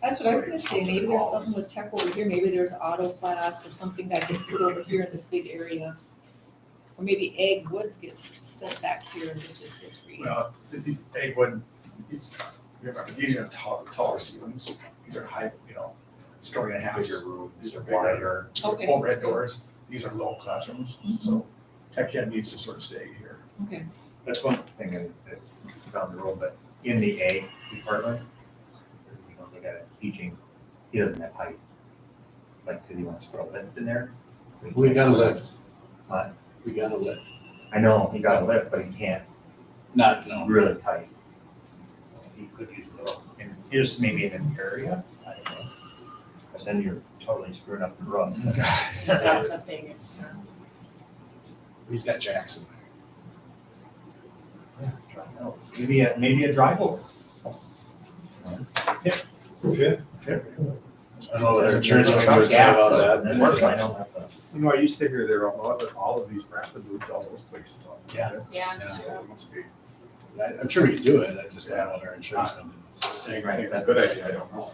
That's what I was gonna say, maybe there's something with tech over here, maybe there's auto class or something that gets put over here in this big area. Or maybe Egg Woods gets sent back here and this just gets free. Well, the egg would, remember, these are taller ceilings, these are high, story and a half. Bigger room, These are wider. Okay. overhead doors, these are low classrooms, so Tech Ed needs to sort of stay here. Okay. That's one thing that's down the road, but in the A department, the guy that's teaching, he doesn't have height. Like, cause he wants to put a lift in there. We got a lift. What? We got a lift. I know, he got a lift, but he can't Not, no. really tight. He could use a little, and just maybe in an area, I don't know. But then you're totally screwing up the runs. That's a big expense. He's got Jackson. Maybe a drive over. Okay. I don't know whether insurance company would say about that. I know that's a. You know, I used to hear there are all of these rapid moved all those places. Yeah. Yeah. So it must be. I'm sure we could do it, I just don't know what our insurance company is. Saying I think it's a good idea, I don't know.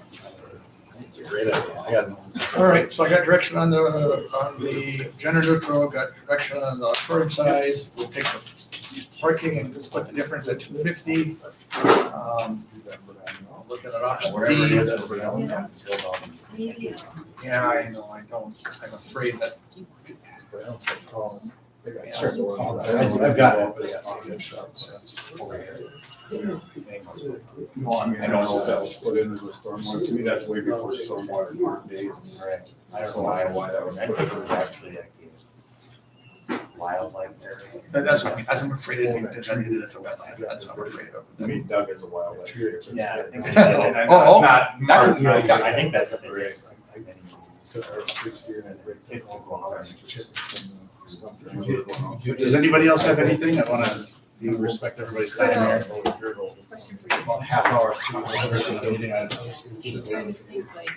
It's a great idea, I got no. All right, so I got direction on the gender neutral, got direction on the auditorium size, we'll take the parking and split the difference at 250. Looking at option Whatever it D. is, it'll be on that. Yeah, I know, I'm afraid that. Sure. I've got it. No, I mean, I I know know it's- that was put in as a stormwater, to me, that's way before stormwater farm days. Right. I don't So know I don't know why that was I put think it in. was actually like a wildlife area. That's what I'm afraid of, that's what I did, it's a wetland, that's what I'm afraid of. I mean, Doug is a wildlife. tree. Yeah, I think Oh, they did. I'm oh, not, that could- I think that's what they did. It won't go out. Does anybody else have anything? I wanna respect everybody's time here. Question for you. About half hour. Trying to think like,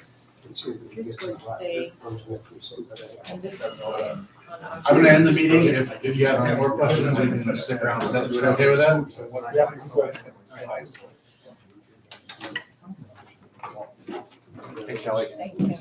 this would stay and this would stay on option. I'm gonna end the meeting, if you have any more questions, we can stick around, is that okay with that? Yeah, it's good. Thanks, Ellie. Thank you.